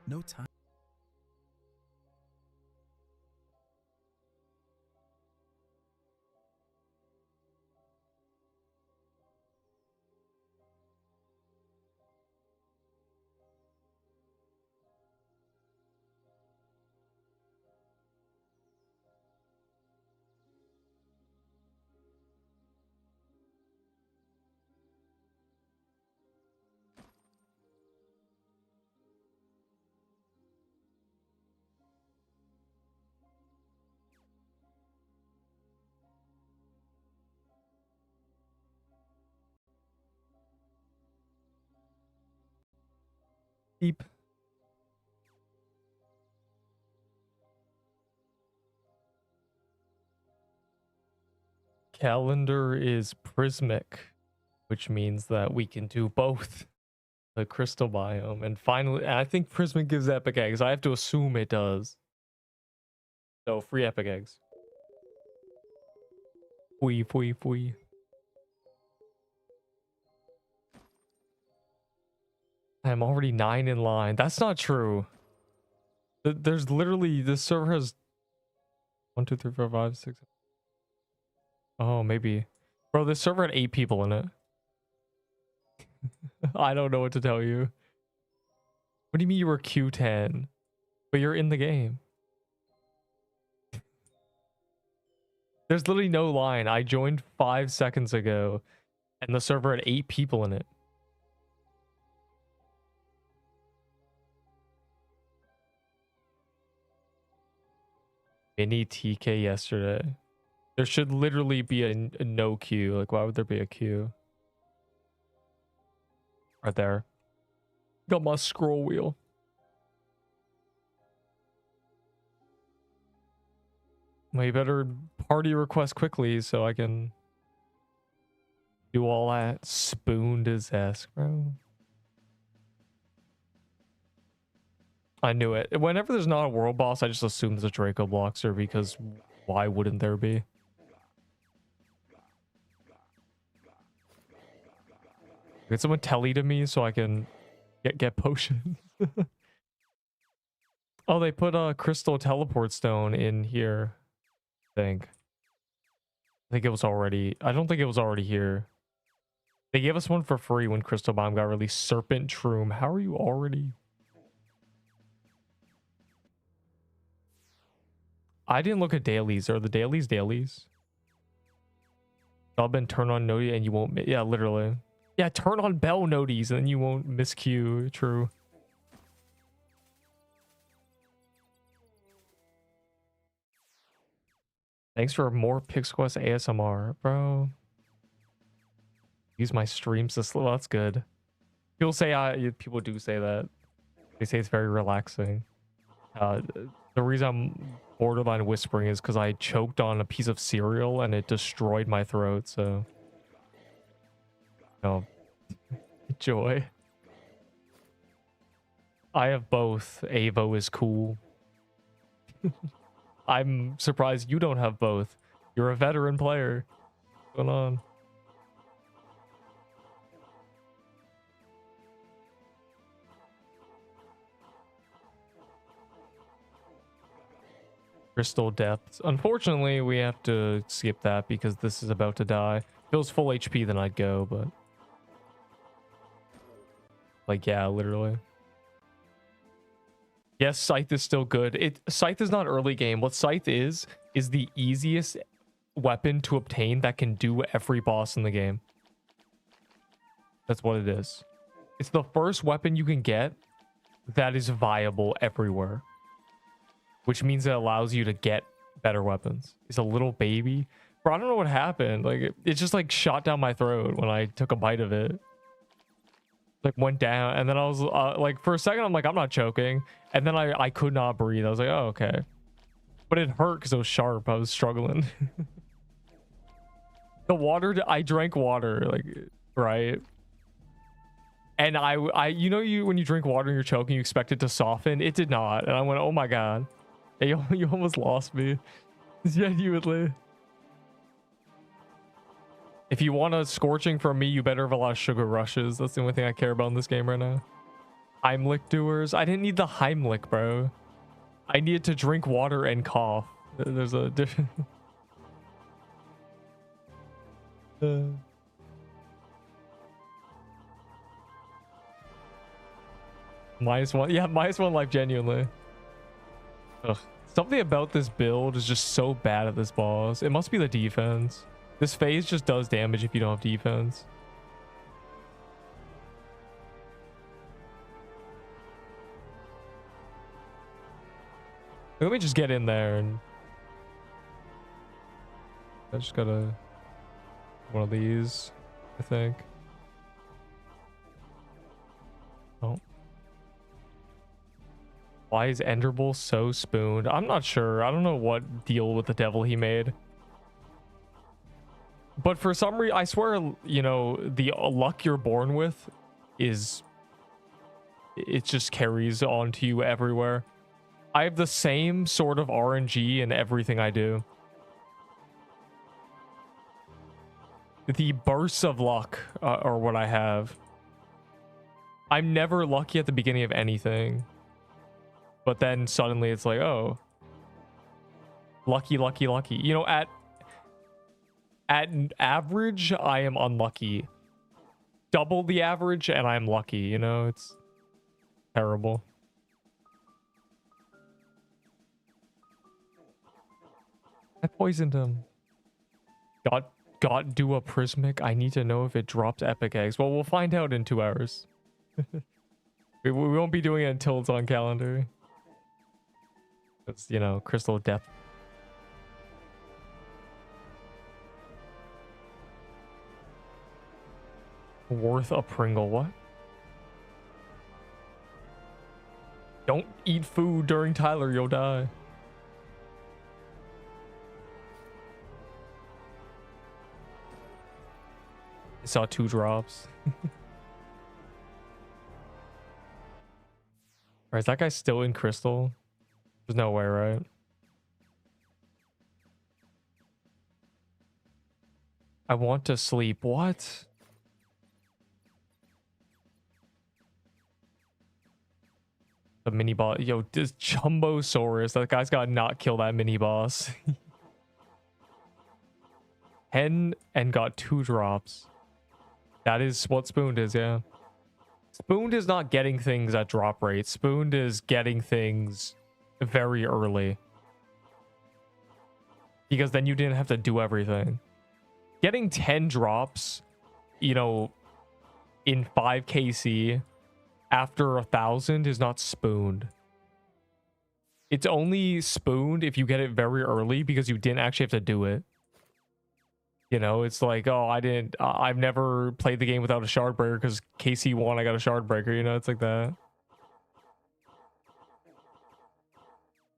No time. Beep. Calendar is prismic, which means that we can do both the crystal biome and finally, I think prismic gives epic eggs. I have to assume it does. So free epic eggs. Fui, fui, fui. I'm already 9 in line. That's not true. There's literally, this server has 1, 2, 3, 4, 5, 6. Oh, maybe. Bro, this server had 8 people in it. I don't know what to tell you. What do you mean you were Q10? But you're in the game. There's literally no line. I joined 5 seconds ago, and the server had 8 people in it. Mini TK yesterday. There should literally be a no queue. Like, why would there be a queue? Right there. Got my scroll wheel. Well, you better party request quickly so I can do all that spooned his ass, bro. I knew it. Whenever there's not a world boss, I just assume there's a Draco Bloxer because why wouldn't there be? Get someone telly to me so I can get potions. Oh, they put a crystal teleport stone in here. I think it was already. I don't think it was already here. They gave us one for free when Crystal Bomb got released. Serpent Shroom. How are you already? I didn't look at dailies. Are the dailies dailies? Sub and turn on noti and you won't. Yeah, literally. Yeah, turn on bell noties and then you won't miss queue. True. Thanks for more PixQuest ASMR, bro. Use my streams to slow. That's good. People say people do say that. They say it's very relaxing. The reason I'm borderline whispering is because I choked on a piece of cereal and it destroyed my throat. So, no, enjoy. I have both. Avo is cool. I'm surprised you don't have both. You're a veteran player. What's going on? Crystal depths. Unfortunately, we have to skip that because this is about to die. If it was full HP, then I'd go, but like, yeah, literally. Yes, Scythe is still good. Scythe is not early game. What Scythe is the easiest weapon to obtain that can do every boss in the game. That's what it is. It's the first weapon you can get that is viable everywhere, which means it allows you to get better weapons. It's a little baby. Bro, I don't know what happened. Like, it just like shot down my throat when I took a bite of it. Like, went down, and then I was like, for a second I'm like, I'm not choking, and then I could not breathe. I was like, oh, okay, but it hurt because it was sharp. I was struggling. The water, I drank water, like, right, and I you know, when you drink water and you're choking, you expect it to soften. It did not, and I went, oh my god. Hey, you almost lost me. Genuinely. If you want a scorching from me, you better have a lot of sugar rushes. That's the only thing I care about in this game right now. Heimlich doers. I didn't need the Heimlich, bro. I needed to drink water and cough. There's a different... -1. Yeah, -1 life, genuinely. Ugh. Something about this build is just so bad at this boss. It must be the defense. This phase just does damage if you don't have defense. Let me just get in there and... I just gotta... one of these, I think. Oh. Why is Enderbull so spooned? I'm not sure. I don't know what deal with the devil he made. But for some reason, I swear, you know, the luck you're born with is... it just carries on to you everywhere. I have the same sort of RNG in everything I do. The bursts of luck are what I have. I'm never lucky at the beginning of anything. But then suddenly it's like, oh. Lucky, lucky, lucky. You know, at average, I am unlucky. Double the average and I'm lucky, you know? It's terrible. I poisoned him. Got do a prismic. I need to know if it drops epic eggs. Well, we'll find out in 2 hours. we won't be doing it until it's on calendar. It's, you know, crystal of death. Worth a Pringle. What? Don't eat food during Tyler, you'll die. I saw 2 drops. Alright, is that guy still in crystal? There's no way, right? I want to sleep. What? The mini boss. Yo, this Jumbosaurus. That guy's got to not kill that mini boss. 10 and got 2 drops. That is what Spooned is, yeah. Spooned is not getting things at drop rate. Spooned is getting things very early. Because then you didn't have to do everything. Getting 10 drops, you know, in 5 KC after 1,000 is not spooned. It's only spooned if you get it very early because you didn't actually have to do it. You know, it's like, oh, I've never played the game without a shard breaker because KC won, I got a shard breaker, you know, it's like that.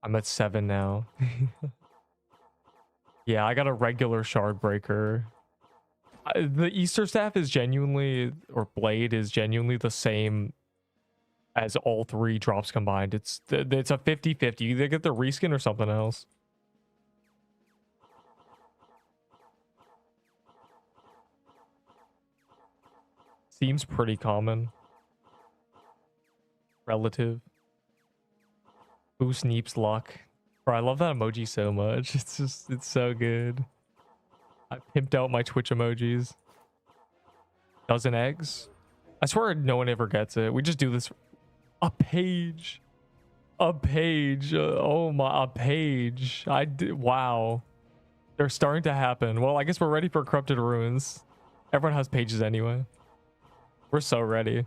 I'm at 7 now. Yeah, I got a regular shard breaker. The Easter staff is genuinely, or blade is genuinely the same as all 3 drops combined. It's a 50-50. You either get the reskin or something else. Seems pretty common. Relative. Boost Neep's luck. Bro, I love that emoji so much. It's so good. I pimped out my Twitch emojis. Dozen eggs? I swear no one ever gets it. We just do this. A page. A page. Oh my, a page. Wow. They're starting to happen. Well, I guess we're ready for Corrupted Ruins. Everyone has pages anyway. We're so ready.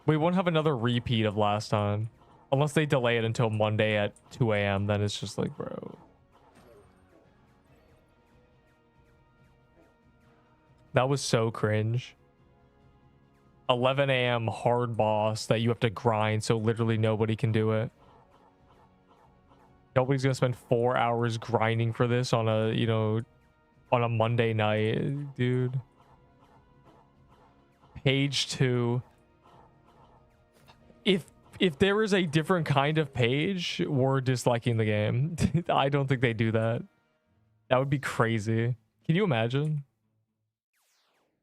We won't have another repeat of last time. Unless they delay it until Monday at 2 a.m. Then it's just like, bro. That was so cringe. 11 a.m. hard boss that you have to grind so literally nobody can do it. Nobody's gonna spend 4 hours grinding for this on a, you know, on a Monday night, dude. Page 2. If there is a different kind of page, we're disliking the game. I don't think they do that. That would be crazy. Can you imagine?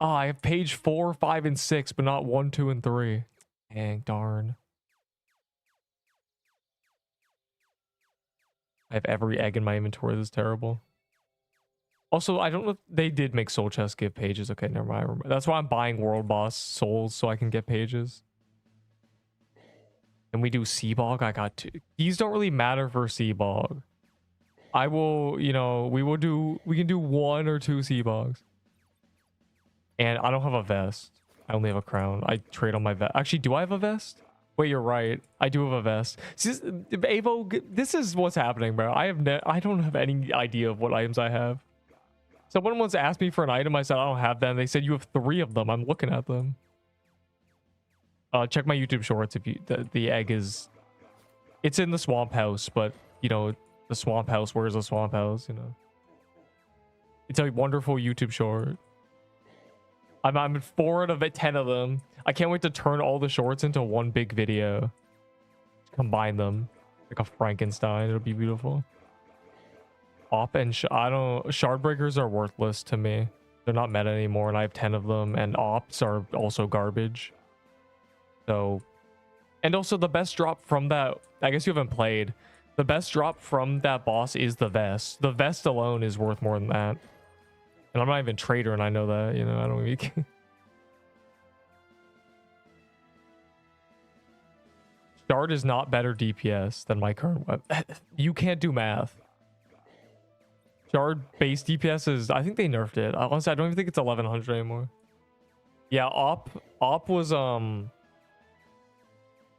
Oh, I have page 4, 5, and 6, but not 1, 2, and 3. Dang, darn. I have every egg in my inventory. This is terrible. Also, I don't know if they did make soul chests give pages. Okay, never mind. I remember. That's why I'm buying world boss souls so I can get pages. And we do sea bog. I got 2. These don't really matter for sea bog. I will, you know, we can do 1 or 2 sea bogs. And I don't have a vest. I only have a crown. I trade on my vest. Actually, do I have a vest? Wait, you're right. I do have a vest. See, Avo, this is what's happening, bro. I don't have any idea of what items I have. Someone once asked me for an item. I said, I don't have them. They said, you have 3 of them. I'm looking at them. Check my YouTube shorts if you... The egg is... It's in the swamp house, but, you know, the swamp house. Where's the swamp house, you know? It's a wonderful YouTube short. I'm 4 out of 10 of them. I can't wait to turn all the shorts into one big video. Combine them. Like a Frankenstein. It'll be beautiful. Op and shard breakers are worthless to me. They're not meta anymore, and I have 10 of them. And ops are also garbage. So, and also the best drop from that, I guess you haven't played. The best drop from that boss is the vest. The vest alone is worth more than that. And I'm not even trader, and I know that. You know, I don't even. Shard is not better DPS than my current weapon. You can't do math. Shard base DPS is, I think they nerfed it. Honestly, I don't even think it's 1100 anymore. Yeah, op was I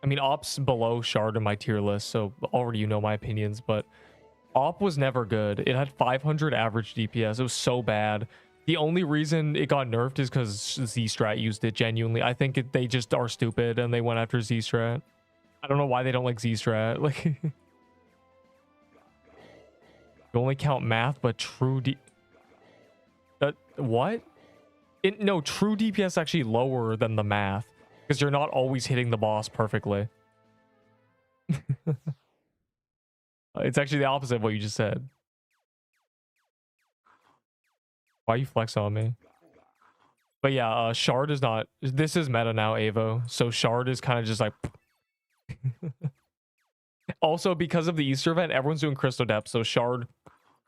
mean, op's below shard in my tier list, so already you know my opinions, but op was never good. It had 500 average DPS. It was so bad. The only reason it got nerfed is because Z-Strat used it genuinely. I think they just are stupid and they went after Z-Strat. I don't know why they don't like Z-Strat. Like, you only count math, but true what? No, true DPS actually lower than the math because you're not always hitting the boss perfectly. It's actually the opposite of what you just said. Why you flex on me? But yeah, shard is not. This is meta now, Avo. So shard is kind of just like. Also, because of the Easter event, everyone's doing Crystal Depth, so shard.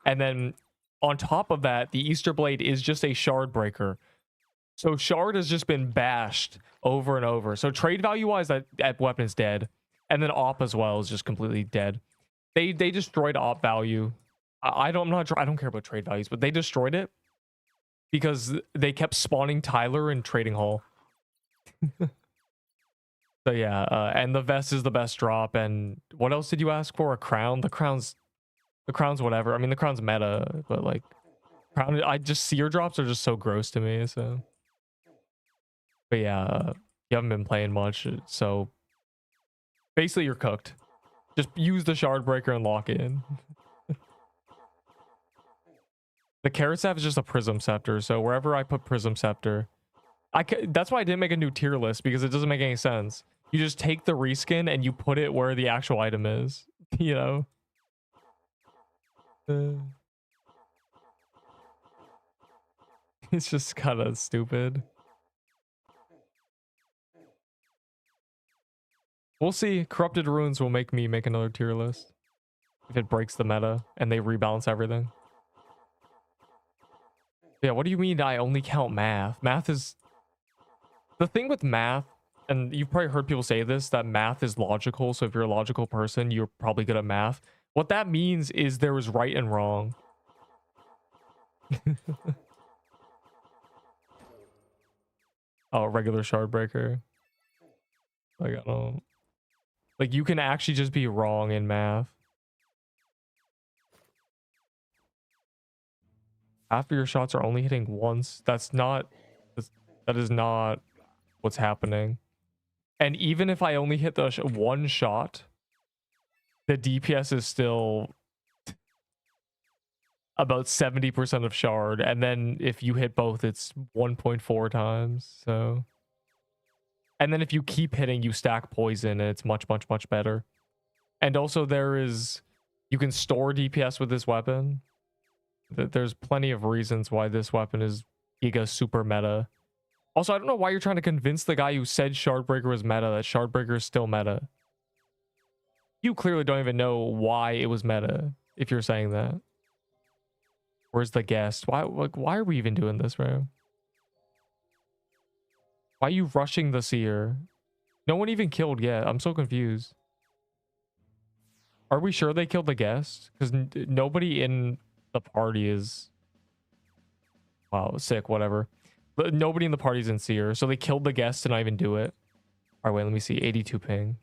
And then on top of that, the Easter Blade is just a shard breaker. So shard has just been bashed over and over. So trade value wise, that weapon is dead. And then op as well is just completely dead. They destroyed op value. I don't care about trade values, but they destroyed it because they kept spawning Tyler in Trading Hall. So yeah, and the vest is the best drop. And what else did you ask for? A crown? The crown's whatever. I mean, the crown's meta, but like, crown. Seer drops are just so gross to me. So, but yeah, you haven't been playing much, so basically you're cooked. Just use the shard breaker and lock in. The carrot staff is just a prism scepter, so wherever I put prism scepter, that's why I didn't make a new tier list, because it doesn't make any sense. You just take the reskin and you put it where the actual item is, you know? It's just kind of stupid. We'll see. Corrupted Ruins will make me make another tier list if it breaks the meta and they rebalance everything. Yeah, what do you mean I only count math? Math is... The thing with math, and you've probably heard people say this, that math is logical. So if you're a logical person, you're probably good at math. What that means is there is right and wrong. Oh, regular shard breaker. Like, I don't... Like, you can actually just be wrong in math. After your shots are only hitting once. That is not what's happening. And even if I only hit the one shot, the DPS is still about 70% of shard. And then if you hit both, it's 1.4 times. So... And then if you keep hitting, you stack poison, and it's much, much, much better. And also you can store DPS with this weapon. There's plenty of reasons why this weapon is giga super meta. Also, I don't know why you're trying to convince the guy who said Shardbreaker was meta that Shardbreaker is still meta. You clearly don't even know why it was meta if you're saying that. Where's the guest? Why are we even doing this, bro? Why are you rushing the seer? No one even killed yet. I'm so confused. Are we sure they killed the guest? Because nobody in the party is... Wow, sick, whatever. But nobody in the party's in seer, so they killed the guest to not even do it. All right, wait, let me see. 82 ping.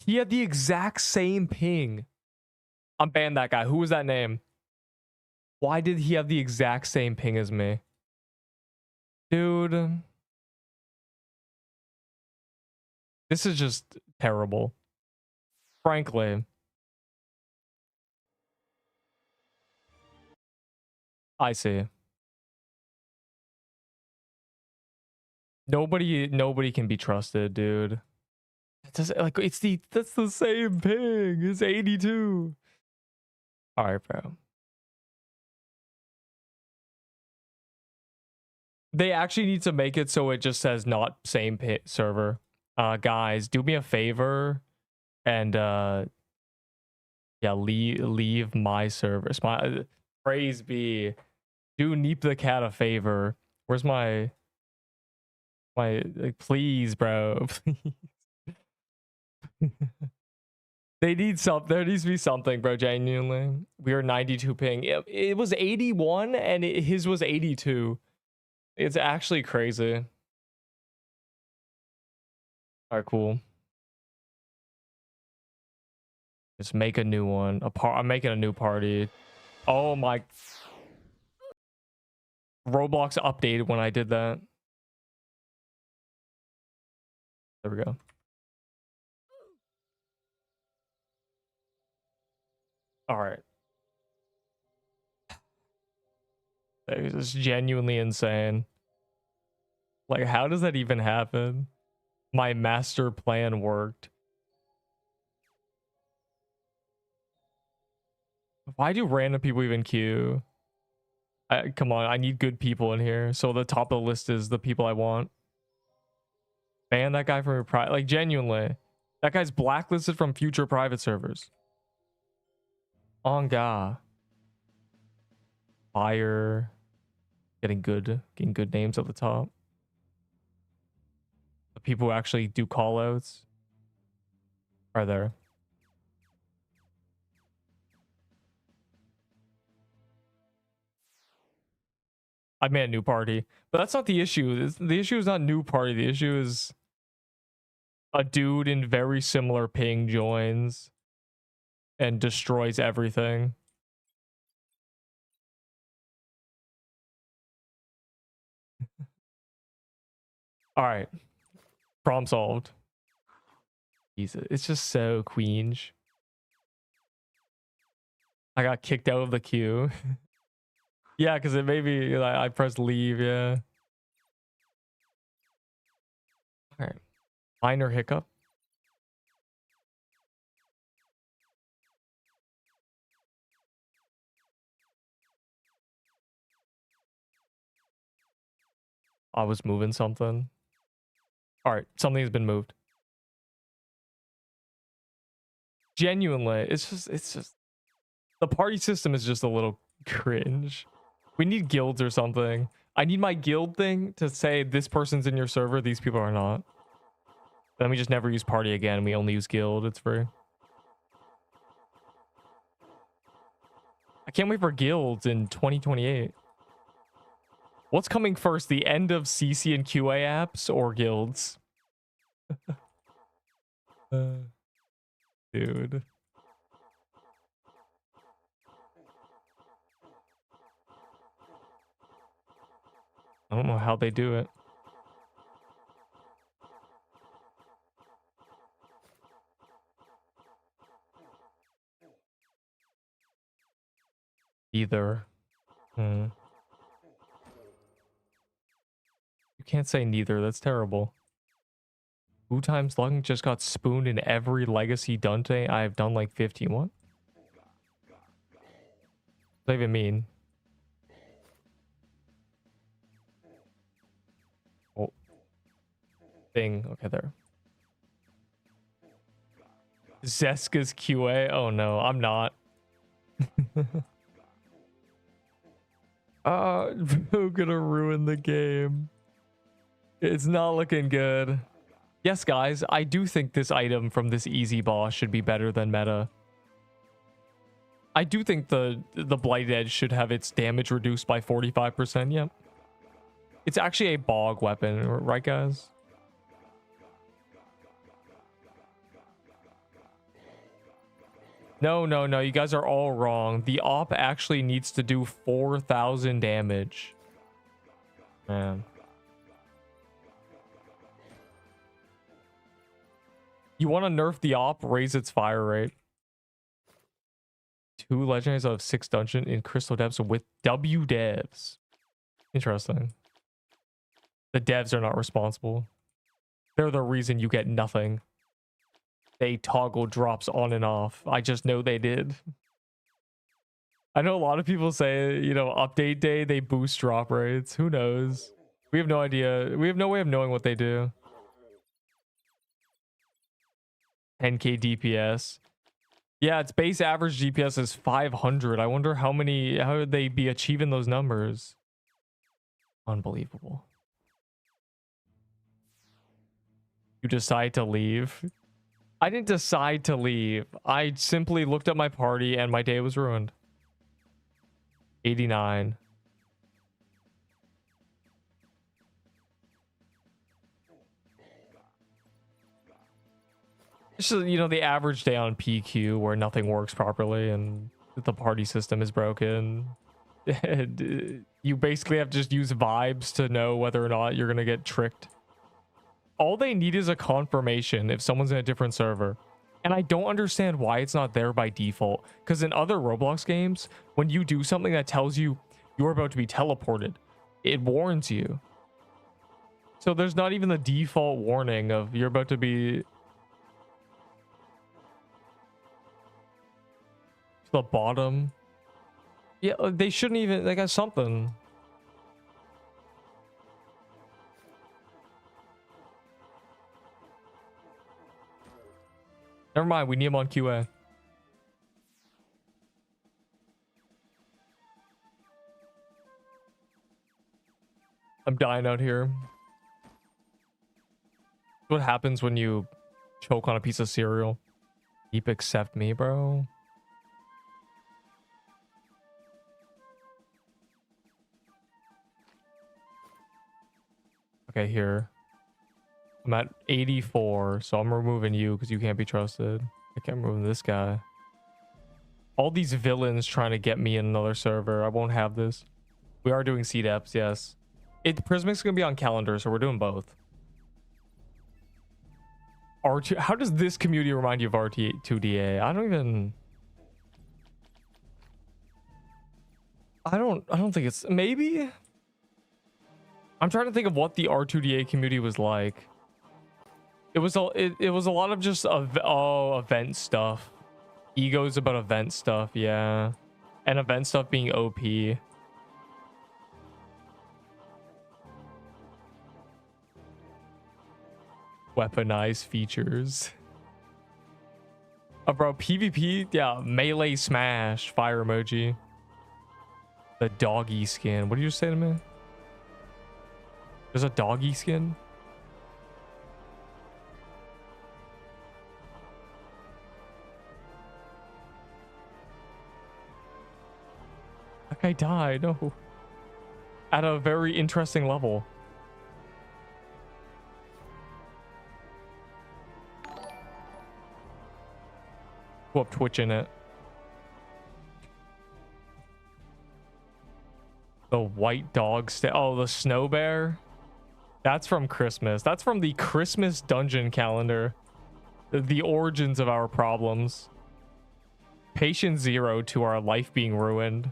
He had the exact same ping. I'm banning that guy. Who was that name? Why did he have the exact same ping as me? Dude. This is just terrible. Frankly. I see. Nobody can be trusted, dude. That's the same ping. It's 82. All right, bro. They actually need to make it so it just says not same server. Guys, do me a favor and yeah, leave my service. Praise be. Do Neep the cat a favor. Where's my like, please, bro. Please. They need something. There needs to be something, bro. Genuinely. We are 92 ping. It was 81 and his was 82. It's actually crazy. All right, cool. Just make a new one. I'm making a new party. Oh my. Roblox updated when I did that. There we go. All right. This is genuinely insane. Like, how does that even happen? My master plan worked. Why do random people even queue? Come on, I need good people in here. So the top of the list is the people I want. Ban that guy from your private. Like, genuinely. That guy's blacklisted from future private servers. Onga. Fire. Getting good names at the top. The people who actually do callouts are there. I made a new party, but that's not the issue. The issue is not new party. The issue is a dude in very similar ping joins and destroys everything. All right. Problem solved. Jesus. It's just so queenge. I got kicked out of the queue. Yeah, because it made me, like, I pressed leave, yeah. All right. Minor hiccup. I was moving something. All right, something's been moved. Genuinely, it's just the party system is just a little cringe. We need guilds or something. I need my guild thing to say this person's in your server, these people are not. Then we just never use party again. We only use guild. It's free. I can't wait for guilds in 2028. What's coming first, the end of CC and QA apps or guilds? Dude. I don't know how they do it. Either. You can't say neither. That's terrible. Who times Lung just got spooned in every legacy Dante. I have done like 51. What does that even mean? Oh, thing. Okay, there. Zeska's QA. Oh no, I'm not. We're gonna ruin the game. It's not looking good. Yes, guys, I do think this item from this easy boss should be better than meta. I do think the Blighted Edge should have its damage reduced by 45%. Yep. It's actually a bog weapon, right, guys? No, no, no. You guys are all wrong. The op actually needs to do 4,000 damage. Man. You want to nerf the op, raise its fire rate. 2 legendaries out of 6 dungeon in Crystal Depths with W devs. Interesting. The devs are not responsible. They're the reason you get nothing. They toggle drops on and off. I just know they did. I know a lot of people say, you know, update day, they boost drop rates. Who knows? We have no idea. We have no way of knowing what they do. 10k DPS. Yeah, its base average DPS is 500. I wonder how would they be achieving those numbers? Unbelievable. You decide to leave? I didn't decide to leave. I simply looked at my party and my day was ruined. 89. It's just, you know, the average day on PQ where nothing works properly and the party system is broken. You basically have to just use vibes to know whether or not you're going to get tricked. All they need is a confirmation if someone's in a different server. And I don't understand why it's not there by default. Because in other Roblox games, when you do something that tells you you're about to be teleported, it warns you. So there's not even the default warning of you're about to be... to the bottom. Yeah, they shouldn't even... They got something. Never mind, we need him on QA. I'm dying out here. What happens when you choke on a piece of cereal? Deep accept me, bro. Okay, here. I'm at 84, so I'm removing you because you can't be trusted. I can't remove this guy. All these villains trying to get me in another server. I won't have this. We are doing C-Deps, yes. Prismic's going to be on calendar, so we're doing both. R2, how does this community remind you of R2DA? I don't even... I don't think it's... Maybe? I'm trying to think of what the R2DA community was like. It was a lot of just event stuff. Egos about event stuff, yeah. And event stuff being OP. Weaponized features. Oh, bro, PvP, yeah, melee smash, fire emoji. The doggy skin. What did you say to me? There's a doggy skin? That guy died. No. At a very interesting level. Go up Twitch in it. The white dog oh, the snow bear. That's from Christmas. That's from the Christmas dungeon calendar. The origins of our problems. Patient 0 to our life being ruined.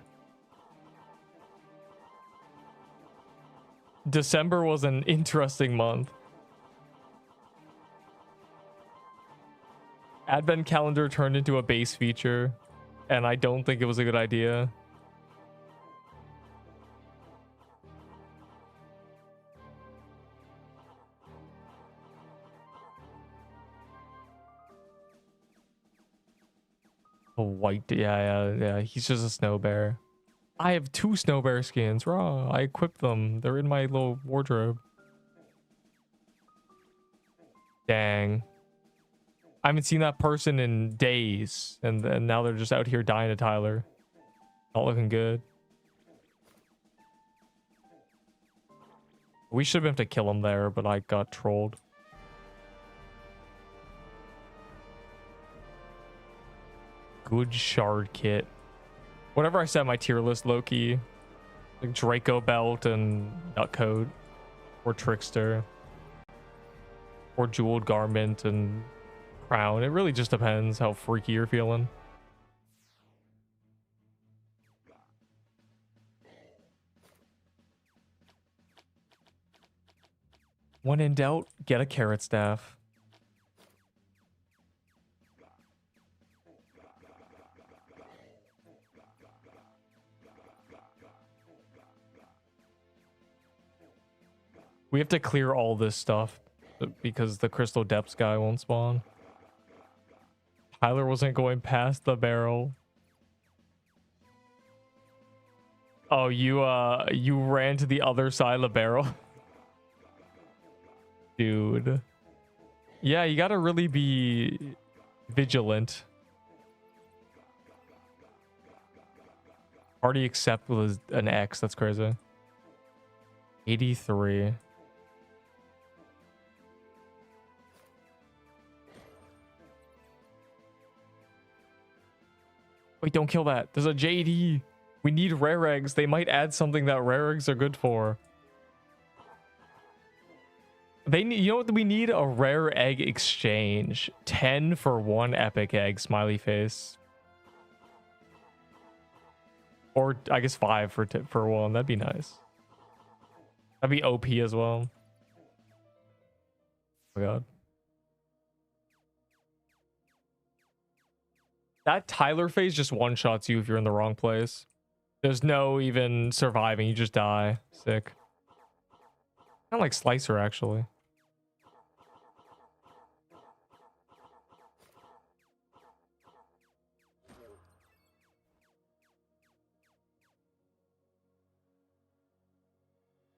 December was an interesting month. Advent calendar turned into a base feature, and I don't think it was a good idea. A white, yeah. He's just a snow bear. I have 2 snow bear skins. Raw. I equipped them. They're in my little wardrobe. Dang. I haven't seen that person in days, and now they're just out here dying to Tyler. Not looking good. We should have been able to kill him there, but I got trolled. Good shard kit. Whatever I set my tier list, Loki, like Draco belt and Nutcode, or Trickster, or jeweled garment and crown. It really just depends how freaky you're feeling. When in doubt, get a carrot staff. We have to clear all this stuff because the crystal depths guy won't spawn. Tyler wasn't going past the barrel. Oh, you ran to the other side of the barrel. Dude. Yeah, you gotta really be vigilant. Party accept was an X. That's crazy. 83. Wait, don't kill that. There's a JD. We need rare eggs. They might add something that rare eggs are good for. They need, you know what we need? A rare egg exchange. 10 for 1 epic egg, smiley face. Or I guess 5 for 1. That'd be nice. That'd be OP as well. Oh my god. That Tyler phase just one-shots you if you're in the wrong place. There's no even surviving. You just die. Sick. Kind of like Slicer, actually.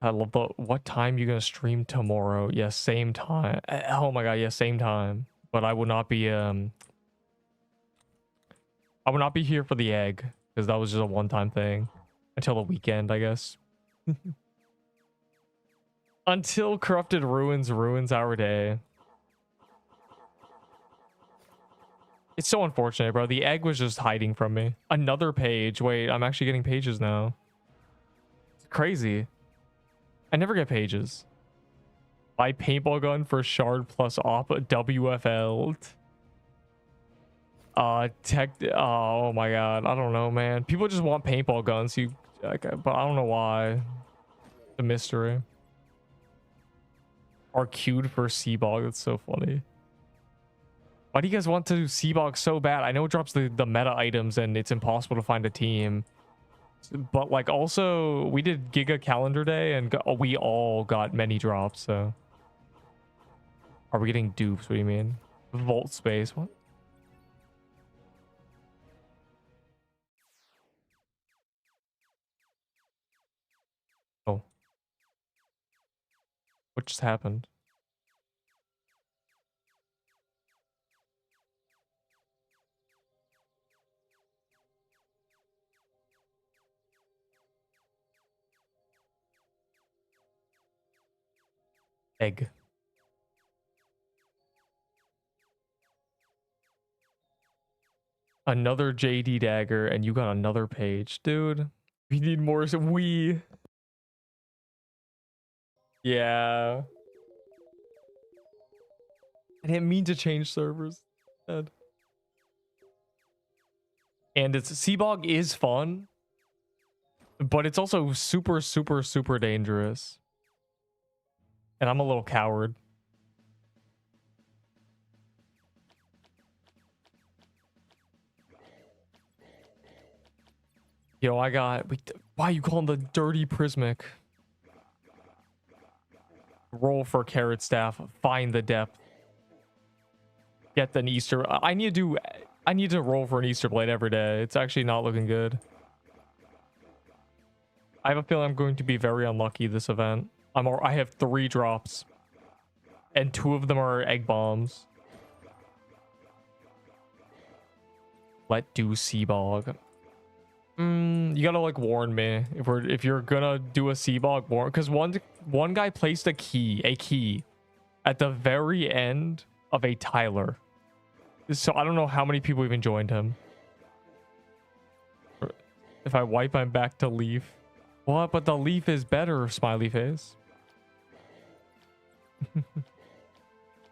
I love the... What time you gonna stream tomorrow? Yes, same time. Oh my god, yes, same time. But I will not be... I will not be here for the egg, because that was just a one-time thing. Until the weekend, I guess. Until Corrupted ruins our day. It's so unfortunate, bro. The egg was just hiding from me. Another page. Wait, I'm actually getting pages now. It's crazy. I never get pages. Buy paintball gun for shard plus op WFL. Oh my god, I don't know, man. People just want paintball guns, but I don't know why. The mystery. Are queued for Seabog. That's so funny. Why do you guys want to do Seabog so bad? I know it drops the meta items and it's impossible to find a team, but like also we did Giga Calendar Day and we all got many drops. So are we getting dupes? What do you mean? Vault space? What? Oh. What just happened? Egg. Another JD dagger and you got another page. Dude, we need more. Yeah. I didn't mean to change servers. And it's Seabog is fun, but it's also super, super, super dangerous. And I'm a little coward. Yo, I got... Why are you calling the dirty Prismic? Roll for carrot staff. Find the depth. Get an Easter... I need to do I need to roll for an Easter Blade every day. It's actually not looking good. I have a feeling I'm going to be very unlucky this event. I have 3 drops. And 2 of them are egg bombs. Let do Seabog. You gotta like warn me if you're gonna do a Seabog, warn, because one guy placed a key at the very end of a Tyler. So I don't know how many people even joined him. If I wipe, I'm back to Leaf. What? But the Leaf is better, smiley face.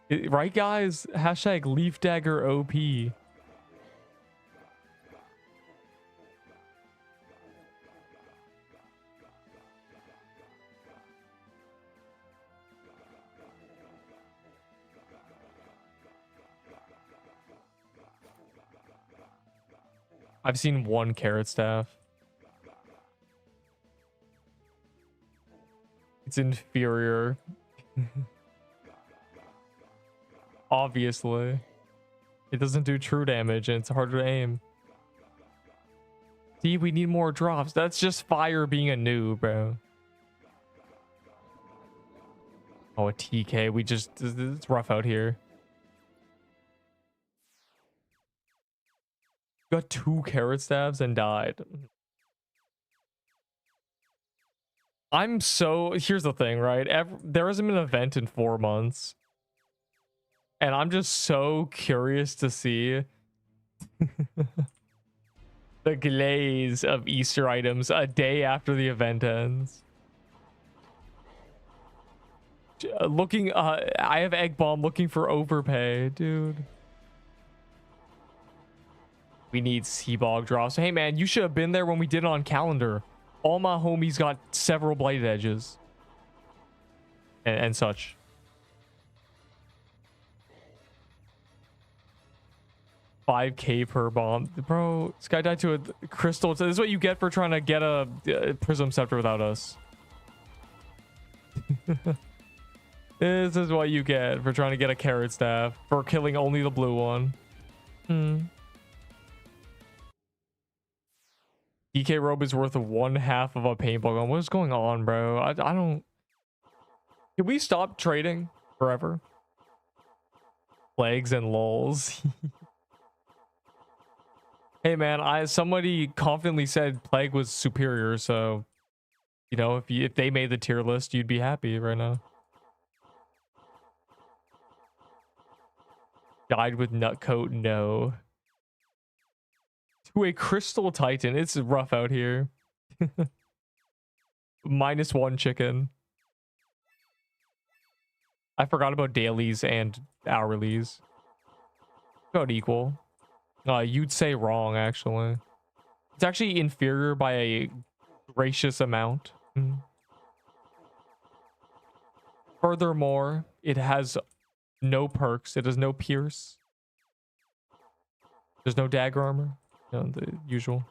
Right, guys? Hashtag Leaf Dagger OP. I've seen 1 carrot staff. It's inferior. Obviously. It doesn't do true damage and it's harder to aim. See, we need more drops. That's just fire being a noob, bro. Oh, a TK. It's rough out here. Got 2 carrot staves and died. Here's the thing, right? There hasn't been an event in 4 months. And I'm just so curious to see the glaze of Easter items a day after the event ends. I have Egg Bomb looking for overpay, dude. We need Seabog drops. Hey man, you should have been there when we did it on calendar. All my homies got several blighted edges. And such. $5K per bomb. Bro, this guy died to a crystal. This is what you get for trying to get a Prism Scepter without us. This is what you get for trying to get a carrot staff. For killing only the blue one. DK robe is worth 1/2 of a paintball gun. What is going on, bro? I don't... Can we stop trading forever? Plagues and lulls. Hey man, somebody confidently said Plague was superior, so you know, if they made the tier list, you'd be happy right now. Died with Nutcoat, no. To a Crystal Titan, it's rough out here. -1 chicken. I forgot about dailies and hourlies. About equal. You'd say wrong, actually. It's actually inferior by a gracious amount. Furthermore, it has no perks. It has no pierce. There's no dagger armor. No, the usual.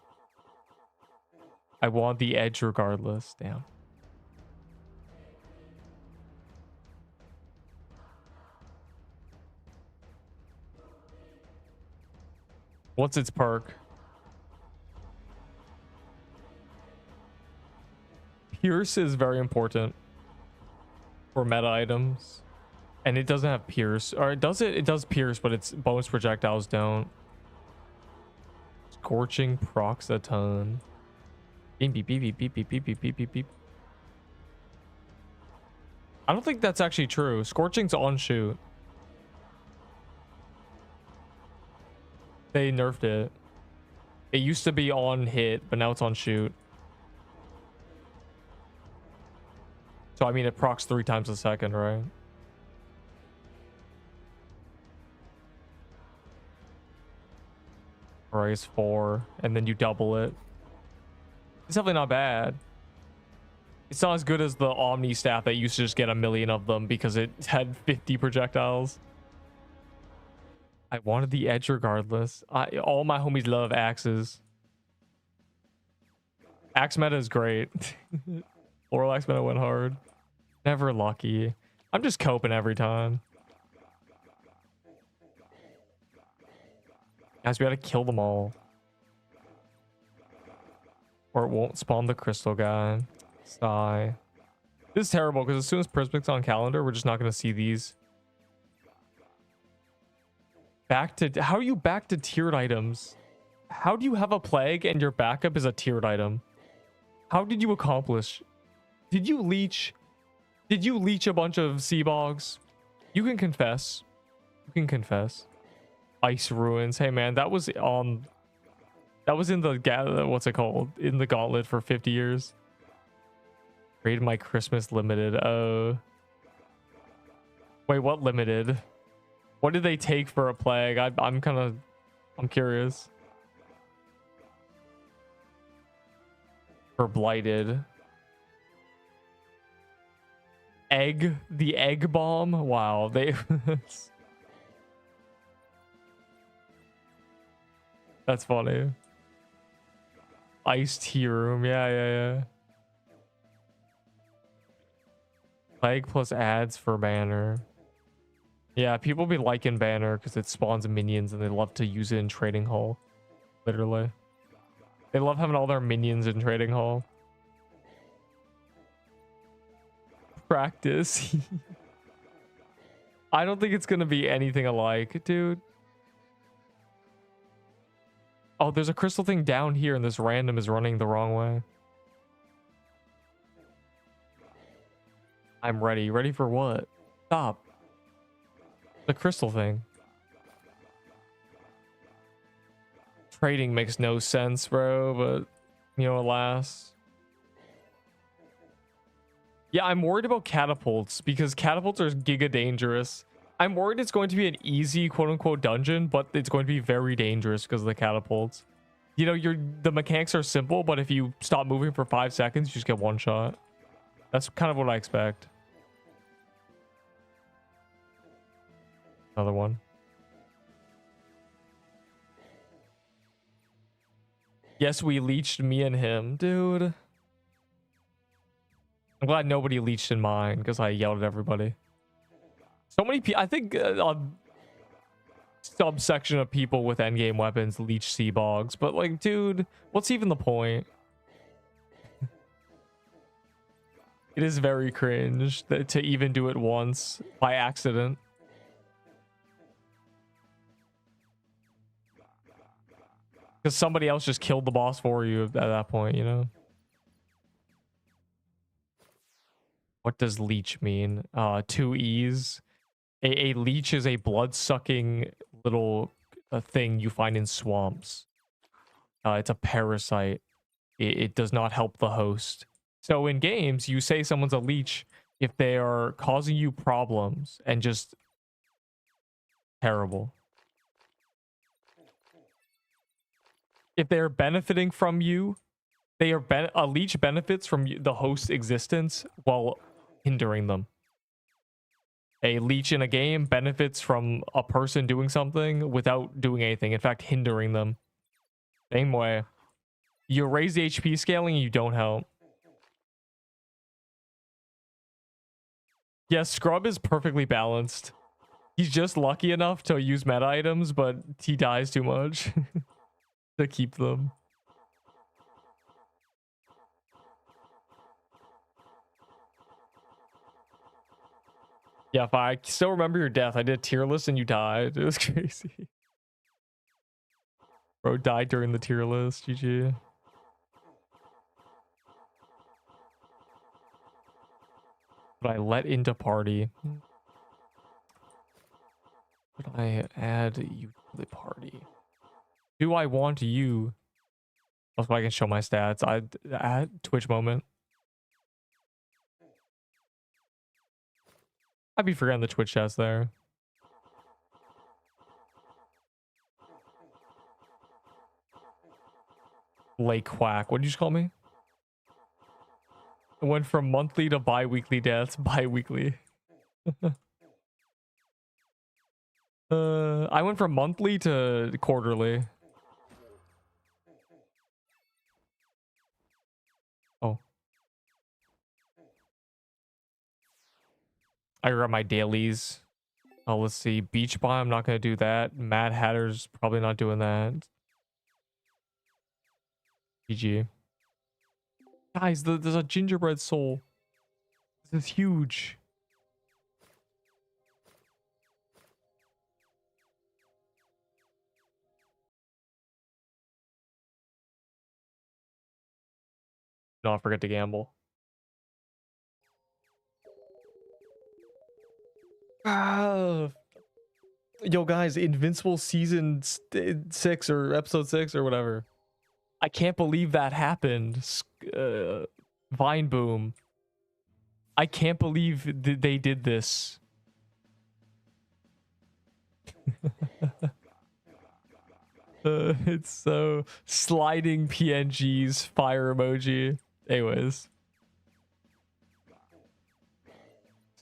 I want the edge regardless. Damn. What's its perk? Pierce is very important for meta items. And it doesn't have pierce. Or it does it does pierce, but its bonus projectiles don't. Scorching procs a ton. Beep beep beep beep beep beep beep beep beep beep beep. I don't think that's actually true. Scorching's on shoot. They nerfed it. It used to be on hit, but now it's on shoot. So I mean it procs 3 times a second, right? Rise 4, and then you double it. It's definitely not bad. It's not as good as the Omni staff that used to just get 1,000,000 of them because it had 50 projectiles. I wanted the edge regardless. All my homies love axes. Axe meta is great. Oral axe meta went hard. Never lucky. I'm just coping every time. Guys, we gotta kill them all. Or it won't spawn the crystal guy. Sigh. This is terrible because as soon as Prismic's on calendar, we're just not gonna see these. Back to... How are you back to tiered items? How do you have a plague and your backup is a tiered item? How did you accomplish? Did you leech? Did you leech a bunch of sea bogs? You can confess. You can confess. Ice ruins. Hey man, that was on... That was in the... What's it called? In the gauntlet for 50 years. Rated my Christmas limited. Wait, what limited? What did they take for a plague? I'm curious. For blighted. Egg, the egg bomb. Wow, they. That's funny. Ice tea room. Yeah. Plague plus ads for banner. Yeah, people be liking banner because it spawns minions and they love to use it in trading hall. Literally. They love having all their minions in trading hall. Practice. I don't think it's gonna be anything alike, dude. Oh, there's a crystal thing down here and this random is running the wrong way. I'm ready. Ready for what? Stop. The crystal thing. Trading makes no sense, bro, but you know, alas. Yeah, I'm worried about catapults because catapults are giga dangerous. I'm worried it's going to be an easy quote-unquote dungeon, but it's going to be very dangerous because of the catapults. You know, the mechanics are simple, but if you stop moving for 5 seconds, you just get one shot. That's kind of what I expect. Another one. Yes, we leeched me and him, dude. I'm glad nobody leeched in mine because I yelled at everybody. So many people, I think a subsection of people with endgame weapons leech sea bogs, but like, dude, what's even the point? It is very cringe to even do it once by accident. Because somebody else just killed the boss for you at that point, you know? What does leech mean? 2 E's. A leech is a blood-sucking little thing you find in swamps. It's a parasite. It does not help the host. So in games, you say someone's a leech if they are causing you problems and just terrible. If they're benefiting from you, a leech benefits from the host's existence while hindering them. A leech in a game benefits from a person doing something without doing anything, in fact, hindering them. Same way. You raise the HP scaling and you don't help. Yeah, Scrub is perfectly balanced. He's just lucky enough to use meta items, but he dies too much to keep them. Yeah, if I still remember your death, I did a tier list and you died. It was crazy. Bro died during the tier list. GG. But I let into party. Would I add you to the party? Do I want you? Also, I can show my stats. I add Twitch moment. I'd be forgetting the Twitch chats there. Lake Quack. What did you just call me? I went from monthly to bi-weekly deaths. Bi-weekly. I went from monthly to quarterly. Oh. I got my dailies. Oh, let's see. Beach Buy, I'm not going to do that. Mad Hatter's probably not doing that. GG. Guys, there's a gingerbread soul. This is huge. Don't forget to gamble. Ah. Yo, guys, Invincible season 6 or episode 6 or whatever. I can't believe that happened. Vine boom. I can't believe they did this. It's so sliding PNGs, fire emoji. Anyways.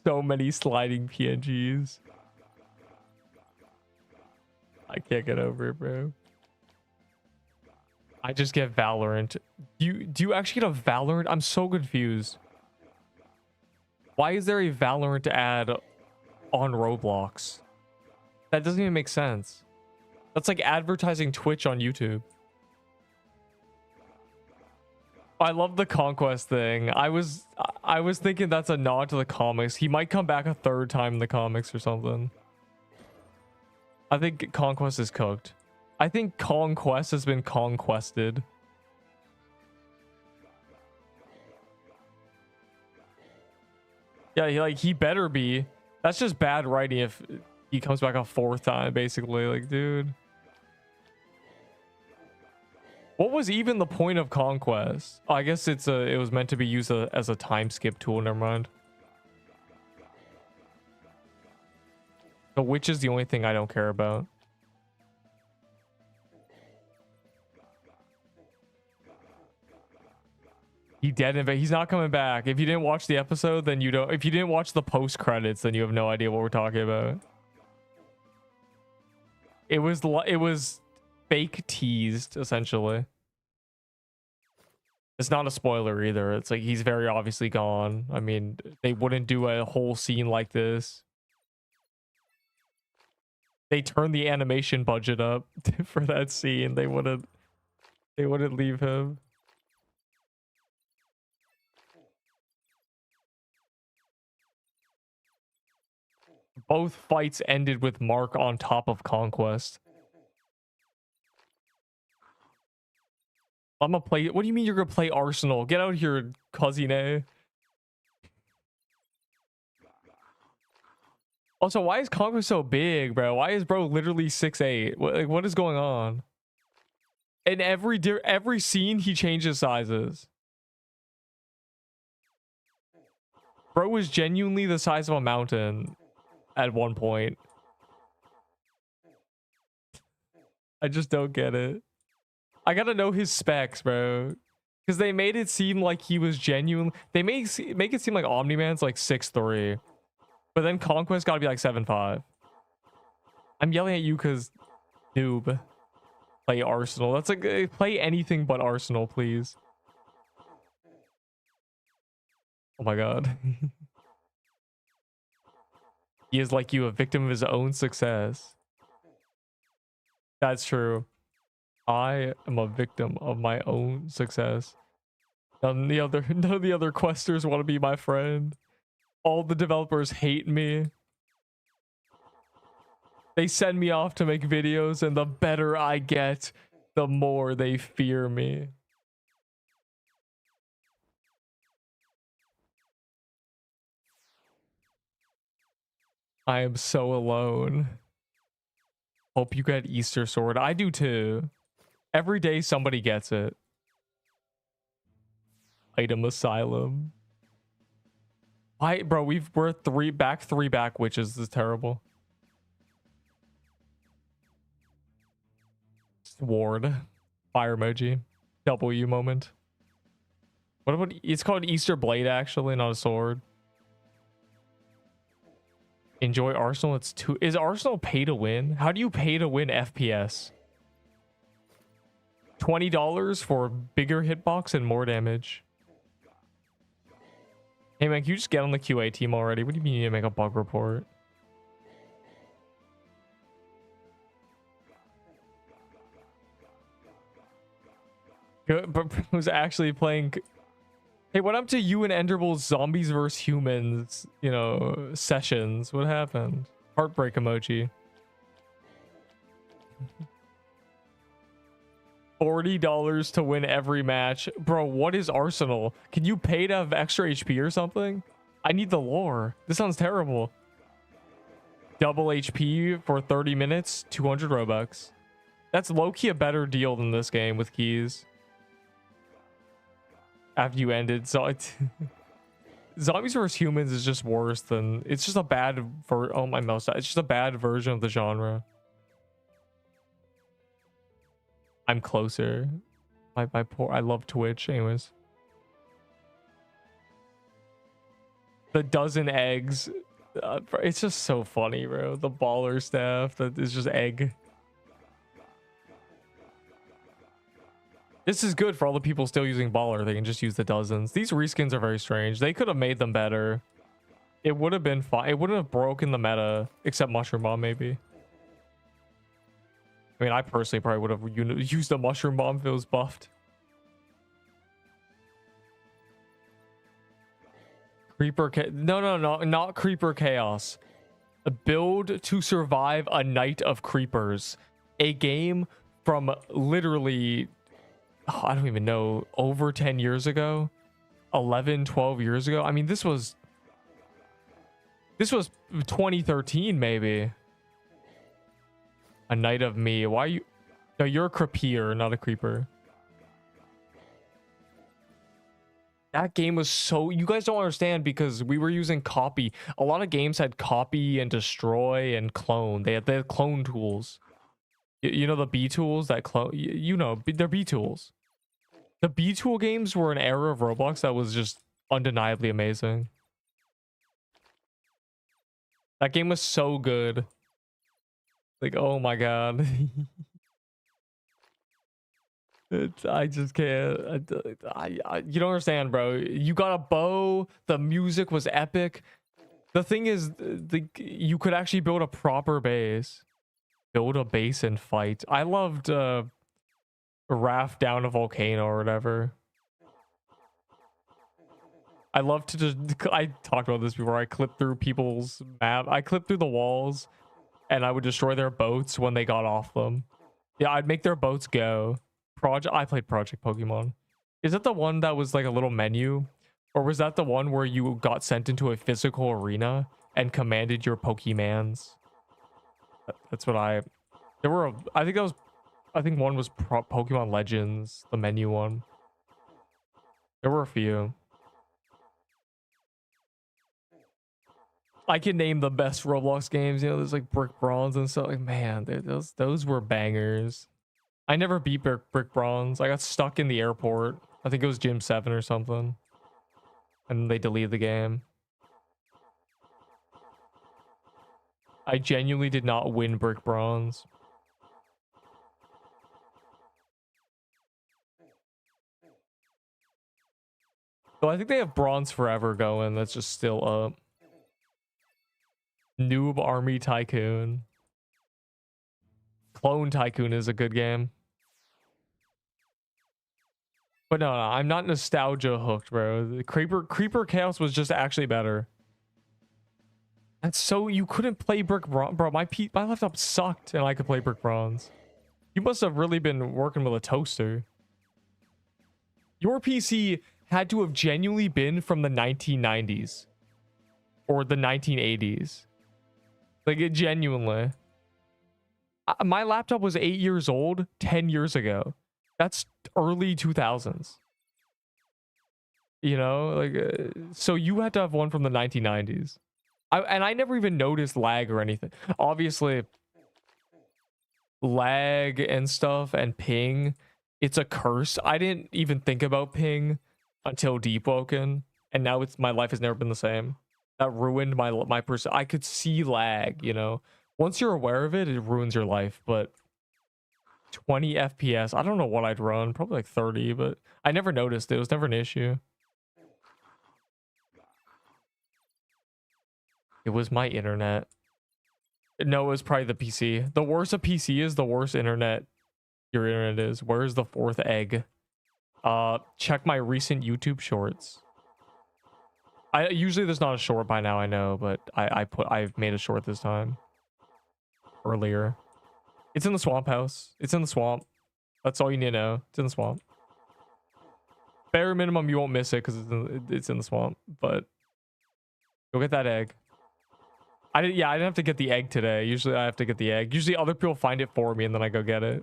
So many sliding PNGs. I can't get over it, bro. I just get Valorant. Do you actually get a Valorant? I'm so confused. Why is there a Valorant ad on Roblox? That doesn't even make sense. That's like advertising Twitch on YouTube. I love the Conquest thing. I was thinking that's a nod to the comics. He might come back a third time in the comics or something. I think Conquest is cooked. I think Conquest has been conquested. Yeah, he better be. That's just bad writing if he comes back a fourth time, basically. Like, dude. What was even the point of Conquest? Oh, I guess it was meant to be used as a time skip tool. Never mind. The witch is the only thing I don't care about. He dead in He's not coming back. If you didn't watch the episode, then you don't. If you didn't watch the post credits, then you have no idea what we're talking about. It was fake teased, essentially. It's not a spoiler either. It's like he's very obviously gone. I mean, they wouldn't do a whole scene like this. They turned the animation budget up for that scene. They wouldn't leave him. Both fights ended with Mark on top of Conquest. I'm gonna play. What do you mean you're gonna play Arsenal? Get out here, Cousine. Also, why is Conquest so big, bro? Why is bro literally 6'8"? What is going on? In every scene, he changes sizes. Bro was genuinely the size of a mountain at one point. I just don't get it. I gotta know his specs, bro. Because they made it seem like he was genuine. They make it seem like Omni-Man's like 6'3". But then Conquest gotta be like 7'5". I'm yelling at you because noob. Play Arsenal. That's like, play anything but Arsenal, please. Oh my god. He is like you, a victim of his own success. That's true. I am a victim of my own success. None of the other questers want to be my friend. All the developers hate me. They send me off to make videos, and the better I get, the more they fear me. I am so alone. Hope you get Easter Sword. I do too. Every day somebody gets it. Item Asylum. Why, bro? We're three back witches. This is terrible. Ward. Fire emoji. W moment. What about? It's called Easter Blade, actually, not a sword. Enjoy Arsenal. It's too. Is Arsenal pay to win? How do you pay to win FPS? $20 for bigger hitbox and more damage. Hey man, can you just get on the QA team already? What do you mean you need to make a bug report? But who's actually playing? Hey, what up to you and Enderble's Zombies vs Humans, you know, sessions? What happened? Heartbreak emoji. $40 to win every match. Bro, what is Arsenal? Can you pay to have extra HP or something? I need the lore. This sounds terrible. Double HP for 30 minutes, 200 Robux. That's low-key a better deal than this game with keys. After you ended, so Zombies vs Humans is just worse than, it's just a bad oh my mouse, it's just a bad version of the genre. I'm closer. My poor, I love Twitch anyways. The dozen eggs, it's just so funny, bro. The baller staff that is just egg. This is good for all the people still using baller. They can just use the dozens. These reskins are very strange. They could have made them better. It would have been fine. It wouldn't have broken the meta, except Mushroom Bomb maybe. I mean, I personally probably would have used a Mushroom Bomb if it was buffed. Creeper no, not Creeper Chaos. A build to survive a night of creepers. A game from literally, I don't even know, over 10 years ago, 11, 12 years ago. I mean, this was 2013 maybe. A night of me. Why are you? No, you're a creeper, not a creeper. That game was so, you guys don't understand because we were using copy. A lot of games had copy and destroy and clone. They had clone tools. You know the B tools that clone, you know, they're B tools. The B tool games were an era of Roblox that was just undeniably amazing. That game was so good. Like, oh my god. I just can't. You don't understand, bro. You got a bow. The music was epic. The thing is, you could actually build a proper base. Build a base and fight. I loved raft down a volcano or whatever. I love to just, I talked about this before. I clipped through people's map. I clipped through the walls and I would destroy their boats when they got off them. Yeah, I'd make their boats go. I played Project Pokemon. Is that the one that was like a little menu? Or was that the one where you got sent into a physical arena and commanded your Pokemans? That's what I think one was Pokemon Legends, the menu one. There were a few. I can name the best Roblox games. You know, there's like Brick Bronze and stuff. Like, man, those were bangers. I never beat Brick Bronze. I got stuck in the airport. I think it was Gym 7 or something. And they deleted the game. I genuinely did not win Brick Bronze. So I think they have Bronze Forever going. That's just still up. Noob Army Tycoon. Clone Tycoon is a good game. But no, I'm not nostalgia hooked, bro. The Creeper Chaos was just actually better. And so you couldn't play Brick Bronze. Bro, my laptop sucked and I could play Brick Bronze. You must have really been working with a toaster. Your PC had to have genuinely been from the 1990s. Or the 1980s. Like, it genuinely. My laptop was 8 years old 10 years ago. That's early 2000s. You know, like, so you had to have one from the 1990s. And I never even noticed lag or anything. Obviously, lag and stuff and ping, it's a curse. I didn't even think about ping until Deepwoken, and now my life has never been the same. That ruined my person. I could see lag, you know. Once you're aware of it, it ruins your life. But 20 FPS, I don't know what I'd run. Probably like 30, but I never noticed. It was never an issue. It was my internet. No, it was probably the PC. The worse a PC is, the worse your internet is. Where's the fourth egg? Check my recent YouTube shorts. I usually there's not a short by now, I know, but I've made a short this time. Earlier. It's in the swamp house. It's in the swamp. That's all you need to know. It's in the swamp. Bare minimum, you won't miss it because it's in the swamp. But go get that egg. I didn't have to get the egg today. Usually I have to get the egg. Usually other people find it for me and then I go get it.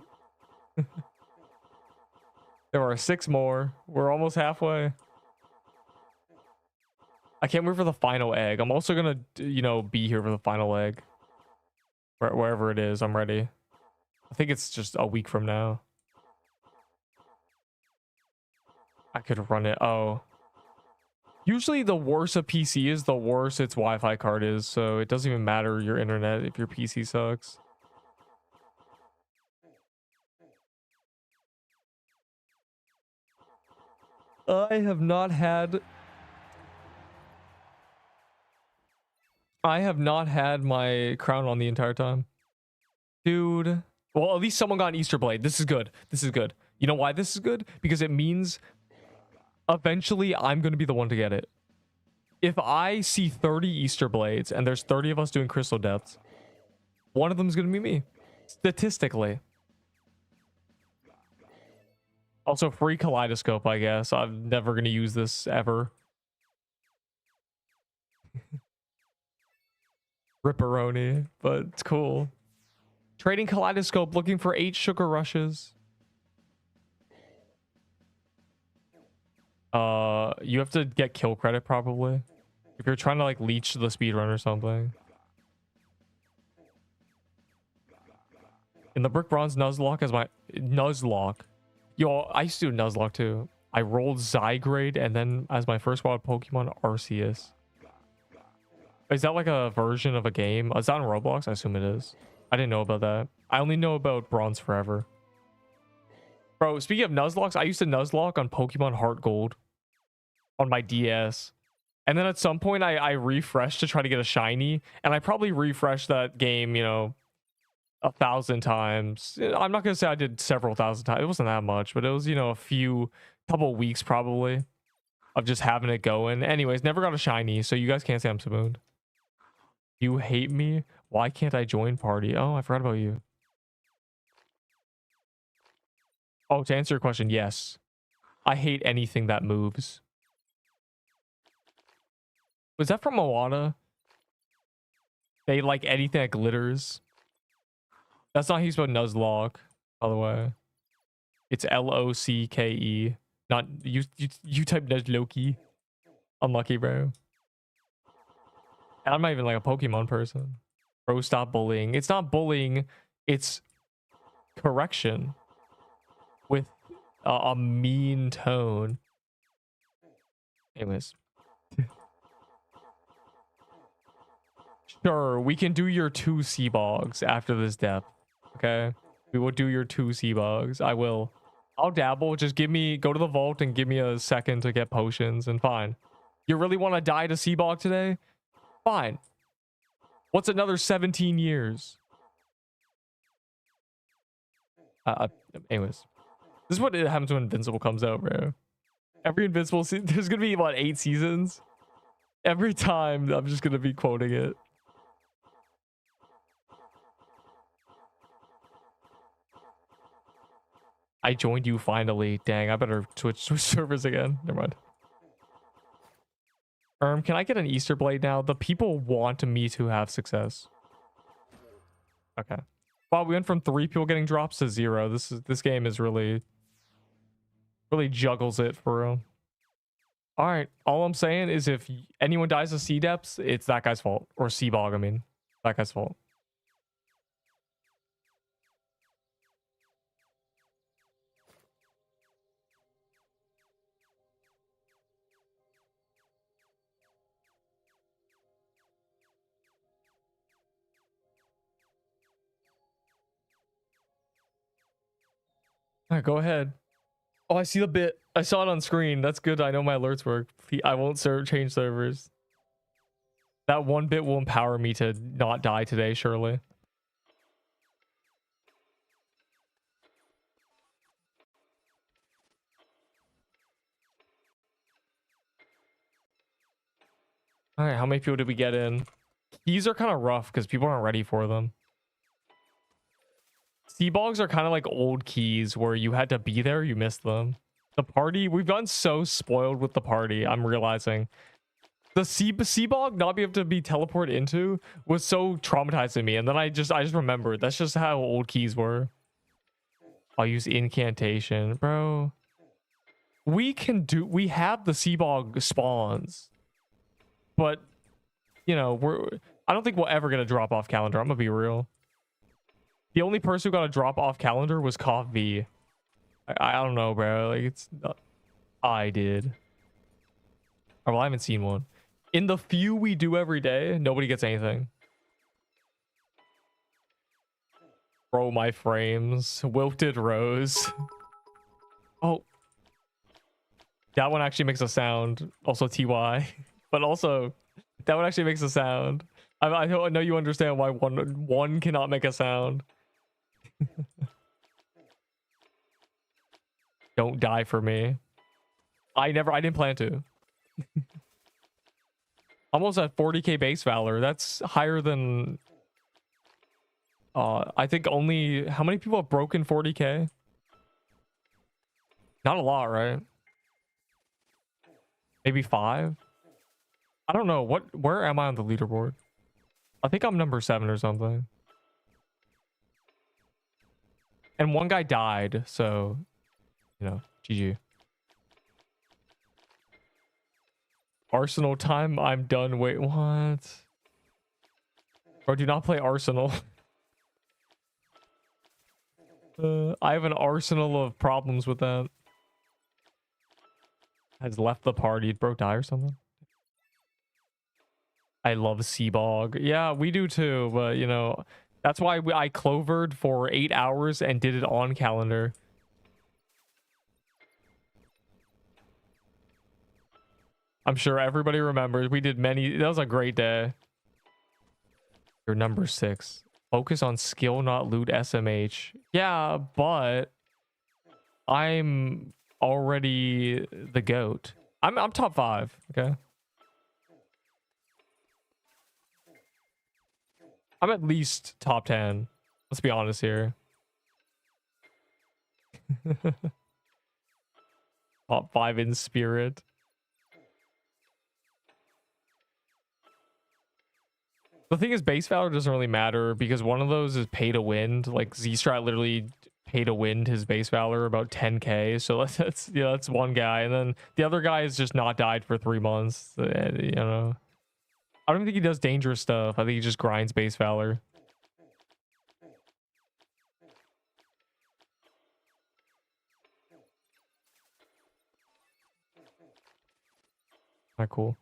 There are 6 more. We're almost halfway. I can't wait for the final egg. I'm also gonna, you know, be here for the final egg. Wherever it is, I'm ready. I think it's just a week from now. I could run it. Oh. Usually the worse a PC is, the worse its Wi-Fi card is. So it doesn't even matter your internet if your PC sucks. I have not had my crown on the entire time. Dude. Well, at least someone got an Easter blade. This is good. This is good. You know why this is good? Because it means eventually I'm going to be the one to get it. If I see 30 Easter blades and there's 30 of us doing crystal depths, one of them is going to be me. Statistically. Also, free kaleidoscope, I guess. I'm never going to use this ever. Ripperoni, but it's cool. Trading kaleidoscope, looking for 8 sugar rushes. You have to get kill credit probably. If you're trying to like leech the speedrun or something. In the brick bronze Nuzlocke as my Nuzlocke. Yo, I used to do Nuzlocke too. I rolled Zygrade and then as my first wild Pokemon Arceus. Is that like a version of a game? Is that on Roblox? I assume it is. I didn't know about that. I only know about Bronze Forever. Bro, speaking of Nuzlocks, I used to Nuzlocke on Pokemon Heart Gold on my DS. And then at some point I refreshed to try to get a shiny. And I probably refreshed that game, you know, 1,000 times. I'm not going to say I did several thousand times. It wasn't that much, but it was, you know, couple weeks probably of just having it going. Anyways, never got a shiny. So you guys can't say I'm spooned. You hate me? Why can't I join party? Oh, I forgot about you. Oh, to answer your question, yes. I hate anything that moves. Was that from Moana? They like anything that glitters. That's not how you spell Nuzlocke, by the way. It's L-O-C-K-E. Not you type Nuzlocke. Unlucky, bro. I'm not even like a Pokemon person. Bro, stop bullying. It's not bullying. It's correction. With a mean tone. Anyways. Sure, we can do your 2 Seabogs after this depth. Okay? We will do your 2 Seabogs. I will. I'll dabble. Just go to the vault and give me a second to get potions and fine. You really want to die to Seabog today? Fine. What's another 17 years? Anyways. This is what happens when Invincible comes out, bro. Every Invincible season, there's gonna be, what, 8 seasons? Every time, I'm just gonna be quoting it. I joined you finally. Dang, I better switch servers again. Never mind. Can I get an Easter blade now? The people want me to have success. Okay. Wow, we went from 3 people getting drops to 0. This game is really juggles it for real. All right. All I'm saying is if anyone dies of sea depths, it's that guy's fault. Or Seabog, I mean. That guy's fault. All right, go ahead. Oh, I see the bit. I saw it on screen. That's good. I know my alerts work. I won't change servers. That one bit will empower me to not die today, surely. All right, how many people did we get in? Keys are kind of rough because people aren't ready for them. Sea bogs are kind of like old keys where you had to be there, you missed them. The party, we've gotten so spoiled with the party, I'm realizing. The sea bog not being able to be teleported into was so traumatizing me, and then I just remembered that's just how old keys were. I'll use incantation, bro. We have the sea bog spawns, but you know, I don't think we'll ever get a drop off calendar. I'm gonna be real. The only person who got a drop off calendar was Cough V. I don't know, bro. Like it's not, I did. Oh, well, I haven't seen one. In the few we do every day, nobody gets anything. Bro, my frames. Wilted Rose. Oh. That one actually makes a sound. Also TY. But also, that one actually makes a sound. I know you understand why one cannot make a sound. Don't die for me. I didn't plan to. Almost at 40k base valor. That's higher than I think only how many people have broken 40k? Not a lot, right? Maybe 5? I don't know. Where am I on the leaderboard? I think I'm number 7 or something. And one guy died, so you know, GG. Arsenal time, I'm done. Wait, what? Bro, do not play Arsenal. I have an arsenal of problems with that. Has left the party. Did bro die or something? I love Seabog. Yeah, we do too, but you know, that's why I clovered for 8 hours and did it on calendar. I'm sure everybody remembers. We did many. That was a great day. You're number 6. Focus on skill, not loot SMH. Yeah, but I'm already the GOAT. I'm top 5. Okay. I'm at least top 10. Let's be honest here. Top 5 in spirit. The thing is, base valor doesn't really matter because one of those is pay to win. Like Z-Strat literally pay to win his base valor about 10k. So that's yeah, that's one guy, and then the other guy has just not died for 3 months. You know, I don't think he does dangerous stuff. I think he just grinds base valor. Alright, cool.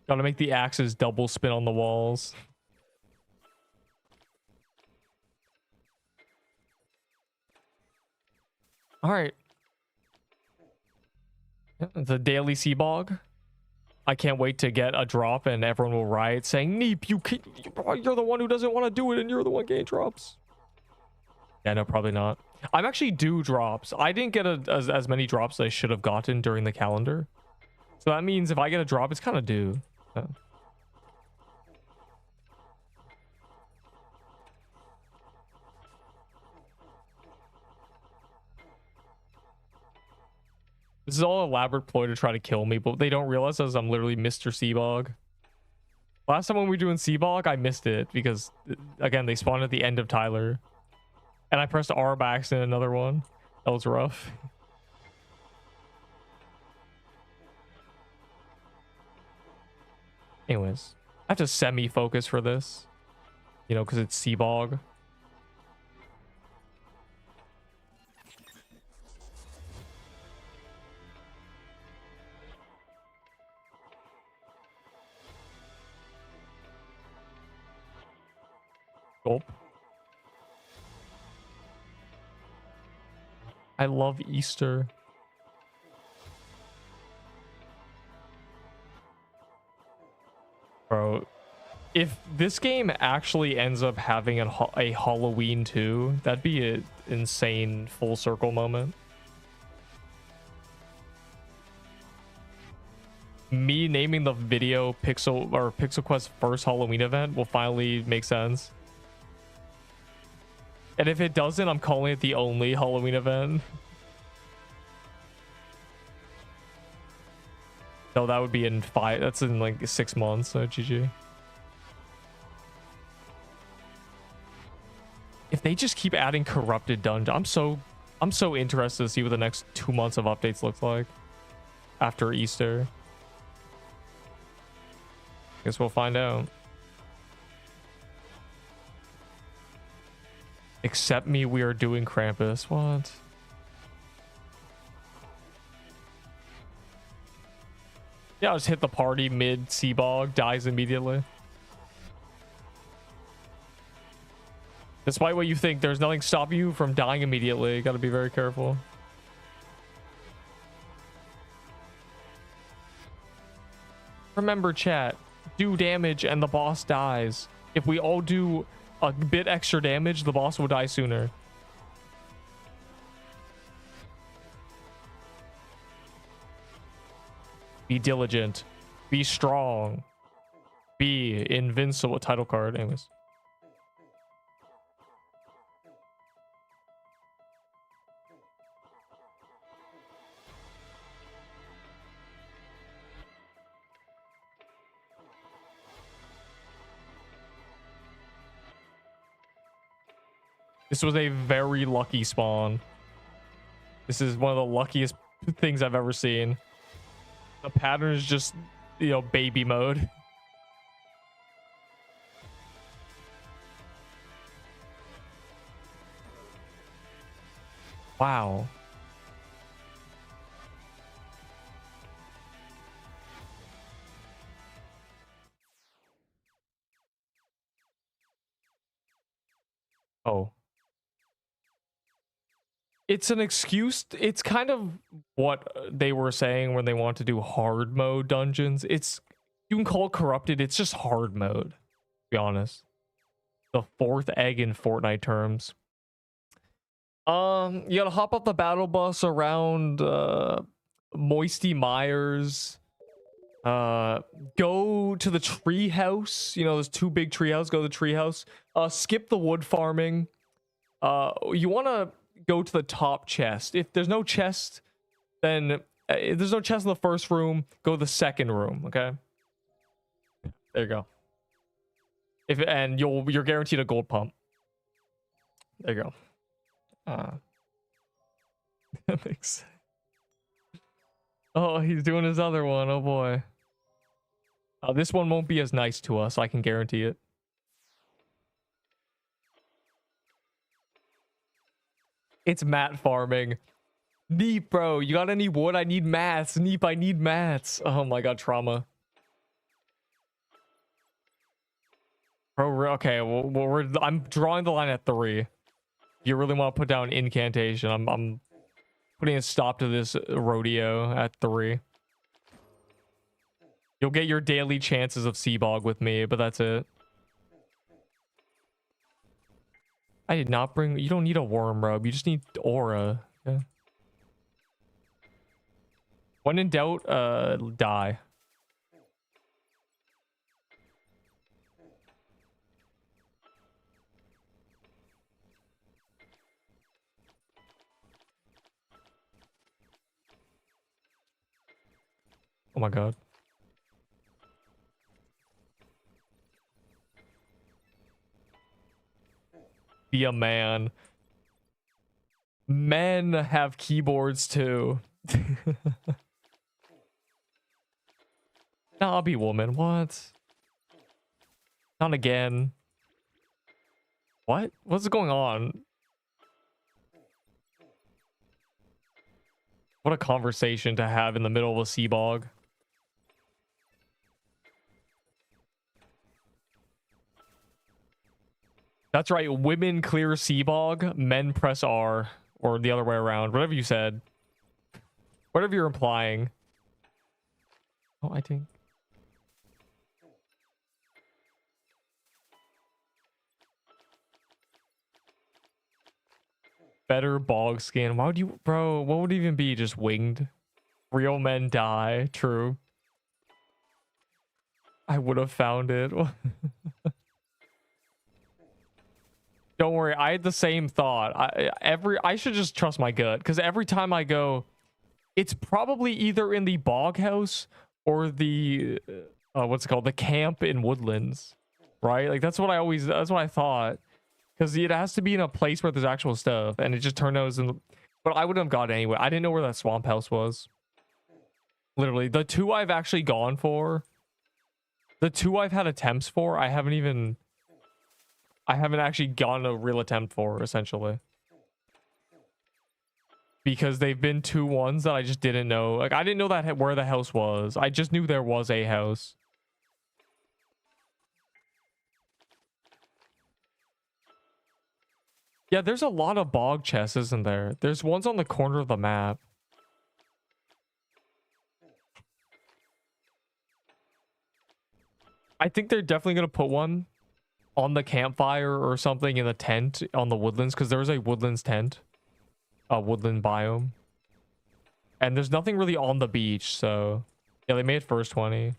Gotta make the axes double spin on the walls. All right. The daily sea bog. I can't wait to get a drop and everyone will riot saying, Neep, you're the one who doesn't want to do it and you're the one getting drops. Yeah, no, probably not. I'm actually due drops. I didn't get as many drops as I should have gotten during the calendar. So that means if I get a drop, it's kind of due. This is all elaborate ploy to try to kill me, but they don't realize as I'm literally Mr. Seabog. Last time when we were doing Seabog, I missed it because, again, they spawned at the end of Tyler. And I pressed R by accident another one. That was rough. Anyways, I have to semi-focus for this. You know, because it's Seabog. Gulp. I love Easter. Bro, if this game actually ends up having a Halloween 2, that'd be an insane full circle moment. Me naming the video Pixel Quest first Halloween event will finally make sense. And if it doesn't, I'm calling it the only Halloween event. No, that would be in that's in like 6 months, so GG. If they just keep adding corrupted dungeon, I'm so interested to see what the next 2 months of updates looks like after Easter. Guess we'll find out. Accept me, we are doing Krampus. What? Yeah, I'll just hit the party mid sea bog, dies immediately. Despite what you think, there's nothing stopping you from dying immediately. You gotta be very careful. Remember, chat, do damage and the boss dies. If we all do a bit extra damage, the boss will die sooner. Be diligent. Be strong. Be invincible. Title card. Anyways. This was a very lucky spawn. This is one of the luckiest things I've ever seen. The pattern is just, you know, baby mode. Wow. Oh. It's an excuse. It's kind of what they were saying when they want to do hard mode dungeons. It's, you can call it corrupted. It's just hard mode, to be honest. The fourth egg in Fortnite terms. You gotta hop up the battle bus around Moisty Myers. Go to the tree house. You know, there's 2 big tree houses. Go to the tree house. Skip the wood farming. You wanna go to the top chest. If there's no chest, then if there's no chest in the first room, go to the second room. Okay, there you go. And you're guaranteed a gold pump. There you go. That makes sense. Oh, he's doing his other one. Oh boy. This one won't be as nice to us, I can guarantee it. It's mat farming. Neep, bro. You got any wood? I need mats. Neep, I need mats. Oh my god, trauma. Bro, okay, well, I'm drawing the line at 3. If you really want to put down incantation, I'm putting a stop to this rodeo at 3. You'll get your daily chances of Seabog with me, but that's it. I did not bring... You don't need a worm rub. You just need aura. Okay. When in doubt, die. Oh my god. Be a man. Men have keyboards too. Nah, I'll be woman. What? Not again. What? What's going on? What a conversation to have in the middle of a sea bog. That's right. Women clear sea bog, men press R, or the other way around. Whatever you said. Whatever you're implying. Oh, I think. Better bog skin. Why would you, bro? What would it even be? Just winged? Real men die. True. would have found it. Don't worry, I had the same thought. I should just trust my gut, because every time I go, it's probably either in the bog house or the what's it called, the camp in Woodlands, right? Like that's what I thought, because it has to be in a place where there's actual stuff, and it just turned out it was in, but I wouldn't have got it anyway. I didn't know where that swamp house was. Literally, the two I've actually gone for, the two I've had attempts for, I haven't actually gotten a real attempt for, essentially. Because they've been two ones that I just didn't know. Like, I didn't know that where the house was. I just knew there was a house. Yeah, there's a lot of bog chests, isn't there? There's ones on the corner of the map. I think they're definitely going to put one on the campfire or something in the tent on the woodlands, because there was a woodlands tent. A woodland biome. And there's nothing really on the beach, so... Yeah, they made first 20.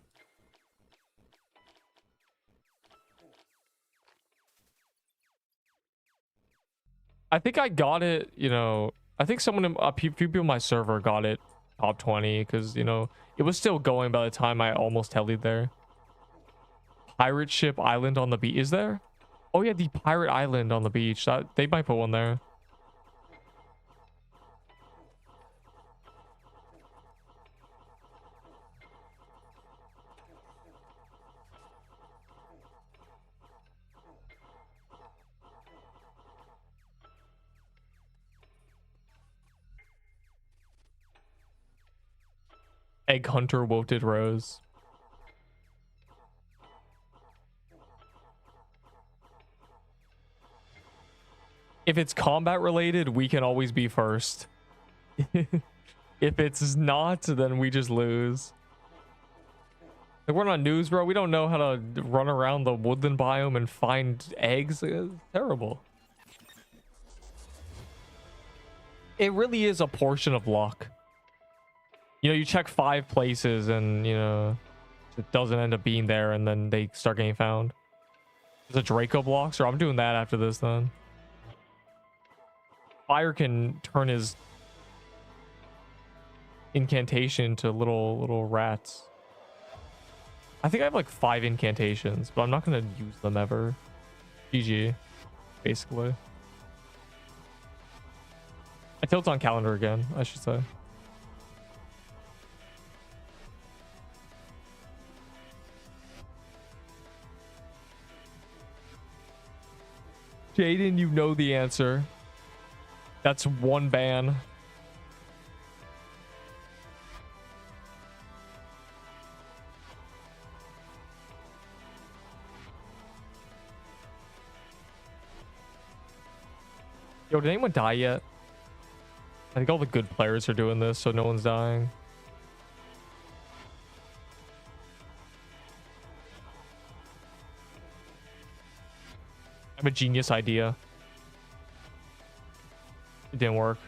I think I got it, you know... I think a few people in my server got it top 20, because, you know, it was still going by the time I almost helied there. Pirate ship island on the beach. Is there? Oh yeah, the pirate island on the beach. They might put one there. Egg hunter wilted rose. If it's combat related, we can always be first. If it's not, then we just lose. Like, we're not news, bro. We don't know how to run around the woodland biome and find eggs. It's terrible. It really is a portion of luck. You know, you check 5 places and, you know, it doesn't end up being there, and then they start getting found. There's a Draco block, so I'm doing that after this then. Fire can turn his incantation to little rats. I think I have like 5 incantations, but I'm not gonna use them ever. GG, basically. I tilt on calendar again, I should say. Jaden, you know the answer. That's 1 ban. Yo, did anyone die yet? I think all the good players are doing this, so no one's dying. I have a genius idea. It didn't work.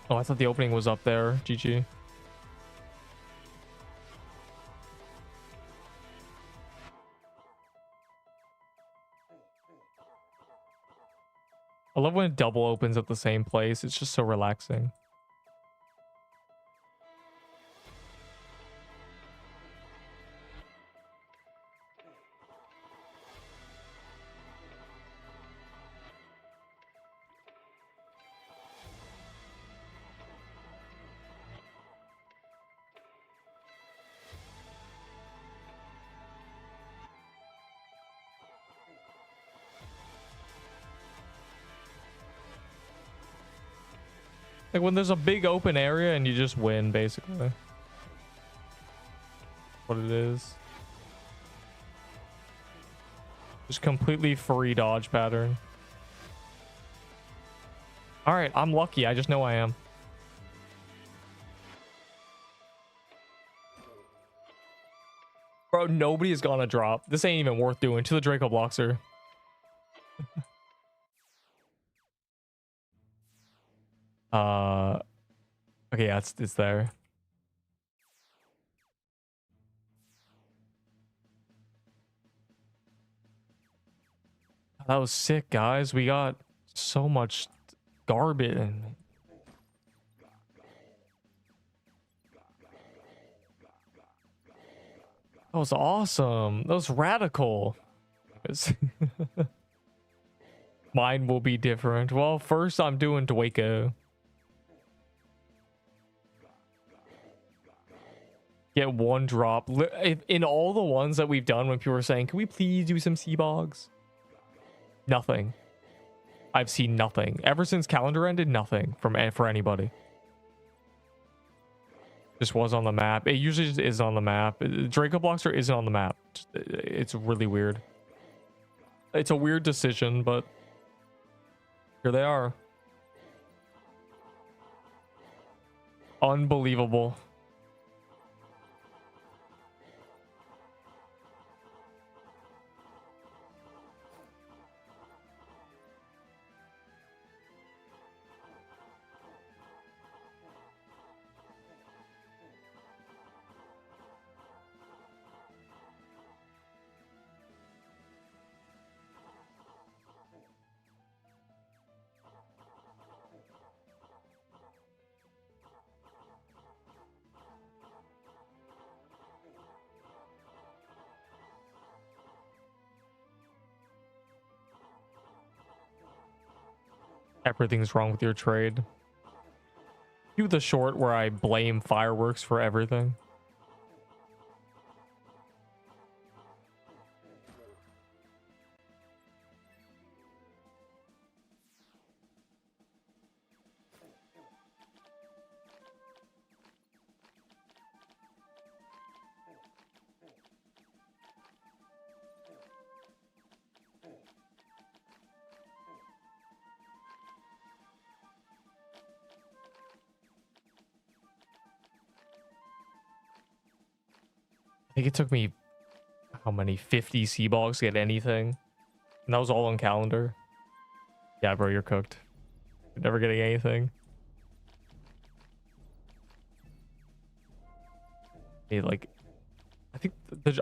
Oh, I thought the opening was up there. GG. I love when it double opens at the same place. It's just so relaxing. Like when there's a big open area and you just win, basically. What it is. Just completely free dodge pattern. All right, I'm lucky. I just know I am. Bro, nobody is gonna drop. This ain't even worth doing. To the Draco Bloxer. Okay, yeah, it's there. That was sick, guys. We got so much garbage. That was awesome. That was radical. Mine will be different. Well, first I'm doing Dwayko. Get one drop. In all the ones that we've done when people were saying, can we please do some Seabogs? Nothing. I've seen nothing. Ever since calendar ended, nothing for anybody. Just was on the map. It usually just is on the map. Draco Bloxer isn't on the map. It's really weird. It's a weird decision, but here they are. Unbelievable. Everything's wrong with your trade. Do the short where I blame fireworks for everything. I think it took me, how many, 50 Seabogs to get anything? And that was all on calendar. Yeah, bro, you're cooked. You're never getting anything. Hey, like,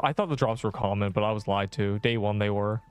I thought the drops were common, but I was lied to. Day one, they were.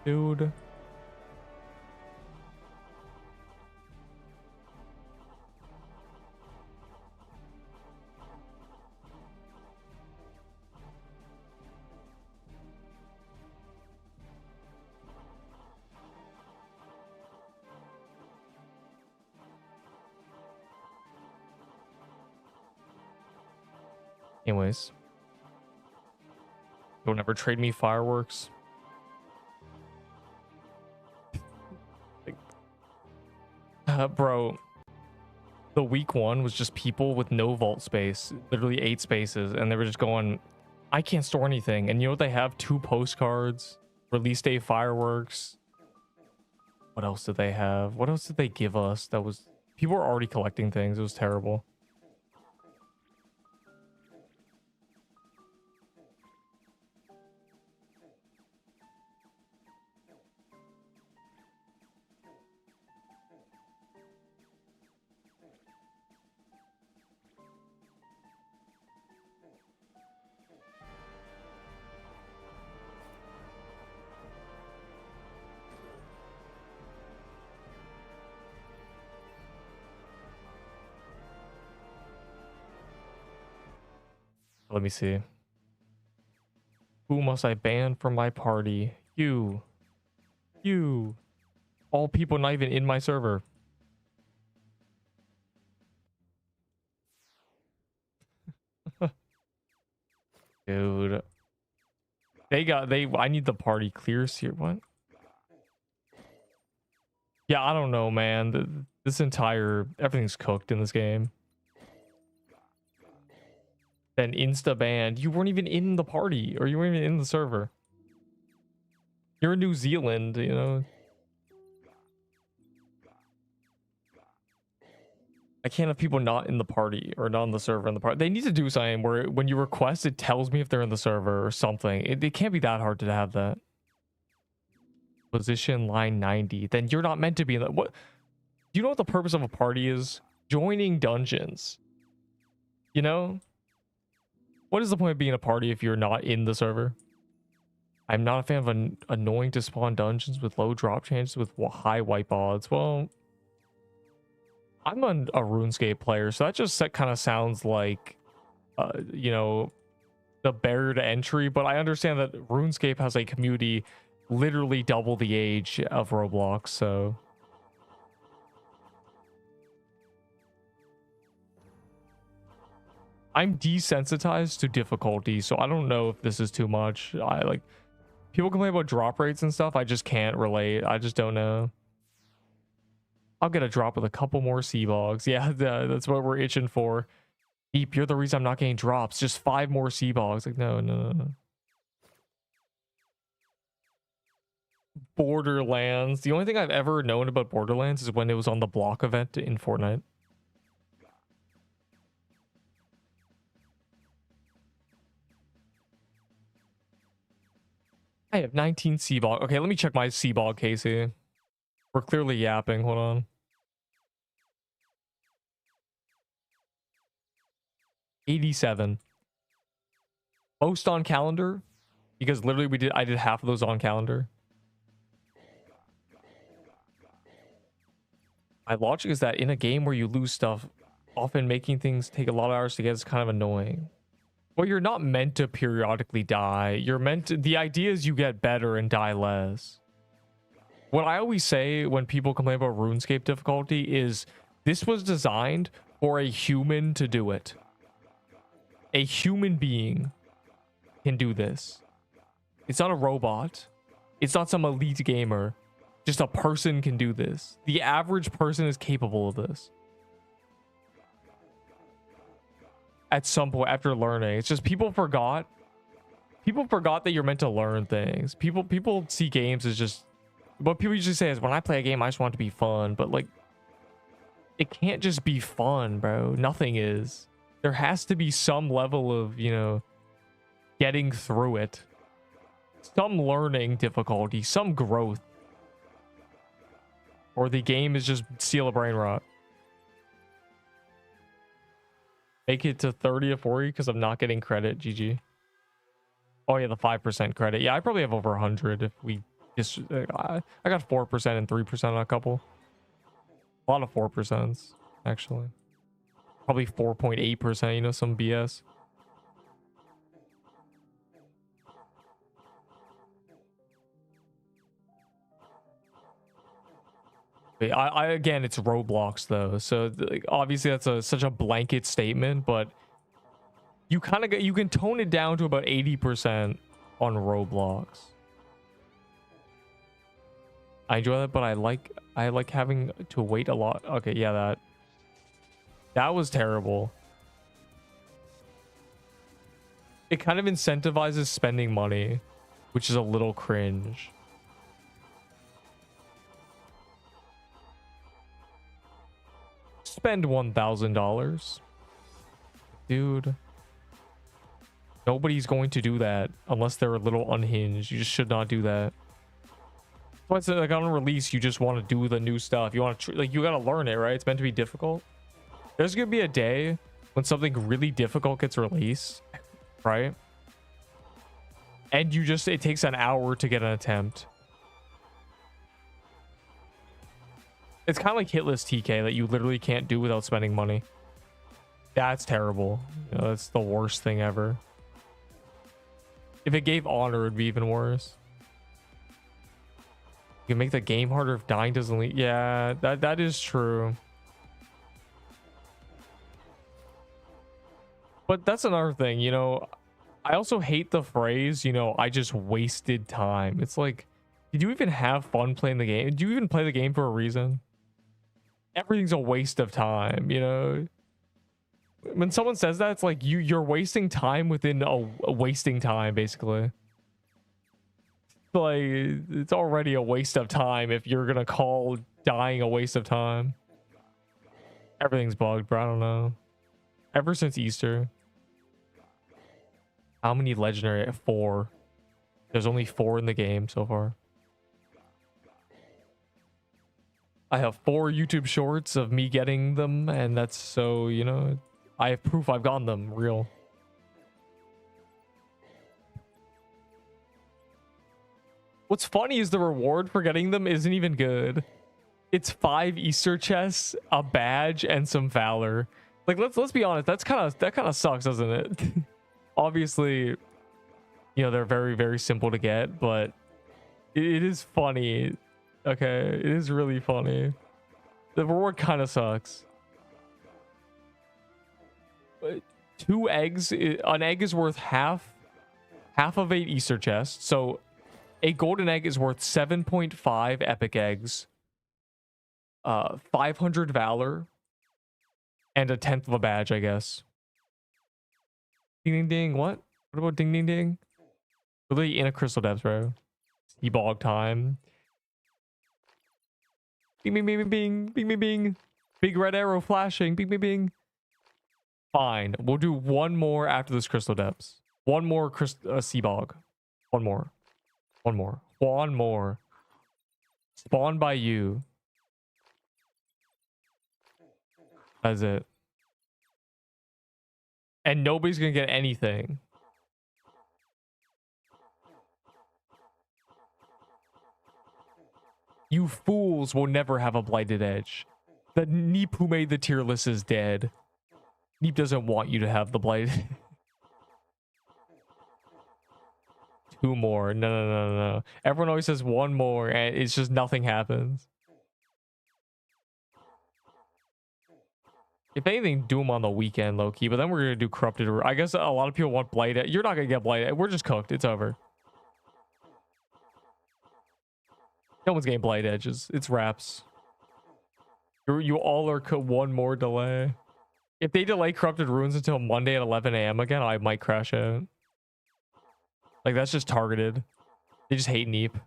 Dude. Anyways. Don't ever trade me fireworks. Bro, the week one was just people with no vault space, literally 8 spaces, and they were just going, I can't store anything. And you know what they have? 2 postcards, release day fireworks. What else did they have? What else did they give us? That was, people were already collecting things. It was terrible. Let me see. Who must I ban from my party? You. All people not even in my server. Dude. I need the party clears here. What? Yeah, I don't know, man. Everything's cooked in this game. Then insta banned. You weren't even in the party, or you weren't even in the server. You're in New Zealand, you know. I can't have people not in the party or not in the server in the party. They need to do something where when you request, it tells me if they're in the server or something. It can't be that hard to have that. Position line 90. Then you're not meant to be in that. What? Do you know what the purpose of a party is? Joining dungeons. You know? What is the point of being a party if you're not in the server? I'm not a fan of annoying to spawn dungeons with low drop chances with high wipe odds. Well, I'm a RuneScape player, so that just kind of sounds like, you know, the barrier to entry. But I understand that RuneScape has a community literally double the age of Roblox, so... I'm desensitized to difficulty, so I don't know if this is too much. People complain about drop rates and stuff. I just can't relate. I just don't know. I'll get a drop with a couple more sea bogs. Yeah, that's what we're itching for. Deep, you're the reason I'm not getting drops. Just 5 more sea bogs. Like, no. Borderlands. The only thing I've ever known about Borderlands is when it was on the block event in Fortnite. I have 19 sea bog. Okay, let me check my sea bog, Casey. We're clearly yapping. Hold on. 87. Most on calendar, because literally I did half of those on calendar. My logic is that in a game where you lose stuff, often making things take a lot of hours to get is kind of annoying. Well, you're not meant to periodically die. You're meant to... The idea is you get better and die less. What I always say when people complain about RuneScape difficulty is this was designed for a human to do it. A human being can do this. It's not a robot. It's not some elite gamer. Just a person can do this. The average person is capable of this. At some point after learning. It's just people forgot that you're meant to learn things. People see games as just... What people usually say is, when I play a game, I just want it to be fun. But, like, it can't just be fun, bro. Nothing is. There has to be some level of, you know, getting through it. Some learning difficulty. Some growth. Or the game is just seal of brain rot. Make it to 30 or 40 because I'm not getting credit. GG. Oh, yeah, the 5% credit. Yeah, I probably have over 100 if we just... I got 4% and 3% on a couple. A lot of 4%s, actually. Probably 4.8%, you know, some BS. Again, it's Roblox though, so like, obviously that's such a blanket statement, but you kind of you can tone it down to about 80% on Roblox. I enjoy that, but I like having to wait a lot. Okay, yeah, that was terrible. It kind of incentivizes spending money, which is a little cringe. Spend $1,000. Dude. Nobody's going to do that unless they're a little unhinged. You just should not do that. So it's like on release, you just want to do the new stuff. You want to like you got to learn it, right? It's meant to be difficult. There's going to be a day when something really difficult gets released, right? And it takes an hour to get an attempt. It's kind of like hitless TK that you literally can't do without spending money. That's terrible. You know, that's the worst thing ever. If it gave honor, it'd be even worse. You can make the game harder if dying doesn't lead. Yeah, that is true. But that's another thing, you know. I also hate the phrase, you know, I just wasted time. It's like, did you even have fun playing the game? Did you even play the game for a reason? Everything's a waste of time, you know. When someone says that, it's like you're wasting time within a wasting time, basically. Like, it's already a waste of time if you're gonna call dying a waste of time. Everything's bugged, bro. I don't know. Ever since Easter. How many legendary? 4. There's only 4 in the game so far. I have 4 YouTube shorts of me getting them, and that's so, you know, I have proof I've gotten them. Real. What's funny is the reward for getting them isn't even good. It's 5 Easter chests, a badge, and some valor. Like, let's be honest, that kind of sucks, doesn't it? Obviously, you know, they're very, very simple to get, but it is funny. Okay, it is really funny. The reward kind of sucks. But 2 eggs, an egg is worth half of 8 Easter chests. So a golden egg is worth 7.5 epic eggs, 500 valor, and a 10th of a badge, I guess. Ding ding ding. What about ding ding ding? Really in a crystal depths, bro. Bog time. Bing bing bing bing bing bing bing. Big red arrow flashing. Bing bing bing. Fine. We'll do one more after this crystal depths. One more sea bog. One more. One more. One more. Spawn by you. That's it. And nobody's gonna get anything. You fools will never have a blighted edge. The Neep who made the tier list is dead. Neep doesn't want you to have the blighted. 2 more. No. Everyone always says 1 more, and it's just nothing happens. If anything, do them on the weekend, low-key, but then we're gonna do corrupted. I guess a lot of people want blighted. You're not gonna get blighted. We're just cooked. It's over. No one's getting blight edges. It's wraps. You all are 1 more delay. If they delay corrupted ruins until Monday at 11 a.m. again, I might crash out. Like, that's just targeted. They just hate Neep.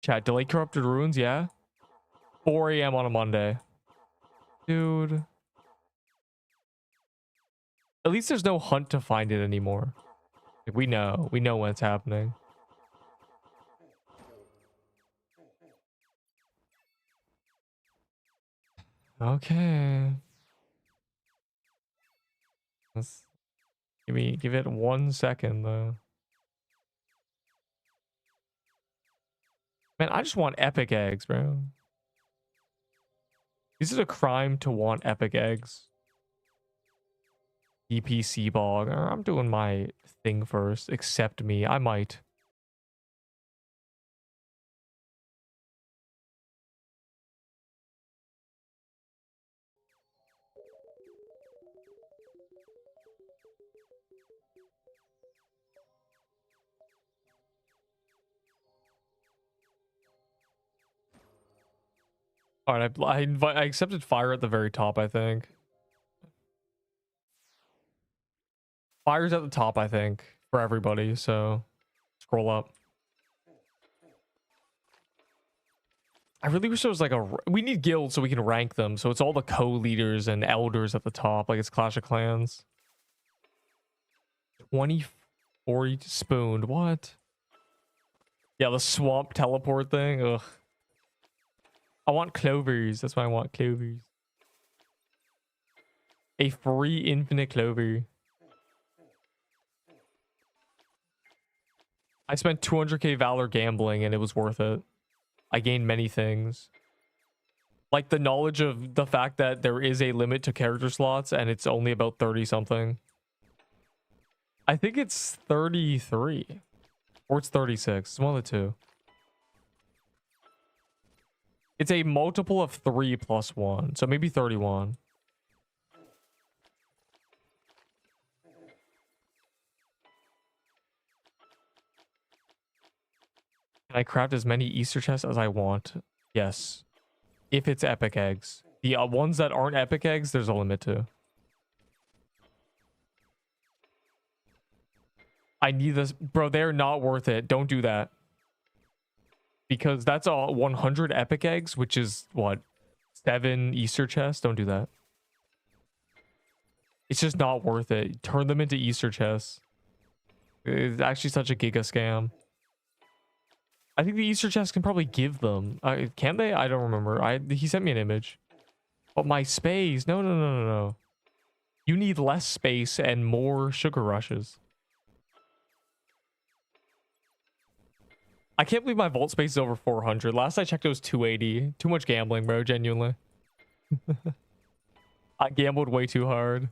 Chat, delay corrupted ruins, yeah? 4 a.m. on a Monday. Dude. At least there's no hunt to find it anymore. Like, we know when it's happening. Okay. Let's give it 1 second though. Man, I just want epic eggs, bro. Is it a crime to want epic eggs? DPC bog. I'm doing my thing first. Accept me. I might. All right, I accepted fire at the very top, I think. Fire's at the top, I think, for everybody, so scroll up. I really wish there was like we need guilds so we can rank them, so it's all the co-leaders and elders at the top, like it's Clash of Clans. 2040 spooned, what? Yeah, the swamp teleport thing, ugh. I want clovers, that's why I want clovers. A free infinite clover. I spent 200k valor gambling and it was worth it. I gained many things. Like the knowledge of the fact that there is a limit to character slots and it's only about 30 something. I think it's 33 or it's 36. It's one of the two. It's a multiple of 3 plus 1. So maybe 31. Can I craft as many Easter chests as I want? Yes. If it's epic eggs. The ones that aren't epic eggs, there's a limit to. I need this. Bro, they're not worth it. Don't do that. Because that's all 100 epic eggs, which is what? 7 Easter chests? Don't do that. It's just not worth it. Turn them into Easter chests. It's actually such a giga scam. I think the Easter chests can probably give them. Can they? I don't remember. He sent me an image. But my space. No. You need less space and more sugar rushes. I can't believe my vault space is over 400. Last I checked, it was 280. Too much gambling, bro. Genuinely. I gambled way too hard.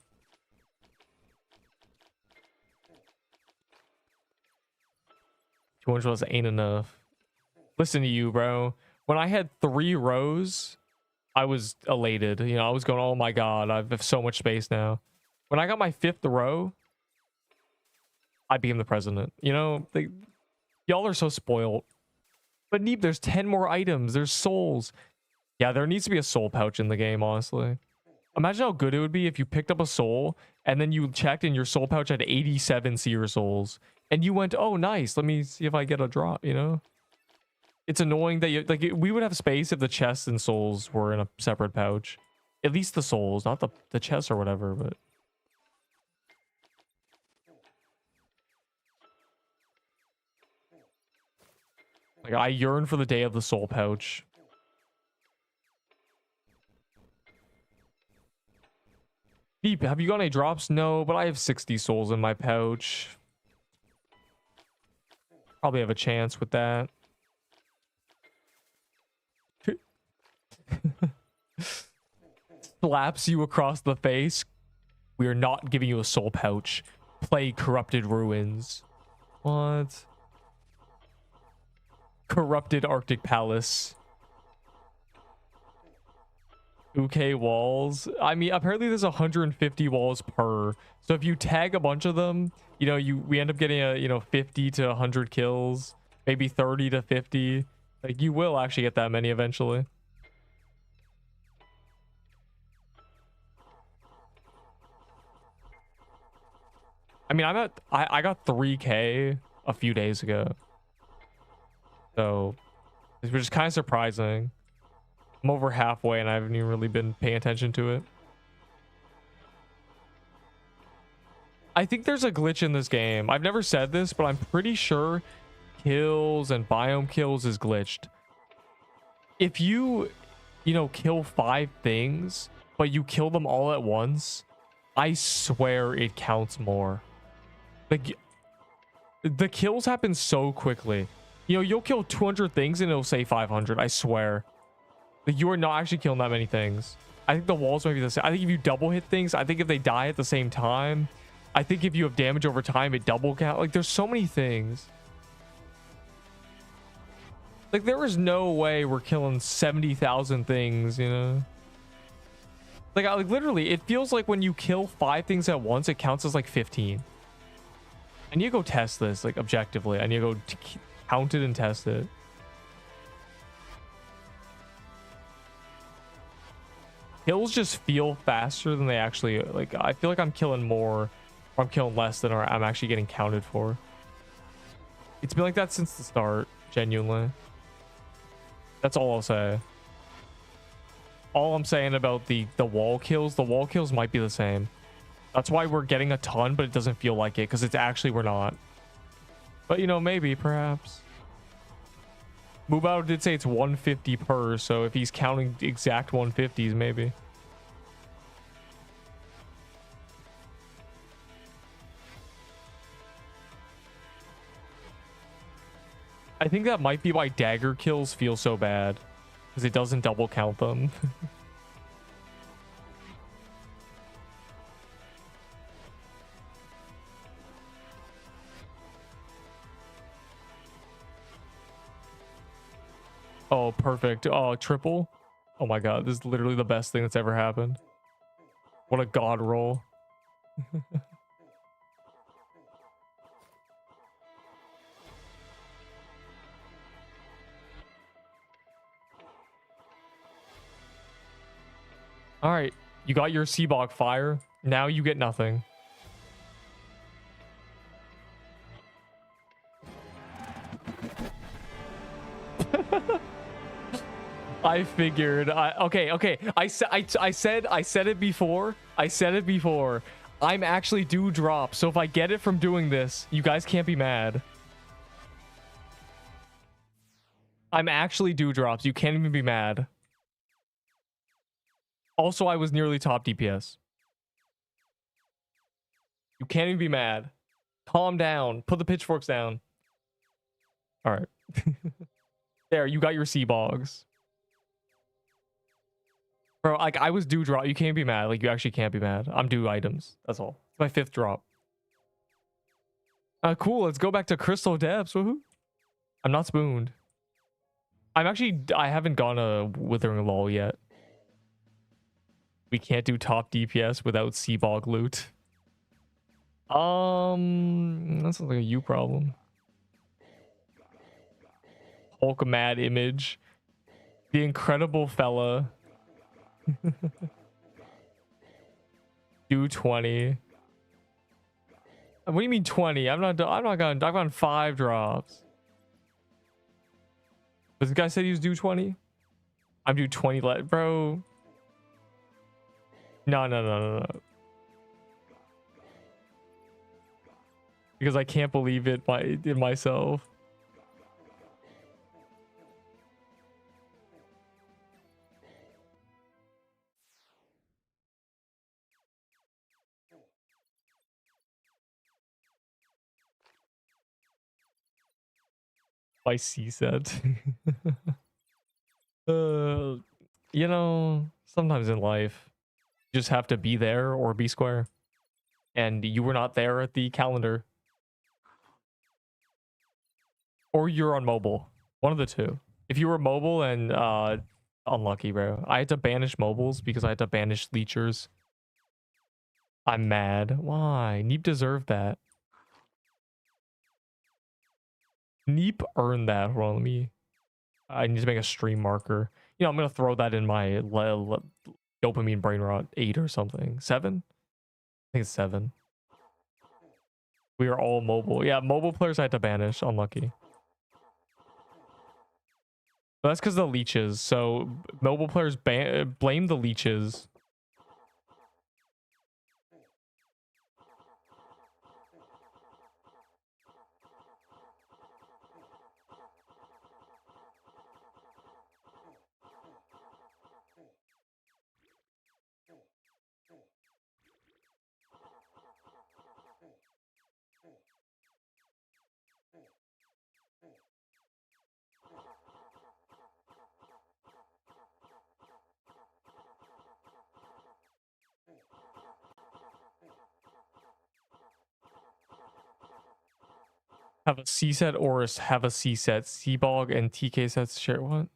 $200 ain't enough. Listen to you, bro. When I had 3 rows, I was elated. You know, I was going, oh my god, I have so much space now. When I got my 5th row, I became the president. You know, y'all are so spoiled. But Neep, there's 10 more items. There's souls. Yeah, there needs to be a soul pouch in the game, honestly. Imagine how good it would be if you picked up a soul and then you checked and your soul pouch had 87 seer souls. And you went, oh, nice. Let me see if I get a drop, you know? It's annoying that you, like, we would have space if the chests and souls were in a separate pouch. At least the souls, not the chests or whatever, but... Like, I yearn for the day of the soul pouch. Deep, have you got any drops? No, but I have 60 souls in my pouch. Probably have a chance with that. Slaps you across the face. We are not giving you a soul pouch. Play Corrupted Ruins. What? Corrupted Arctic Palace. 2k walls. I mean, apparently there's 150 walls per. So if you tag a bunch of them, you know, we end up getting a, you know, 50 to 100 kills, maybe 30 to 50. Like, you will actually get that many eventually. I mean, I got 3k a few days ago. So, which is kind of surprising. I'm over halfway and I haven't even really been paying attention to it. I think there's a glitch in this game. I've never said this, but I'm pretty sure kills and biome kills is glitched. If you know, kill 5 things, but you kill them all at once, I swear it counts more. Like, the kills happen so quickly. You know, you'll kill 200 things and it'll say 500. I swear. Like, you are not actually killing that many things. I think the walls might be the same. I think if you double hit things, I think if they die at the same time, I think if you have damage over time, it double count. Like, there's so many things. Like, there is no way we're killing 70,000 things, you know? Like, literally, it feels like when you kill 5 things at once, it counts as like 15. I need to go test this, like, objectively. I need to go count it and test it. Kills just feel faster than they actually, like, I feel like I'm killing more, or I'm killing less than I'm actually getting counted for. It's been like that since the start, genuinely. That's all I'll say. All I'm saying about the wall kills might be the same. That's why we're getting a ton, but it doesn't feel like it, because it's actually, we're not. But, you know, maybe, perhaps. Mubao did say it's 150 per, so if he's counting exact 150s, maybe. I think that might be why dagger kills feel so bad. Because it doesn't double count them. Oh, perfect. Oh, triple. Oh my god, this is literally the best thing that's ever happened. What a god roll. All right, you got your Seabog fire. Now you get nothing. I figured. Okay. I said it before. I said it before. I'm actually due drop. So if I get it from doing this, you guys can't be mad. I'm actually due drops. You can't even be mad. Also, I was nearly top DPS. You can't even be mad. Calm down. Put the pitchforks down. All right. There, you got your sea bogs. Bro, like, I was due drop. You can't be mad. Like, you actually can't be mad. I'm due items. That's all. It's my 5th drop. Cool. Let's go back to Crystal Depths. Woohoo. I'm not spooned. I haven't gone a Withering Lull yet. We can't do top DPS without Seabog loot. That sounds like a you problem. Hulk mad image. The incredible fella. Do 20. What do you mean 20? I'm not gonna. I've gone 5 drops. But this guy said he was due 20. I'm due 20. Bro. No. Because I can't believe it in myself. My C set. You know, sometimes in life, you just have to be there or be square. And you were not there at the calendar. Or you're on mobile. One of the two. If you were mobile and unlucky, bro. I had to banish mobiles because I had to banish leechers. I'm mad. Why? Neep deserved that. Neep earned that. Hold on, I need to make a stream marker. You know, I'm gonna throw that in my dopamine brain rot 8 or something. 7? I think it's 7. We are all mobile. Yeah, mobile players I had to banish. Unlucky. But that's because of the leeches. So mobile players blame the leeches. Have a C set or have a C set. Seabog and TK sets share what?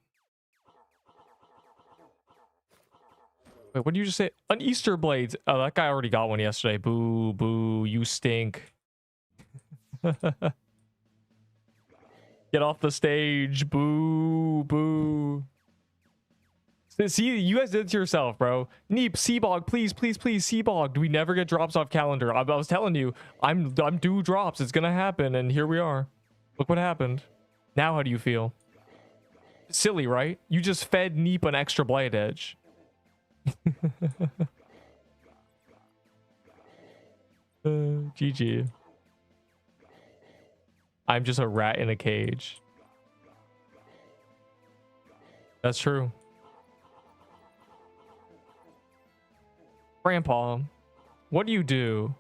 Wait, what did you just say? An Easter Blades. Oh, that guy already got one yesterday. Boo, boo, you stink. Get off the stage. Boo, boo. See, you guys did it to yourself, bro. Neep, Seabog, please, Seabog. Do we never get drops off calendar? I was telling you, I'm due drops. It's gonna happen, and here we are. Look what happened. Now how do you feel? Silly, right? You just fed Neep an extra blade edge. GG. I'm just a rat in a cage. That's true. Grandpa, what do you do?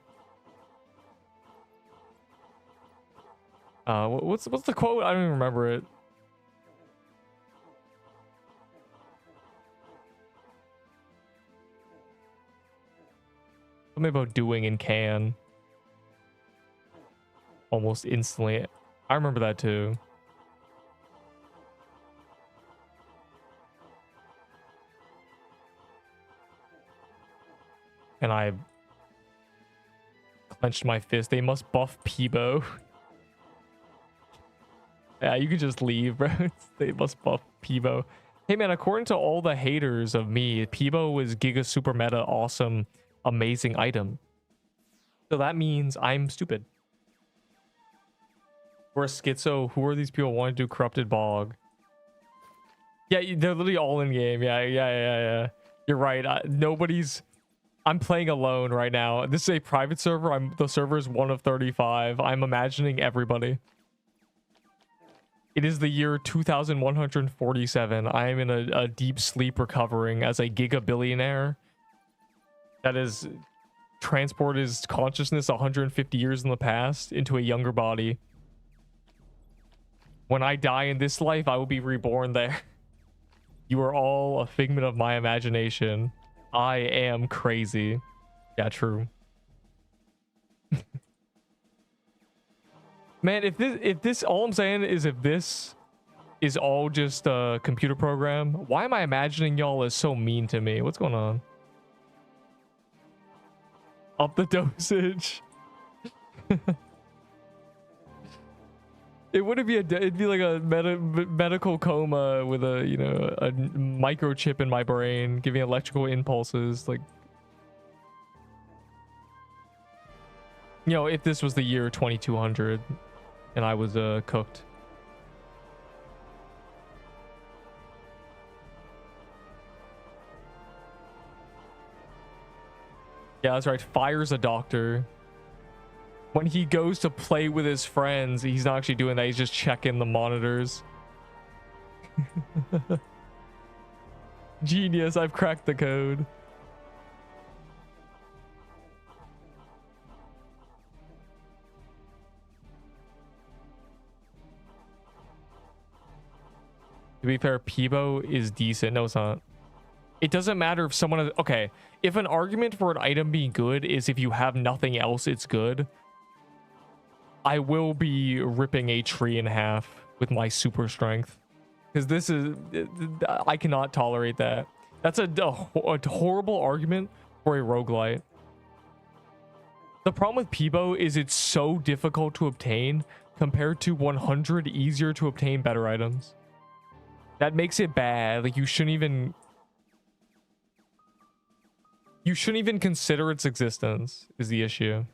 What's the quote? I don't even remember it. Something about doing and can. Almost instantly. I remember that too. And I clenched my fist. They must buff Peebo. Yeah, you can just leave, bro. They must buff Peebo. Hey, man, according to all the haters of me, Peebo is Giga Super Meta awesome, amazing item. So that means I'm stupid. We're a schizo. Who are these people wanting to do Corrupted Bog? Yeah, they're literally all in game. Yeah. You're right. Nobody's... I'm playing alone right now. This is a private server. The server is 1 of 35. I'm imagining everybody. It is the year 2147. I am in a deep sleep recovering as a giga billionaire that is transported his consciousness 150 years in the past into a younger body. When I die in this life, I will be reborn there. You are all a figment of my imagination. I am crazy. Yeah, true. Man, if this all I'm saying is if this is all just a computer program, why am I imagining y'all as so mean to me? What's going on? Up the dosage. It wouldn't be it'd be like a medical coma with a, you know, a microchip in my brain giving electrical impulses, like, you know, if this was the year 2200 and I was cooked. Yeah, that's right. Fire's a doctor. When he goes to play with his friends, he's not actually doing that. He's just checking the monitors. Genius. I've cracked the code. To be fair, Peebo is decent. No, it's not. It doesn't matter if someone has... Okay, if an argument for an item being good is if you have nothing else, it's good, I will be ripping a tree in half with my super strength. Because this is... I cannot tolerate that. That's a horrible argument for a roguelite. The problem with Peebo is it's so difficult to obtain compared to 100 easier to obtain better items. That makes it bad. Like, you shouldn't even consider its existence is the issue.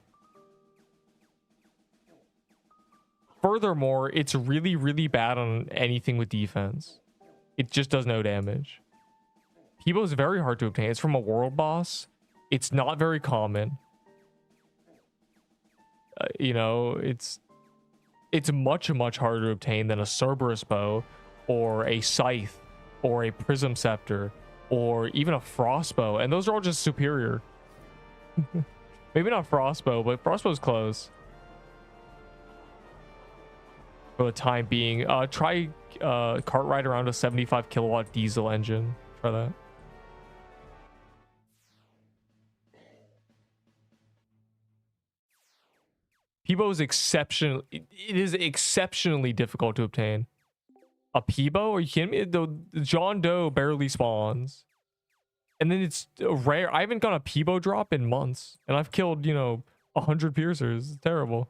Furthermore, it's really, really bad on anything with defense. It just does no damage. Peebo is very hard to obtain. It's from a world boss. It's not very common. You know, it's much, much harder to obtain than a Cerberus bow or a scythe or a prism scepter or even a frostbow, and those are all just superior. Maybe not frostbow, but frostbow's close for the time being. Try cart ride around a 75 kilowatt diesel engine. Try that. Peebo is exceptional. It is exceptionally difficult to obtain. A Peebo? Are you kidding me? The John Doe barely spawns. And then it's rare. I haven't got a Peebo drop in months. And I've killed, you know, 100 piercers. It's terrible.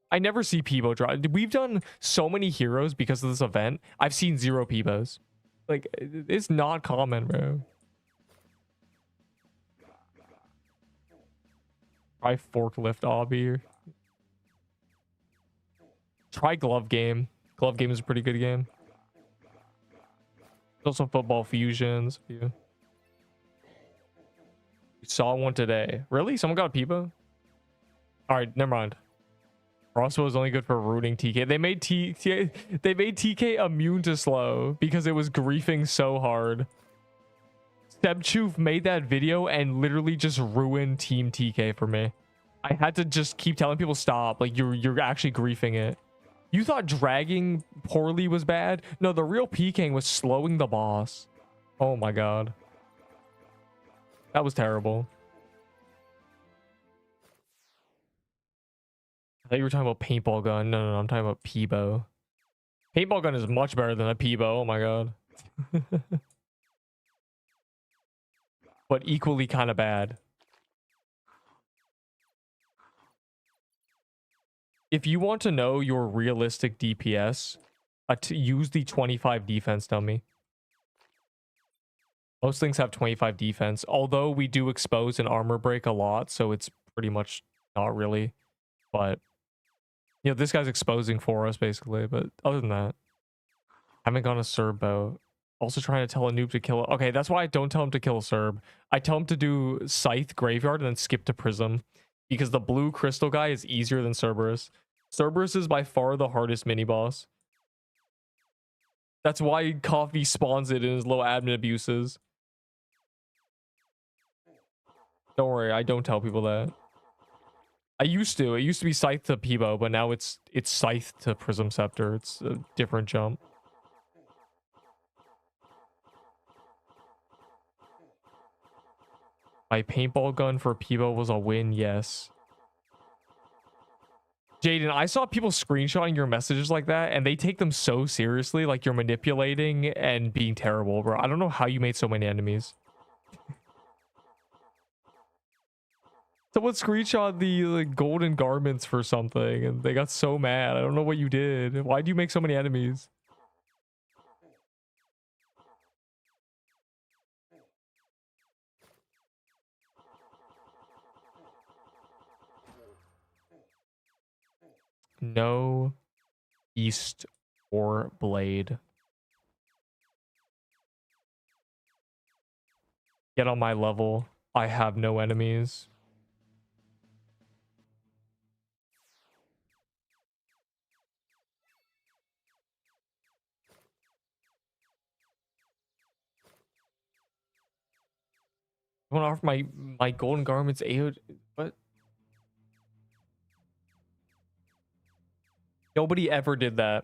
I never see Peebo drop. We've done so many heroes because of this event. I've seen 0 Peebos. Like, it's not common, bro. Try forklift obby. Try glove game. Glove game is a pretty good game. There's also football fusions. You saw one today. Really? Someone got a Peebo? Alright, never mind. Crossbow is only good for rooting TK. They made TK immune to slow because it was griefing so hard. Sebchoof made that video and literally just ruined Team TK for me. I had to just keep telling people stop. Like, you're actually griefing it. You thought dragging poorly was bad? No, the real PKing was slowing the boss. Oh my god. That was terrible. thought you were talking about paintball gun. No, I'm talking about Peebo. Paintball gun is much better than a Peebo. Oh my god. But equally kind of bad. If you want to know your realistic DPS, use the 25 defense dummy. Most things have 25 defense, although we do expose and armor break a lot, so it's pretty much not really. But, you know, this guy's exposing for us, basically. But other than that, haven't gone a Serb bow. Also trying to tell a noob to kill it. Okay, that's why I don't tell him to kill a Serb. I tell him to do Scythe Graveyard and then skip to Prism. Because the blue crystal guy is easier than Cerberus. Cerberus is by far the hardest mini-boss. That's why Coffee spawns it in his low admin abuses. Don't worry, I don't tell people that. I used to. It used to be Scythe to Peebo, but now it's Scythe to Prism Scepter. It's a different jump. My paintball gun for Peebo was a win, yes. Jaden, I saw people screenshotting your messages like that, and they take them so seriously, like you're manipulating and being terrible, bro. I don't know how you made so many enemies. Someone screenshot the like, golden garments for something, and they got so mad. I don't know what you did. Why do you make so many enemies? No East or Blade. Get on my level. I have no enemies. I want to offer my golden garments. What? Nobody ever did that.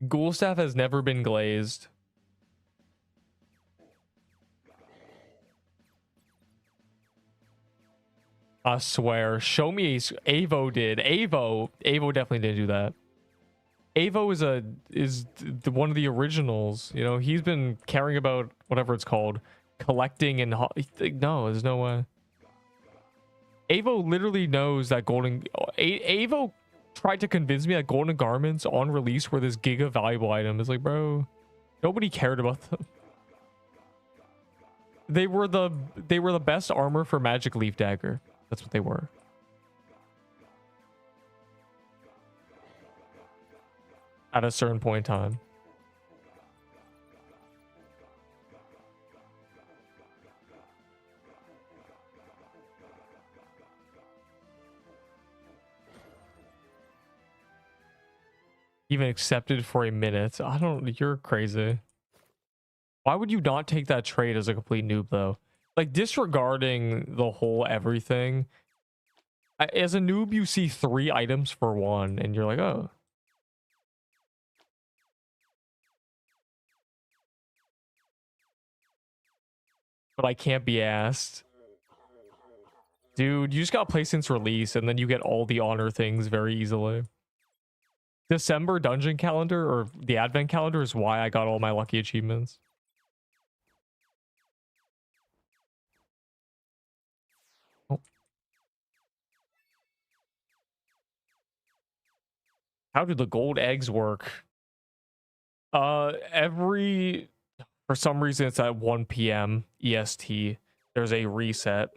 Ghoul staff has never been glazed. I swear. Show me. Avo did. Avo definitely didn't do that. Avo is one of the originals. You know, he's been caring about whatever it's called, collecting and no, there's no way. Avo literally knows that Avo tried to convince me that golden garments on release were this giga valuable item. It's like, bro, nobody cared about them. They were the best armor for Magic Leaf Dagger. That's what they were. At a certain point in time. Even accepted for a minute. I don't, you're crazy. Why would you not take that trade as a complete noob though? Like disregarding the whole everything. As a noob, you see 3 items for 1 and you're like, oh. But I can't be asked. Dude, you just gotta play since release and then you get all the honor things very easily. December dungeon calendar or the advent calendar is why I got all my lucky achievements. Oh. How do the gold eggs work? For some reason it's at 1 p.m. EST. There's a reset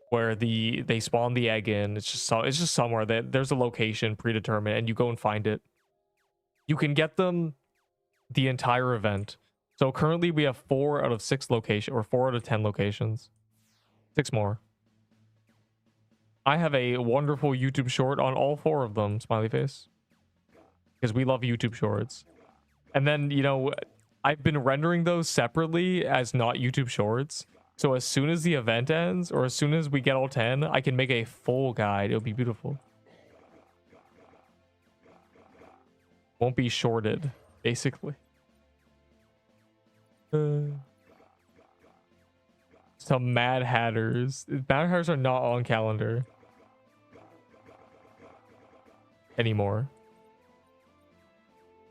where they spawn the egg in. It's just somewhere that there's a location predetermined and you go and find it. You can get them the entire event. So currently we have 4 out of 6 locations, or 4 out of 10 locations. 6 more. I have a wonderful YouTube short on all 4 of them, smiley face. Because we love YouTube shorts. And then, you know, I've been rendering those separately as not YouTube shorts. So as soon as the event ends, or as soon as we get all 10, I can make a full guide. It'll be beautiful. Won't be shorted, basically. Some Mad Hatters. Mad Hatters are not on calendar. anymore.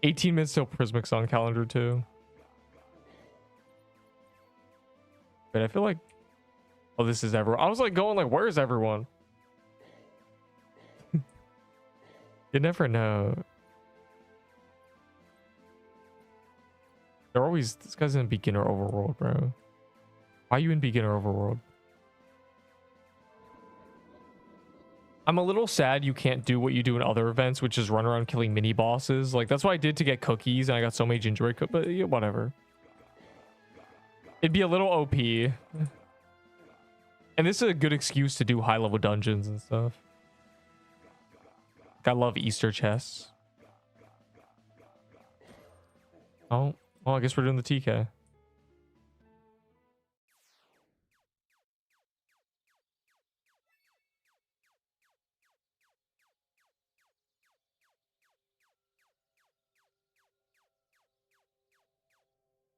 18 minutes till Prismic's on calendar too. But I feel like, oh, this is everyone. I was like going like, where's everyone? You never know. They're always, this guy's in beginner overworld, bro. Why are you in beginner overworld? I'm a little sad you can't do what you do in other events, which is run around killing mini bosses. Like, that's what I did to get cookies, and I got so many gingerbread cookies, but yeah, whatever. It'd be a little OP. And this is a good excuse to do high-level dungeons and stuff. I love Easter chests. Oh, well, I guess we're doing the TK.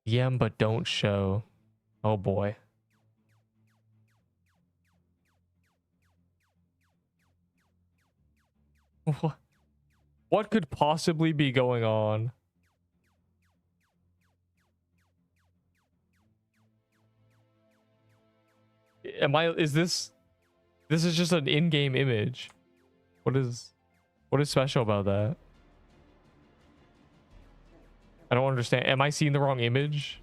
DM, but don't show. Oh boy. What could possibly be going on? Is this is just an in-game image. What is special about that? I don't understand. Am I seeing the wrong image?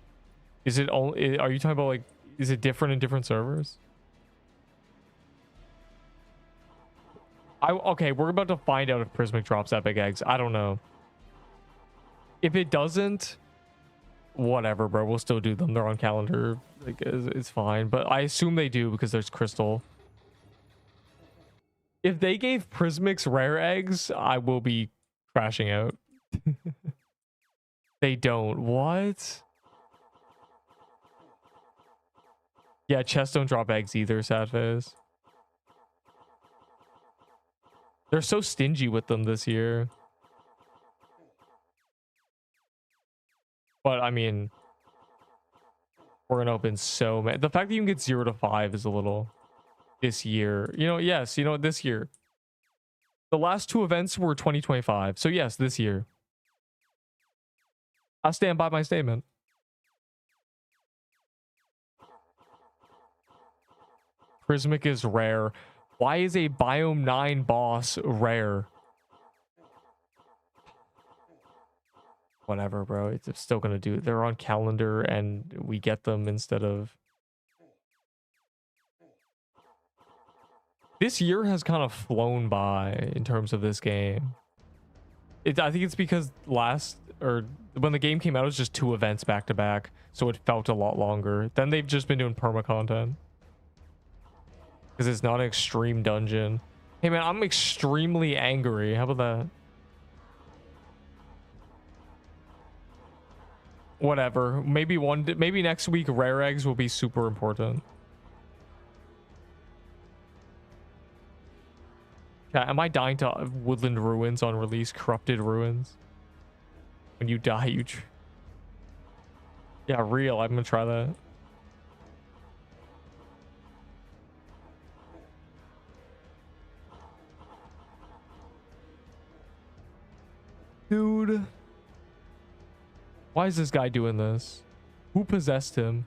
Is it only, are you talking about like, is it different in different servers? Okay, we're about to find out if Prismic drops epic eggs. I don't know. If it doesn't, whatever, bro. We'll still do them. They're on calendar. Like, it's fine. But I assume they do because there's crystal. If they gave Prismic's rare eggs, I will be crashing out. They don't. What? Yeah, chests don't drop eggs either, sad face. They're so stingy with them this year. But I mean, we're gonna open so many. The fact that you can get 0 to 5 is a little this year. You know, yes, you know, this year. The last two events were 2025. So yes, this year. I stand by my statement. Prismic is rare. Why is a Biome 9 boss rare? Whatever, bro. It's still gonna do it. They're on calendar and we get them instead of... This year has kind of flown by in terms of this game. I think it's because when the game came out, it was just 2 events back to back, so it felt a lot longer. Then they've just been doing perma content because it's not an extreme dungeon. Hey man, I'm extremely angry. How about that? Whatever. Maybe next week rare eggs will be super important. Yeah, am I dying to Woodland Ruins on release? Corrupted Ruins. When you die, you... Yeah, real. I'm gonna try that. Dude. Why is this guy doing this? Who possessed him?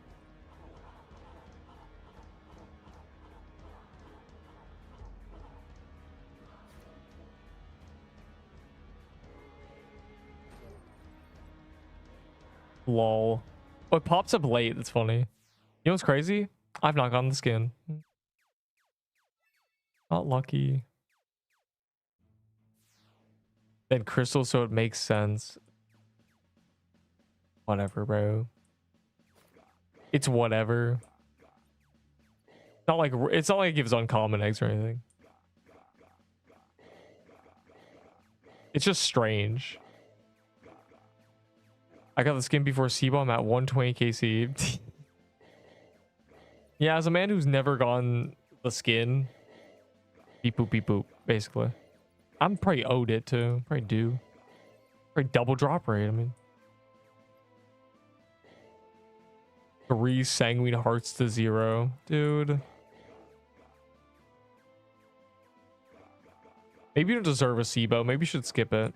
Lol. Oh, it pops up late. That's funny. You know what's crazy? I've not gotten the skin. Not lucky. Then crystal, so it makes sense. Whatever, bro. It's whatever. It's not like it gives uncommon eggs or anything. It's just strange. I got the skin before C-Bomb at 120 KC. Yeah, as a man who's never gotten the skin, beep boop, basically. I'm probably owed it too. Probably do. Probably double drop rate, I mean. 3 sanguine hearts to 0. Dude. Maybe you don't deserve a SIBO. Maybe you should skip it.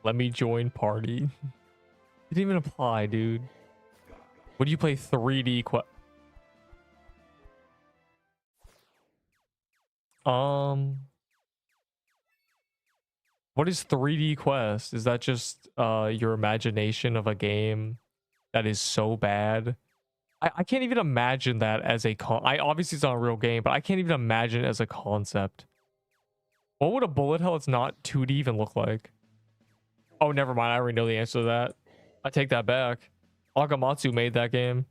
Let me join party. Didn't even apply, dude. What do you play 3D quest? What is 3D quest? Is that just your imagination of a game that is so bad? I can't even imagine that as a obviously it's not a real game, but I can't even imagine it as a concept. What would a bullet hell that's not 2D even look like? Oh, never mind. I already know the answer to that. I take that back. Akamatsu made that game.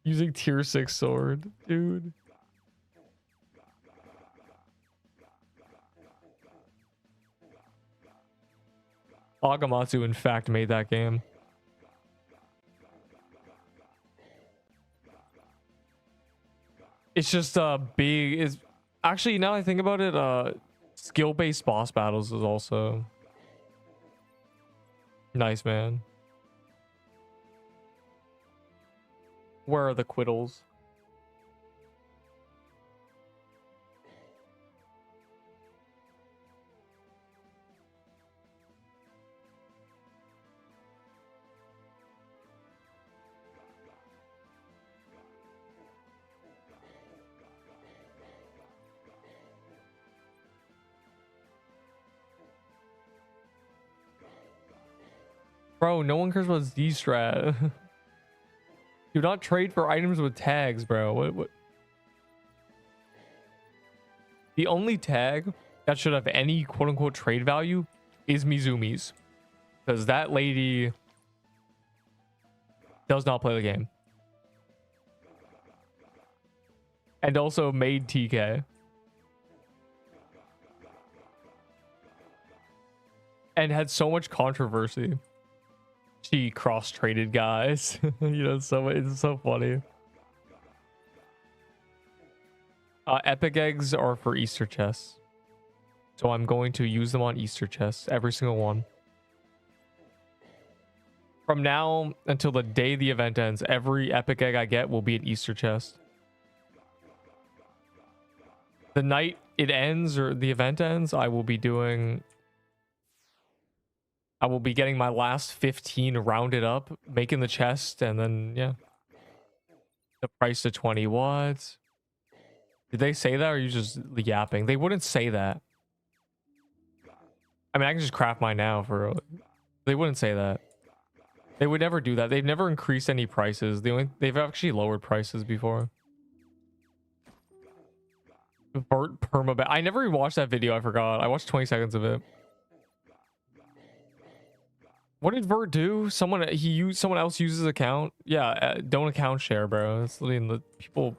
Using tier 6 sword, dude. Akamatsu, in fact, made that game. It's just big. Is actually, now I think about it, skill-based boss battles is also nice, man. Where are the quittles? Bro, no one cares about Z-Strat. Do not trade for items with tags, bro. What? The only tag that should have any quote-unquote trade value is Mizumi's. Because that lady does not play the game. And also made TK. And had so much controversy. She cross-traded guys. You know, so it's so funny. Epic eggs are for Easter chests. So I'm going to use them on Easter chests. Every single one. From now until the day the event ends, every epic egg I get will be an Easter chest. The night it ends or the event ends, I will be getting my last 15 rounded up, making the chest, and then, yeah. The price to 20 watts. Did they say that, or are you just yapping? They wouldn't say that. I mean, I can just craft mine now for... They wouldn't say that. They would never do that. They've never increased any prices. They've actually lowered prices before. Vert permaban. I never even watched that video. I forgot. I watched 20 seconds of it. What did Vert do? Someone else used his account. Yeah, don't account share, bro. It's literally the people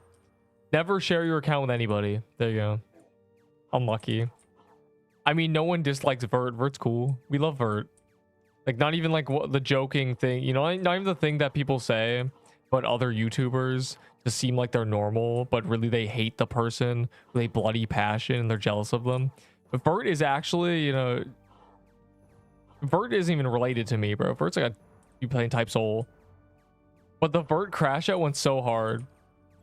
never share your account with anybody. There you go. Unlucky. I mean, no one dislikes Vert. Vert's cool. We love Vert. Like, not even like what the joking thing, you know, not even the thing that people say, but other YouTubers to seem like they're normal, but really they hate the person with a bloody passion and they're jealous of them. But Vert is actually, you know, Vert isn't even related to me, bro. Vert's like you playing type soul. But the Vert crash out went so hard.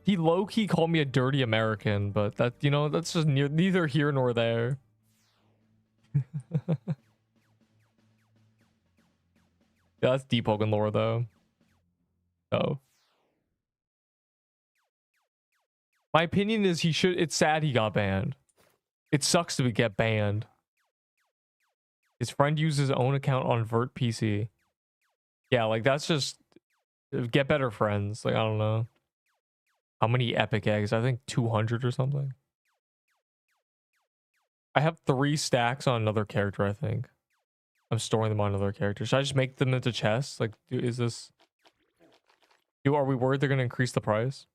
He low-key called me a dirty American, but that, you know, that's just neither here nor there. Yeah, that's Deepwoken lore though. Oh. My opinion is it's sad he got banned. It sucks to get banned. His friend used his own account on Vert PC. Yeah, like that's just get better friends. Like, I don't know. How many epic eggs? I think 200 or something. I have 3 stacks on another character, I think. I'm storing them on another character. Should I just make them into chests? Like, are we worried they're going to increase the price?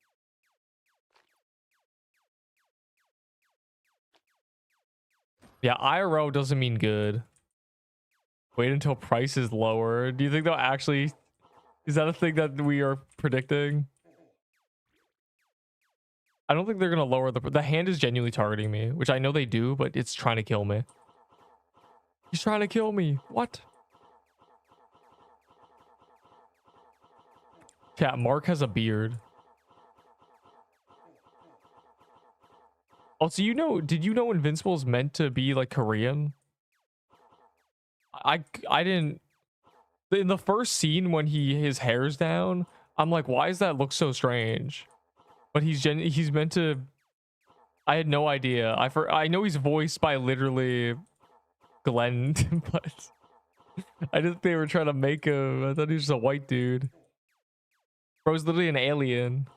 Yeah, IRO doesn't mean good. Wait until price is lower. Do you think they'll actually... Is that a thing that we are predicting? I don't think they're going to lower the hand is genuinely targeting me, which I know they do, but it's trying to kill me. He's trying to kill me. What? Cat, Mark has a beard. Also, did you know Invincible is meant to be like Korean? I didn't. In the first scene when his hair's down, I'm like, why does that look so strange? But he's meant to. I had no idea. I know he's voiced by literally Glenn, but I didn't think they were trying to make him. I thought he was just a white dude. Bro's literally an alien.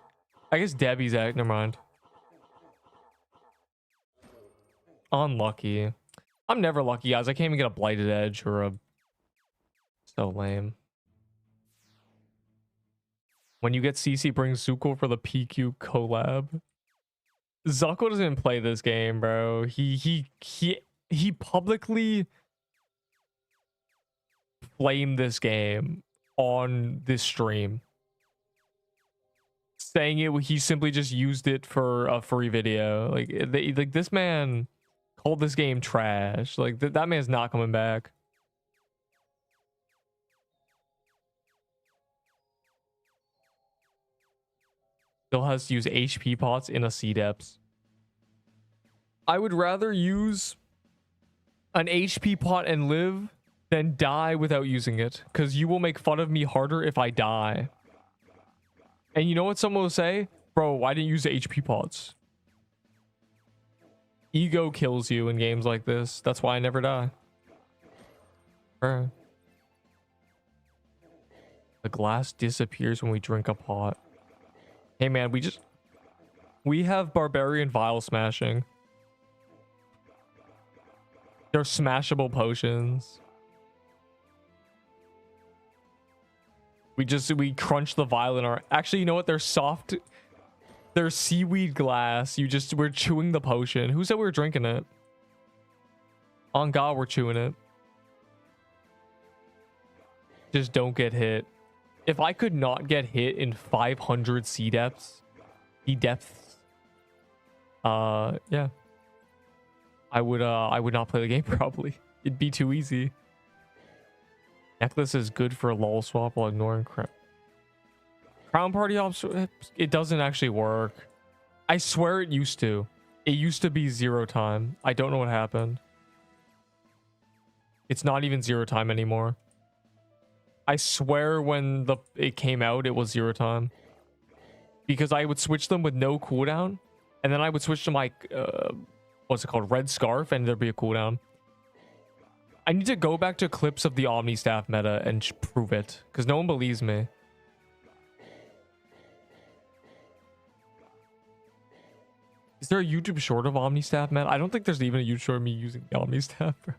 I guess Debbie's act. Never mind. Unlucky. I'm never lucky, guys. I can't even get a blighted edge or a. So lame. When you get CC, bring Zuko for the PQ collab. Zuko doesn't even play this game, bro. He publicly flamed this game on this stream, saying he simply just used it for a free video. Like this man called this game trash. Like that man's not coming back. Still has to use HP pots in a C depths. I would rather use an HP pot and live than die without using it, because you will make fun of me harder if I die. And you know what someone will say? Bro, why didn't you use the HP pots? Ego kills you in games like this. That's why I never die. Bro. The glass disappears when we drink a pot. Hey man, we have barbarian vial smashing. They're smashable potions. We crunch the vial in our. Actually, you know what? They're soft. They're seaweed glass. We're chewing the potion. Who said we were drinking it? On God, we're chewing it. Just don't get hit. If I could not get hit in 500 C depths, yeah, I would not play the game probably. It'd be too easy. Necklace is good for a lol swap while ignoring crap. Crown party ops, it doesn't actually work. I swear it used to. It used to be 0 time. I don't know what happened. It's not even 0 time anymore. I swear when it came out, it was 0 time. Because I would switch them with no cooldown. And then I would switch to my, what's it called? Red Scarf, and there'd be a cooldown. I need to go back to clips of the Omni Staff meta and prove it. Because no one believes me. Is there a YouTube short of Omni Staff meta? I don't think there's even a YouTube short of me using the Omni Staff. You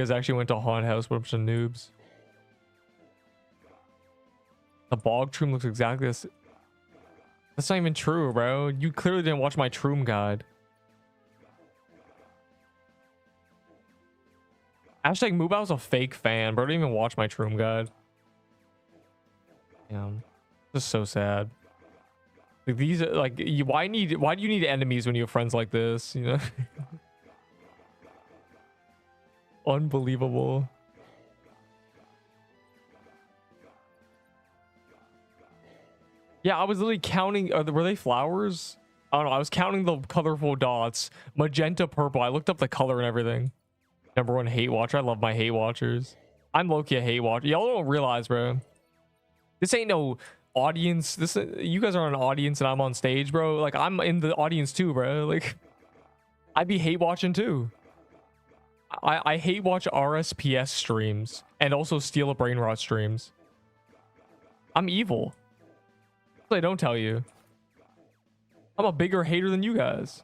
guys actually went to a haunted house with a bunch of noobs. The bog troom looks exactly the same. That's not even true, bro. You clearly didn't watch my troom guide. Hashtag Moobao's a fake fan, bro. Didn't even watch my troom guide. Damn. This is so sad. Like these are like why do you need enemies when you have friends like this, you know? Unbelievable. Yeah, I was literally counting. Were they flowers? I don't know. I was counting the colorful dots. Magenta, purple. I looked up the color and everything. #1 hate watcher. I love my hate watchers. I'm low-key a hate watcher. Y'all don't realize, bro. This ain't no audience. You guys are an audience and I'm on stage, bro. Like, I'm in the audience too, bro. Like, I'd be hate watching too. I hate watch RSPS streams and also steal a brain rot streams. I'm evil. I don't tell you. I'm a bigger hater than you guys.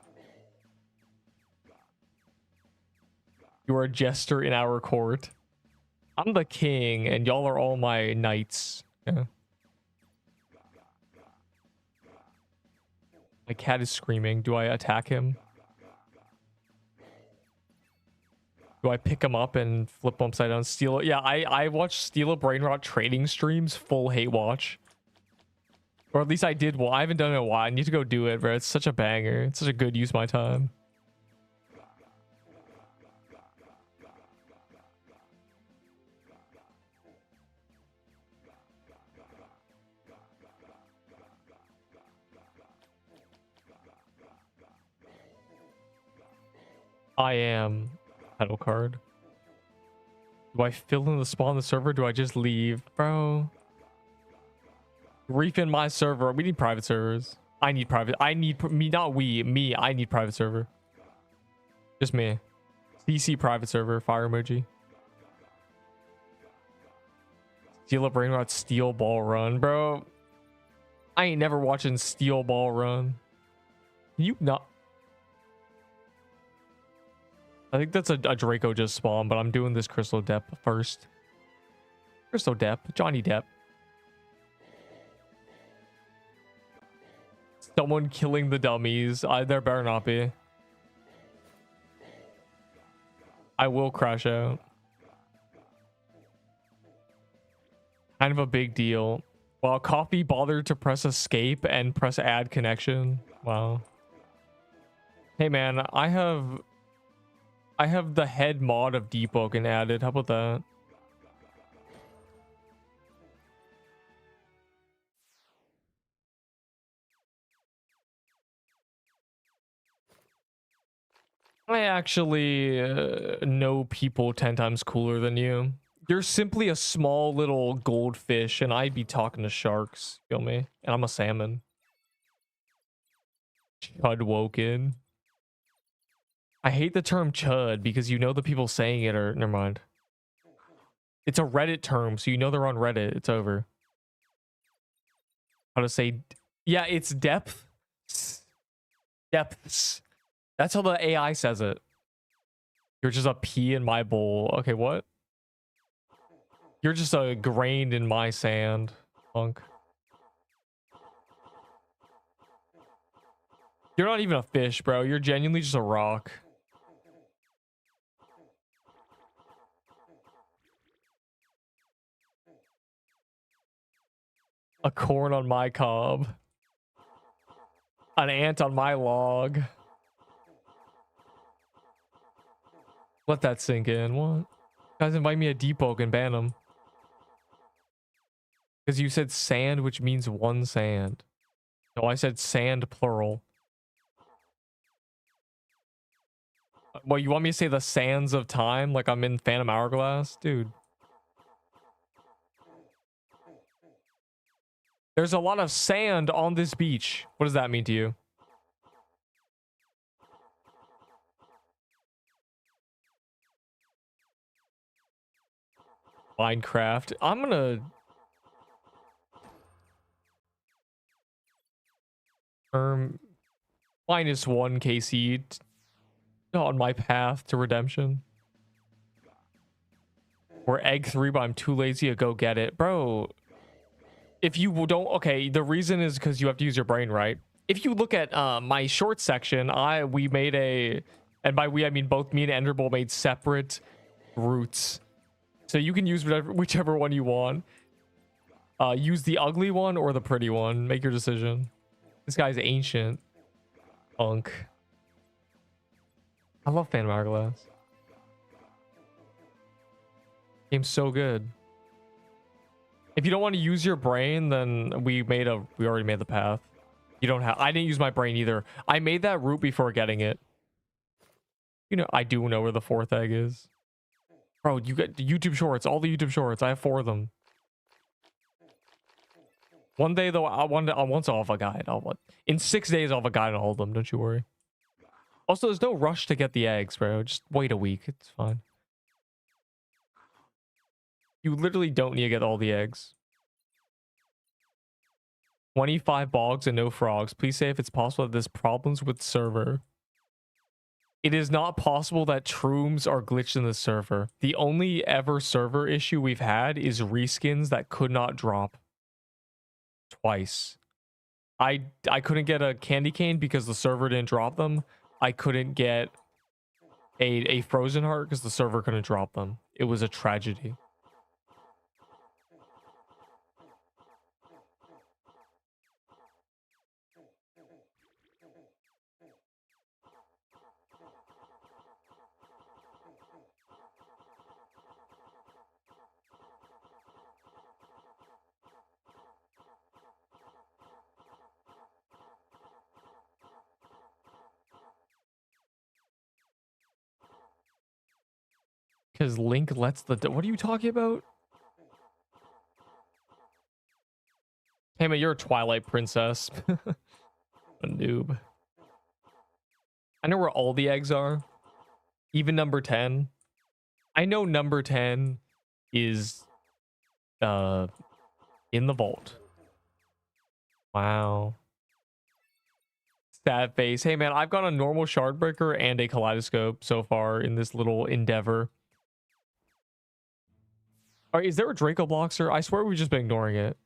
You are a jester in our court. I'm the king and y'all are all my knights. Yeah. My cat is screaming. Do I attack him? Do I pick him up and flip him upside down? Steal it? Yeah, I watched Steal a Brain Rot trading streams, full hate watch. Or at least I did. Well, I haven't done it in a while. I need to go do it, bro. It's such a banger. It's such a good use of my time. I am pedal card. Do I fill in the spawn on the server? Do I just leave? Bro. Refin my server. We need private servers. I need private. I need me, not we, me. I need private server. Just me. CC private server. Fire emoji. Steal a brain rot. Steel ball run, bro. I ain't never watching steel ball run. You not? I think that's a Draco just spawned, but I'm doing this Crystal Depp first. Crystal Depp, Johnny Depp. Someone killing the dummies. There better not be. I will crash out. Kind of a big deal. Wow, Coffee bothered to press escape and press add connection. Wow. Hey man, I have the head mod of Deepwoken added. How about that? I actually know people 10 times cooler than you. You're simply a small little goldfish, and I'd be talking to sharks. Feel me? And I'm a salmon. Chudwoken. I hate the term chud because you know the people saying it are... Never mind. It's a Reddit term, so you know they're on Reddit. It's over. How to say... Yeah, it's depth. Depths. That's how the AI says it. You're just a pea in my bowl. Okay, what? You're just a grain in my sand, punk. You're not even a fish, bro. You're genuinely just a rock. A corn on my cob. An ant on my log. Let that sink in. What? Guys, invite me a Deepwoken and ban him. Because you said sand, which means one sand. No, I said sand plural. Well, you want me to say the sands of time like I'm in Phantom Hourglass? Dude. There's a lot of sand on this beach. What does that mean to you? Minecraft. I'm gonna... -1 KC on my path to redemption. Or egg 3, but I'm too lazy to go get it. Bro, if you don't... Okay, the reason is because you have to use your brain, right? If you look at my short section, we made a... And by we, I mean both me and Enderbull made separate routes. So you can use whichever one you want. Use the ugly one or the pretty one. Make your decision. This guy's ancient. Punk. I love Phantom Hourglass. Game's so good. If you don't want to use your brain, then we already made the path. You don't have... I didn't use my brain either. I made that route before getting it. You know, I do know where the 4th egg is. Bro, you get YouTube shorts. All the YouTube shorts. I have 4 of them. One day, though, once I'll have a guide. In 6 days, I'll have a guide on all of them. Don't you worry. Also, there's no rush to get the eggs, bro. Just wait a week. It's fine. You literally don't need to get all the eggs. 25 bogs and no frogs. Please say if it's possible that there's problems with server. It is not possible that shrooms are glitched in the server. The only ever server issue we've had is reskins that could not drop. Twice. I couldn't get a candy cane because the server didn't drop them. I couldn't get a frozen heart because the server couldn't drop them. It was a tragedy. Because Link lets the... What are you talking about? Hey, man, you're a Twilight princess. A noob. I know where all the eggs are. Even number 10. I know number 10 is in the vault. Wow. Sad face. Hey, man, I've got a normal shardbreaker and a kaleidoscope so far in this little endeavor. All right, is there a Draco Bloxer? I swear we've just been ignoring it.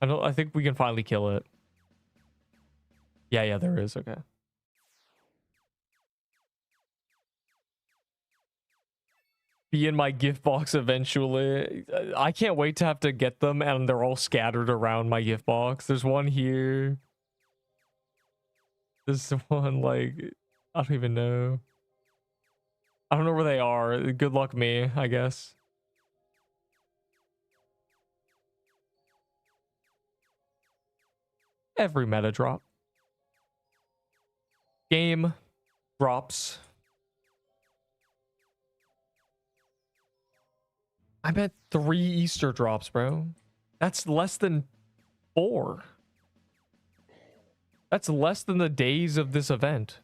I think we can finally kill it. Yeah, there is. Okay. Be in my gift box eventually. I can't wait to have to get them, and they're all scattered around my gift box. There's one here. There's one, like, I don't even know. I don't know where they are. Good luck me, I guess. Every meta drop. Game drops. I bet 3 Easter drops, bro. That's less than 4. That's less than the days of this event.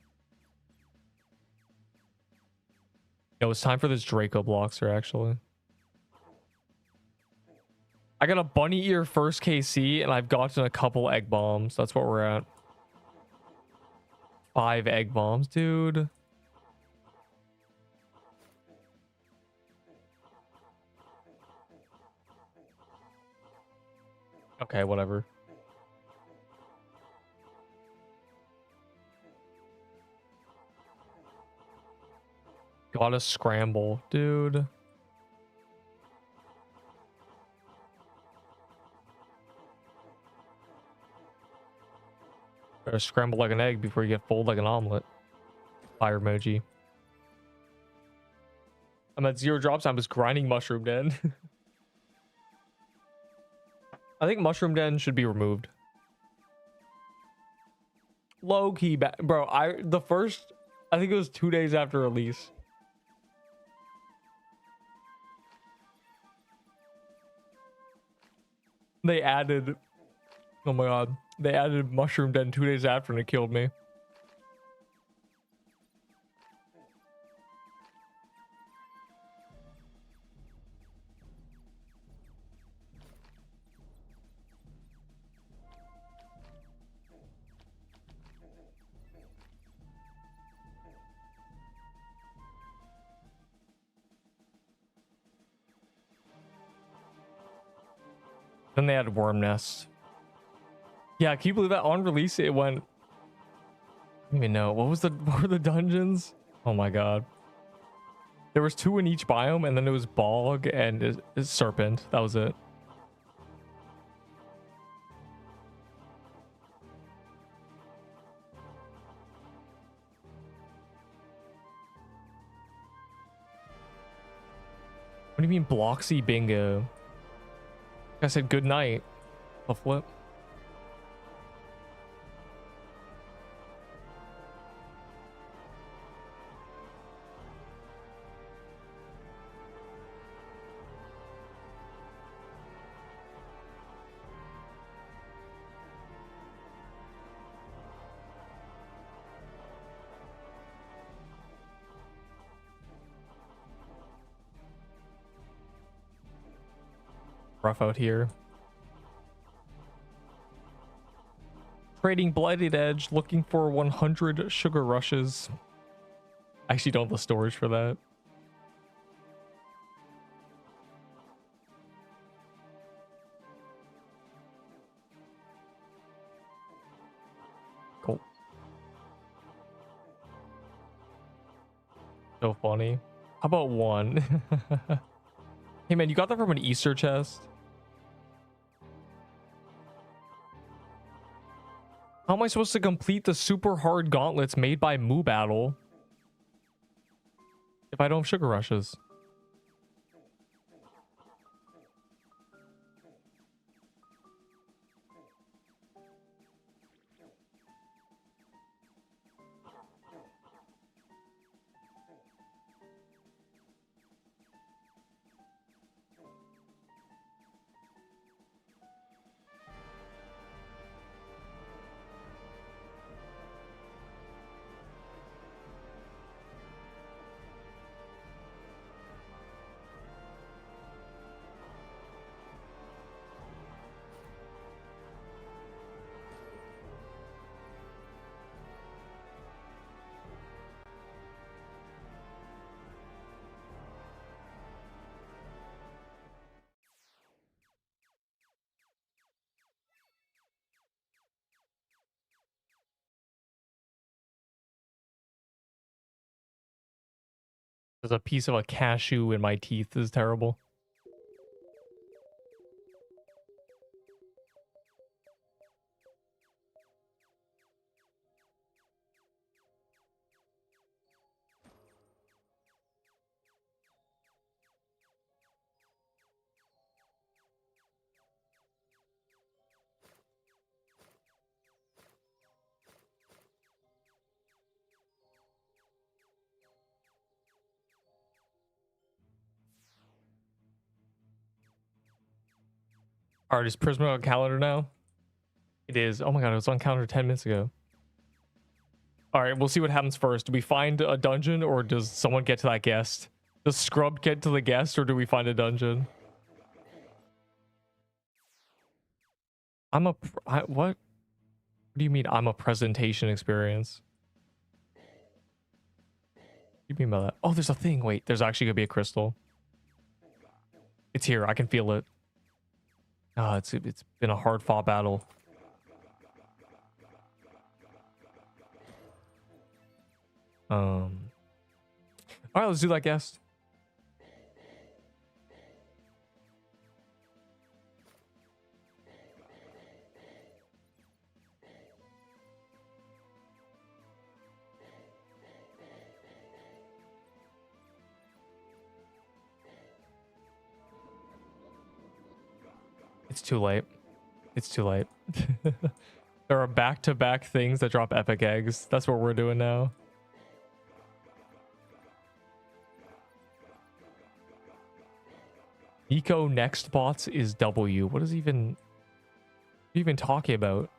No, it's time for this Draco Bloxer, actually. I got a bunny ear first KC, and I've gotten a couple egg bombs. That's what we're at. 5 egg bombs, dude. Okay, whatever. Gotta scramble, dude. Better scramble like an egg before you get folded like an omelet. Fire emoji. I'm at 0 drops. I'm just grinding Mushroom Den. I think Mushroom Den should be removed. Low key, bro. I think it was 2 days after release. They added, oh my god, they added Mushroom Den 2 days after and it killed me. Then they added Worm Nest. Yeah, can you believe that on release it went, I don't even know, what were the dungeons? Oh my god. There was 2 in each biome, and then it was Bog and Serpent. That was it. What do you mean Bloxy Bingo? I said good night. A flip. Rough out here. Trading Blighted Edge, looking for 100 sugar rushes. I actually don't have the storage for that. Cool. So funny. How about 1? Hey man, you got that from an Easter chest? How am I supposed to complete the super hard gauntlets made by Moo Battle if I don't have sugar rushes? There's a piece of a cashew in my teeth. This is terrible. Alright, is Prisma on calendar now? It is. Oh my god, it was on calendar 10 minutes ago. Alright, we'll see what happens first. Do we find a dungeon or does someone get to that guest? Does Scrub get to the guest or do we find a dungeon? What? What do you mean I'm a presentation experience? What do you mean by that? Oh, there's a thing. Wait, there's actually gonna be a crystal. It's here. I can feel it. Oh, it's been a hard fought battle. All right, let's do that guest. It's too late. It's too late. There are back-to-back things that drop epic eggs. That's what we're doing now. Eco next bots is W. What is even talking about?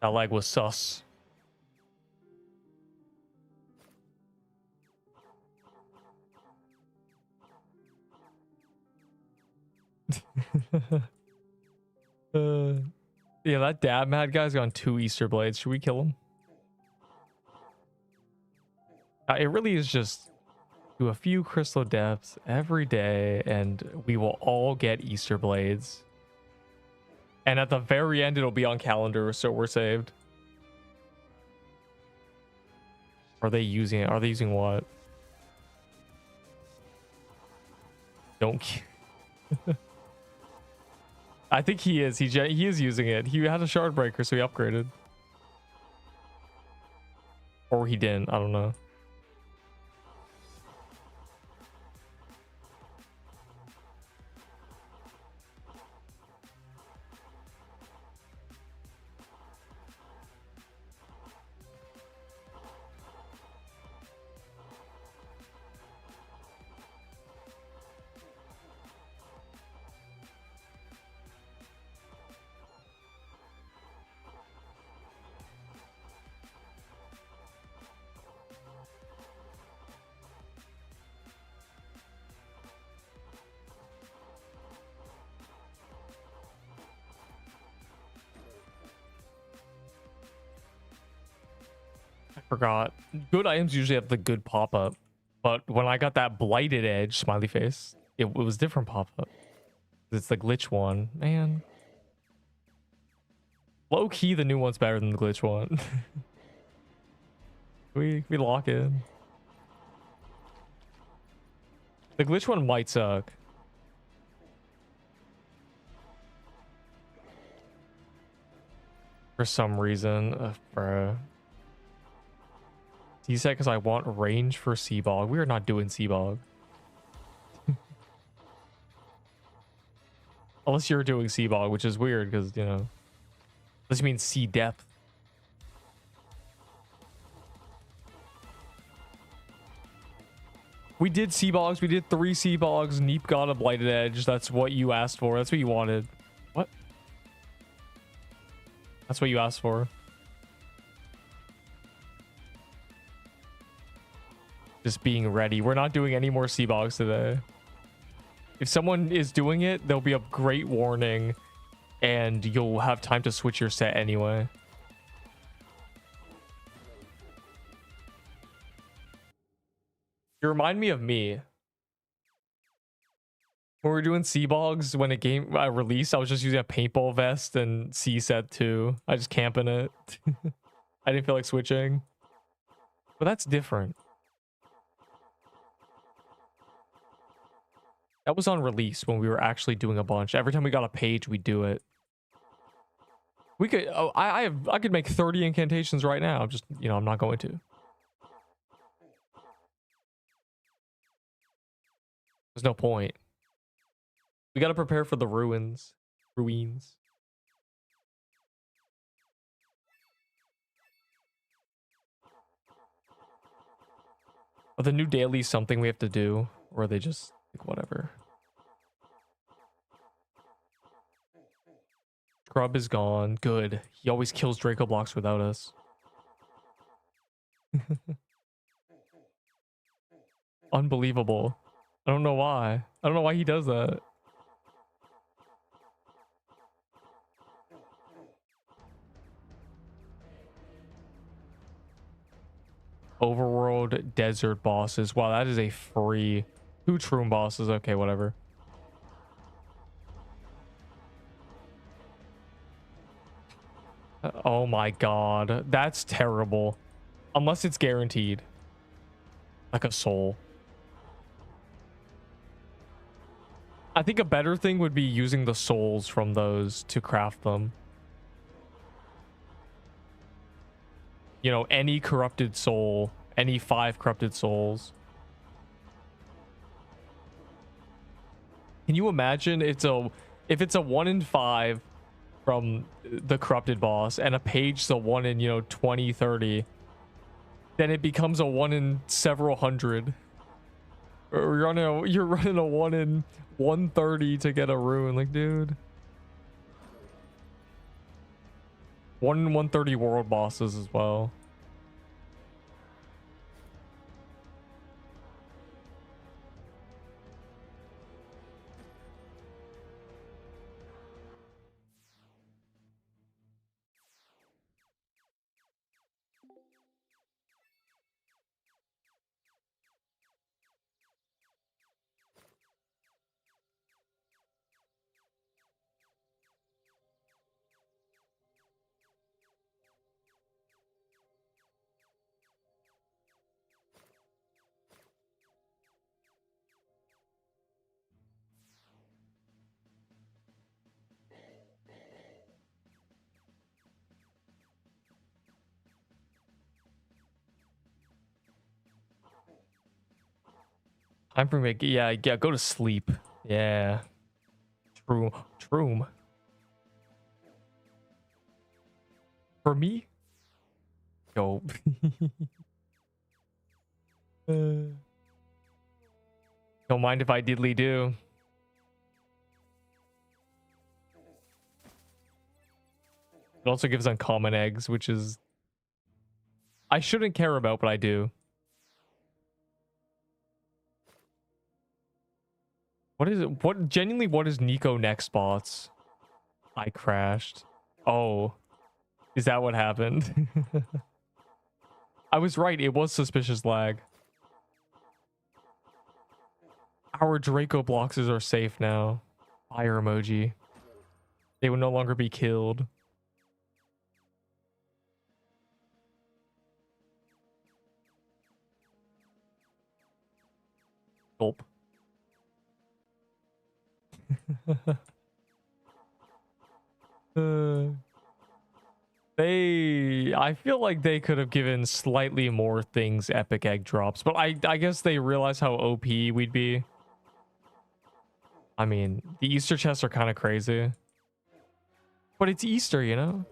That lag was sus. Yeah, that dab mad guy's got 2 Easter blades. Should we kill him? It really is just do a few crystal depths every day and we will all get Easter blades. And at the very end, it'll be on calendar, so we're saved. Are they using it? Are they using what? Don't. I think he is. He is using it. He had a shard breaker, so he upgraded. Or he didn't. I don't know. Forgot. Good items usually have the good pop-up, but when I got that blighted edge smiley face, it was different pop-up. It's the glitch one, man. Low key, the new one's better than the glitch one. we lock in. The glitch one might suck. For some reason, bruh. He said because I want range for Seabog. We are not doing Seabog. Unless you're doing Seabog, which is weird because, you know, unless you mean sea depth. We did sea bogs. We did 3 sea bogs. Neep got a blighted edge. That's what you asked for. That's what you wanted. What? That's what you asked for. Just being ready. We're not doing any more sea bogs today. If someone is doing it, there'll be a great warning and you'll have time to switch your set anyway. You remind me of me. When we were doing sea bogs, when a game released, I was just using a paintball vest and sea set too. I just camping it. I didn't feel like switching. But that's different. That was on release when we were actually doing a bunch. Every time we got a page, we do it. We could. Oh, I could make 30 incantations right now. I'm just, you know, I'm not going to. There's no point. We got to prepare for the ruins. Ruins. Are the new dailies something we have to do? Or are they just like whatever? Scrub is gone. Good. He always kills Draco blocks without us. Unbelievable. I don't know why. I don't know why he does that. Overworld desert bosses. Wow, that is a free 2 Troom bosses. Okay, whatever. Oh my god. That's terrible. Unless it's guaranteed. Like a soul. I think a better thing would be using the souls from those to craft them. You know, any corrupted soul, any 5 corrupted souls. Can you imagine if it's a 1 in 5 from the corrupted boss and a page a 1 in, you know, 20, 30, then it becomes a 1 in several hundred. Or you're running a 1 in 130 to get a rune, like, dude. 1 in 130 world bosses as well. Time for me. Yeah, go to sleep. Yeah. Troom. For me? Yo. Don't mind if I diddly do. It also gives uncommon eggs, which is... I shouldn't care about, but I do. What is it? What is Nico next bots? I crashed. Oh. Is that what happened? I was right. It was suspicious lag. Our Draco bloxes are safe now. Fire emoji. They will no longer be killed. Gulp. I feel like they could have given slightly more things epic egg drops, but I guess they realize how OP we'd be. I mean, the Easter chests are kind of crazy, but it's Easter, you know.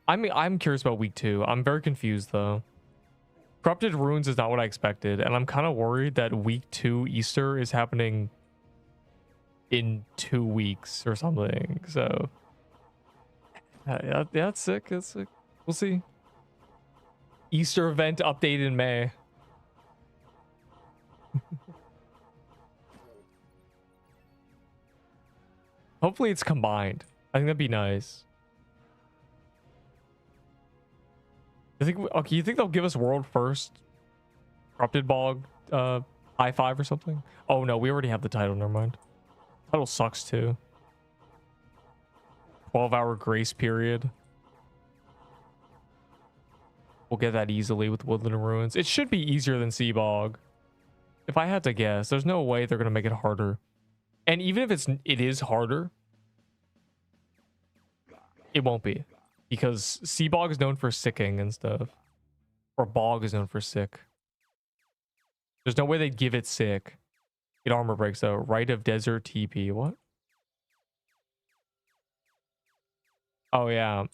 I'm curious about week 2. I'm very confused though. Corrupted Ruins is not what I expected, and I'm kind of worried that week 2 Easter is happening in 2 weeks or something. So yeah, it's sick. It's sick. We'll see. Easter event update in May. Hopefully it's combined. I think that'd be nice. I think, okay, you think they'll give us world first? Corrupted Bog, high five or something? Oh no, we already have the title, never mind. Title sucks too. 12-hour grace period. We'll get that easily with Woodland Ruins. It should be easier than Sea Bog. If I had to guess, there's no way they're gonna make it harder. And even if it is harder, it won't be. Because Sea Bog is known for sicking and stuff. Or Bog is known for sick. There's no way they'd give it sick. It armor breaks though. Rite of Desert TP. What? Oh yeah.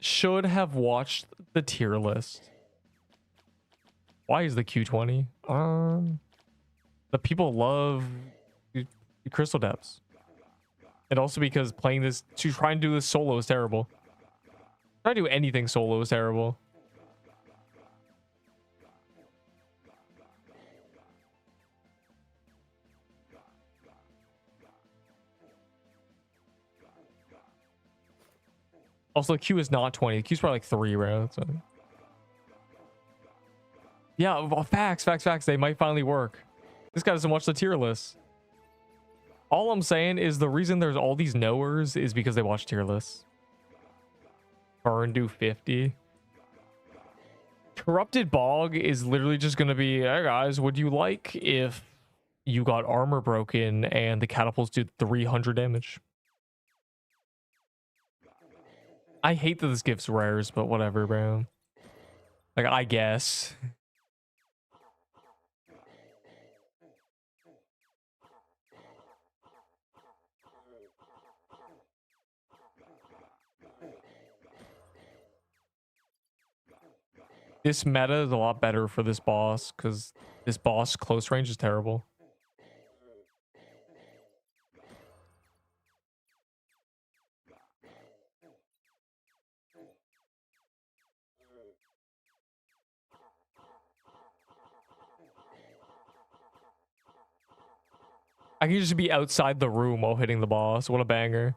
Should have watched the tier list. Why is the Q20? The people love Crystal Depths. And also because playing this, to try and do this solo is terrible. Try to do anything solo is terrible. Also, the Q is not 20. The Q's probably like 3, bro. So. Yeah, well, facts. They might finally work. This guy doesn't watch the tier list. All I'm saying is the reason there's all these knowers is because they watch tier lists. Burn do 50. Corrupted Bog is literally just going to be, hey guys, would you like if you got armor broken and the catapults do 300 damage? I hate that this gives rares, but whatever, bro. Like, I guess. This meta is a lot better for this boss because this boss close range is terrible. I can just be outside the room while hitting the boss. What a banger.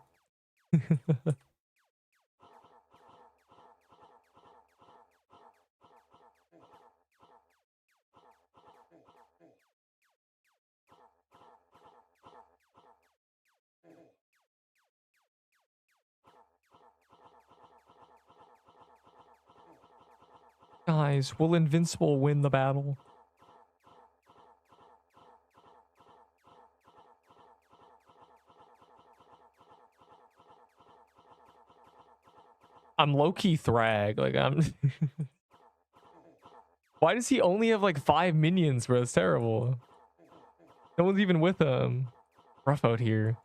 Guys, will Invincible win the battle? I'm low-key Thrag. Like, I'm... Why does he only have, like, 5 minions, bro? It's terrible. No one's even with him. Rough out here.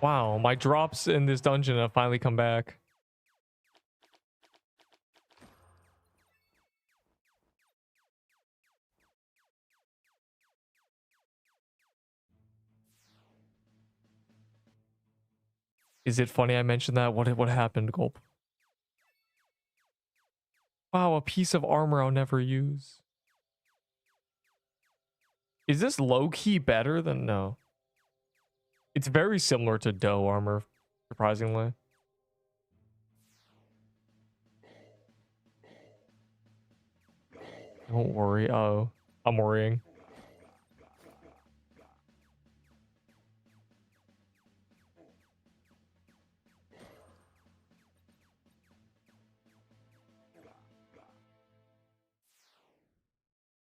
Wow, my drops in this dungeon have finally come back. Is it funny I mentioned that? What happened, Gulp? Wow, a piece of armor I'll never use. Is this low-key better than... No. It's very similar to Doe armor, surprisingly. Don't worry. Oh, I'm worrying.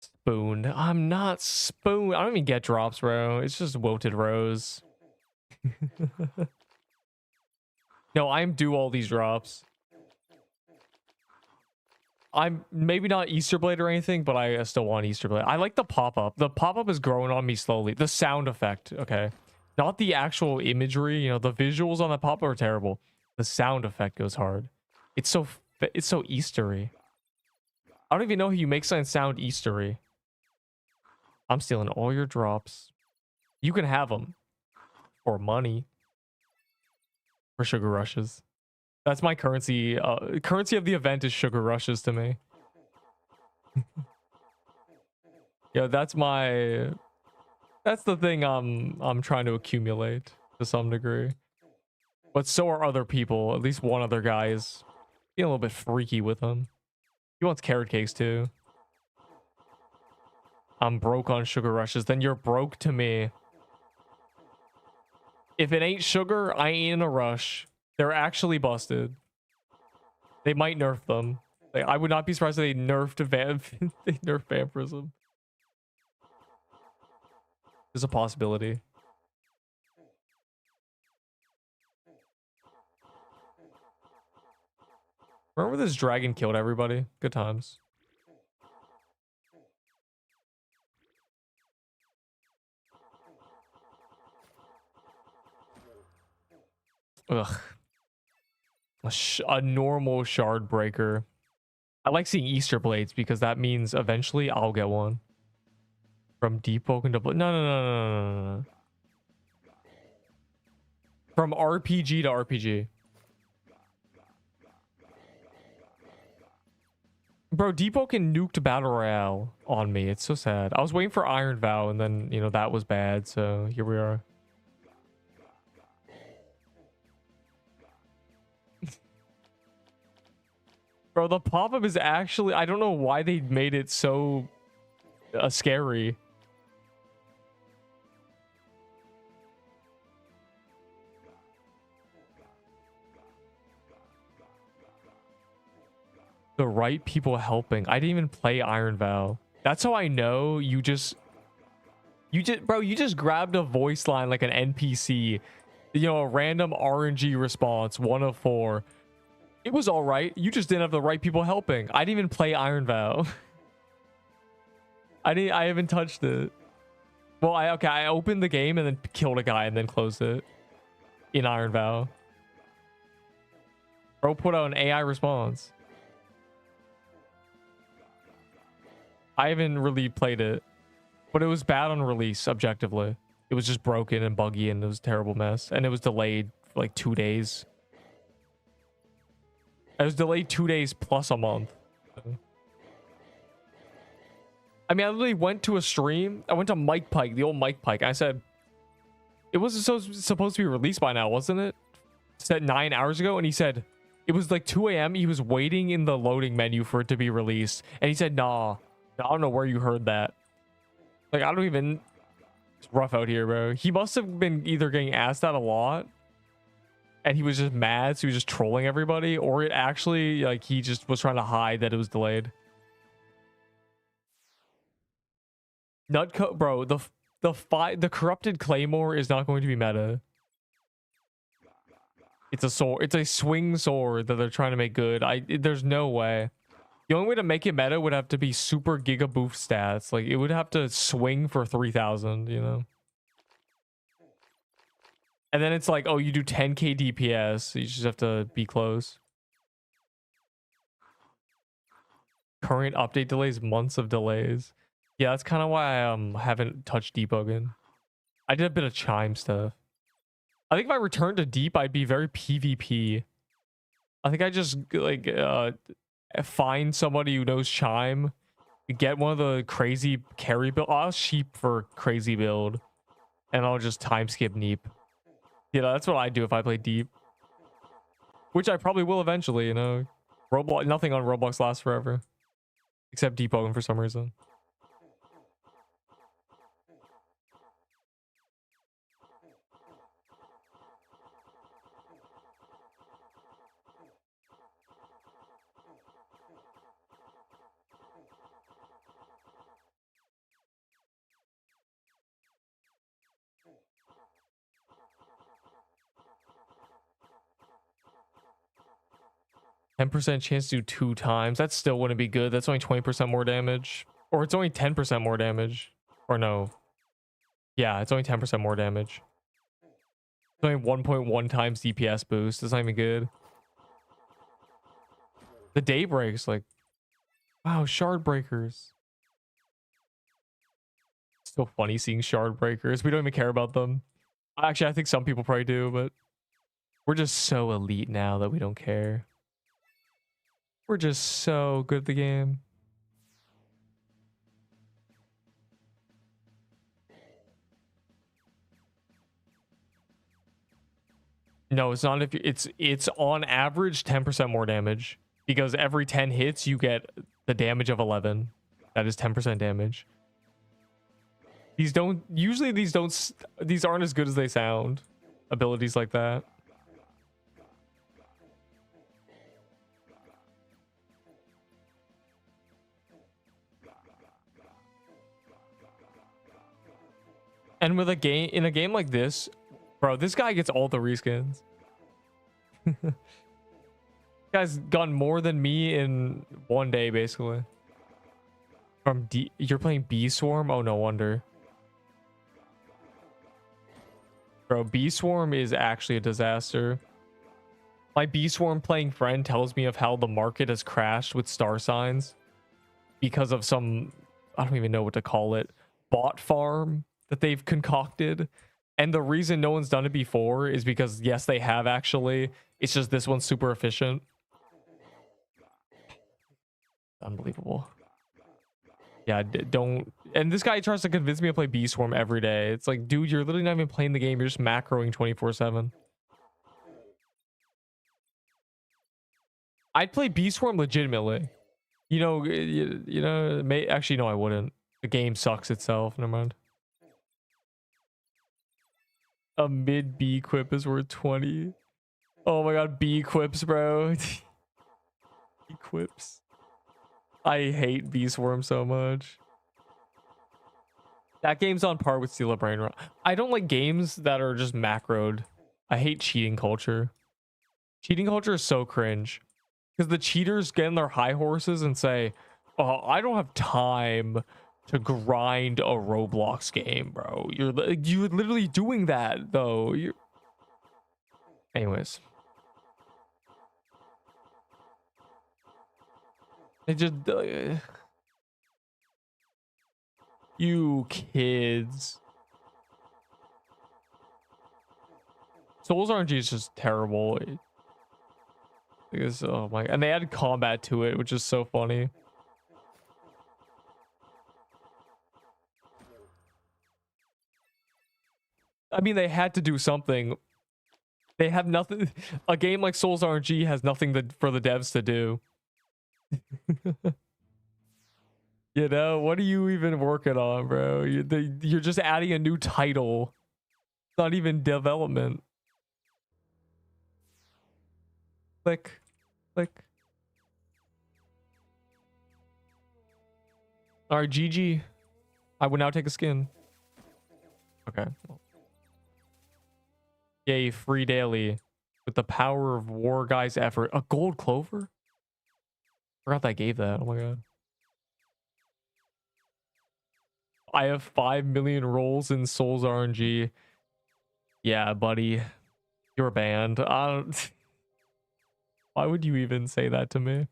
Spoon. I'm not spoon. I don't even get drops, bro. It's just Wilted Rose. No, I'm due all these drops. I'm maybe not Easter Blade or anything, but I still want Easter Blade. I like the pop-up. The pop-up is growing on me slowly. The sound effect, okay? Not the actual imagery, you know, the visuals on the pop-up are terrible. The sound effect goes hard. It's so Eastery. I don't even know how you make something sound Eastery. I'm stealing all your drops. You can have them for money. For sugar rushes. That's my currency. Currency of the event is sugar rushes to me. Yeah, that's the thing I'm trying to accumulate to some degree. But so are other people. At least one other guy is being a little bit freaky with them. He wants carrot cakes too. I'm broke on sugar rushes. Then you're broke to me. If it ain't sugar, I ain't in a rush. They're actually busted. They might nerf them. Like, I would not be surprised if they nerfed they nerfed vampirism. There's a possibility. Remember this dragon killed everybody? Good times. Ugh. A normal shard breaker. I like seeing Easter blades because that means eventually I'll get one. From Deepwoken to... No. From RPG to RPG. Bro, Deepwoken nuked Battle Royale on me. It's so sad. I was waiting for Iron Vow and then, you know, that was bad. So here we are. Bro, the pop-up is actually... I don't know why they made it so scary. The right people helping. I didn't even play Iron Vow. That's how I know you just grabbed a voice line like an NPC. You know, a random RNG response, 1 of 4. It was all right. You just didn't have the right people helping. I didn't even play Iron Vow. I haven't touched it. Well, I opened the game and then killed a guy and then closed it in Iron Vow. Bro put out an AI response. I haven't really played it, but it was bad on release objectively. It was just broken and buggy and it was a terrible mess. And it was delayed for like 2 days. It was delayed 2 days plus a month. I mean, I literally went to a stream. I went to Mike Pike, the old Mike Pike. I said, it wasn't supposed to be released by now, wasn't it? Said 9 hours ago. And he said, it was like 2 a.m. He was waiting in the loading menu for it to be released. And he said, nah, I don't know where you heard that. Like, I don't even... It's rough out here, bro. He must have been either getting asked that a lot. And he was just mad, so he was just trolling everybody. Or it actually, like, he just was trying to hide that it was delayed. Bro, the corrupted claymore is not going to be meta. It's a sword. It's a swing sword that they're trying to make good. There's no way. The only way to make it meta would have to be super giga boof stats. Like, it would have to swing for 3,000, you know? And then it's like, oh, you do 10k DPS. So you just have to be close. Current update delays, months of delays. Yeah, that's kind of why I haven't touched Deepwoken. I did a bit of Chime stuff. I think if I return to Deep, I'd be very PvP. I think I just like find somebody who knows Chime, get one of the crazy carry build. I'll sheep for crazy build, and I'll just time skip Neep. You know, that's what I do if I play Deep, which I probably will eventually. You know, Roblox. Nothing on Roblox lasts forever, except Deepwoken for some reason. 10% chance to do 2 times. That still wouldn't be good. That's only 20% more damage. Or it's only 10% more damage. Or no. Yeah, it's only 10% more damage. It's only 1.1 times DPS boost. That's not even good. The Daybreaks, like, wow, shard breakers. Still funny seeing shard breakers. We don't even care about them. Actually, I think some people probably do, but we're just so elite now that we don't care. We're just so good at the game. No, it's not. If it's on average 10% more damage, because every 10 hits you get the damage of 11. That is 10% damage. These aren't as good as they sound. Abilities like that. And with a game like this, bro, this guy gets all the reskins. Guy's gotten more than me in 1 day, basically. You're playing Bee Swarm? Oh, no wonder. Bro, Bee Swarm is actually a disaster. My Bee Swarm playing friend tells me of how the market has crashed with star signs because of some, I don't even know what to call it, bot farm that they've concocted. And the reason no one's done it before is because, yes, they have actually. It's just this one's super efficient. Unbelievable. Yeah, don't. And this guy tries to convince me to play Bee Swarm every day. It's like, dude, you're literally not even playing the game. You're just macroing 24/7. I'd play Bee Swarm legitimately. You know, actually, no, I wouldn't. The game sucks itself. Never mind. A mid B quip is worth 20. Oh my god, B quips, bro. B quips. I hate Bee Swarm so much. That game's on par with Steal a Brain Rot. I don't like games that are just macroed. I hate cheating culture. Cheating culture is so cringe. Because the cheaters get in their high horses and say, oh, I don't have time to grind a Roblox game, bro. You're literally doing that, though. Anyways. It just... you kids. Souls RNG is just terrible. Oh my, and they added combat to it, which is so funny. I mean, they had to do something. They have nothing. A game like Souls RNG has nothing for the devs to do. You know, what are you even working on, bro? You're just adding a new title. It's not even development. Click. Click. Alright, GG. I would now take a skin. Okay. Yay, free daily. With the power of War Guy's effort. A gold clover? Forgot that I gave that. Oh my god. I have 5 million rolls in Souls RNG. Yeah, buddy. You're banned. Why would you even say that to me?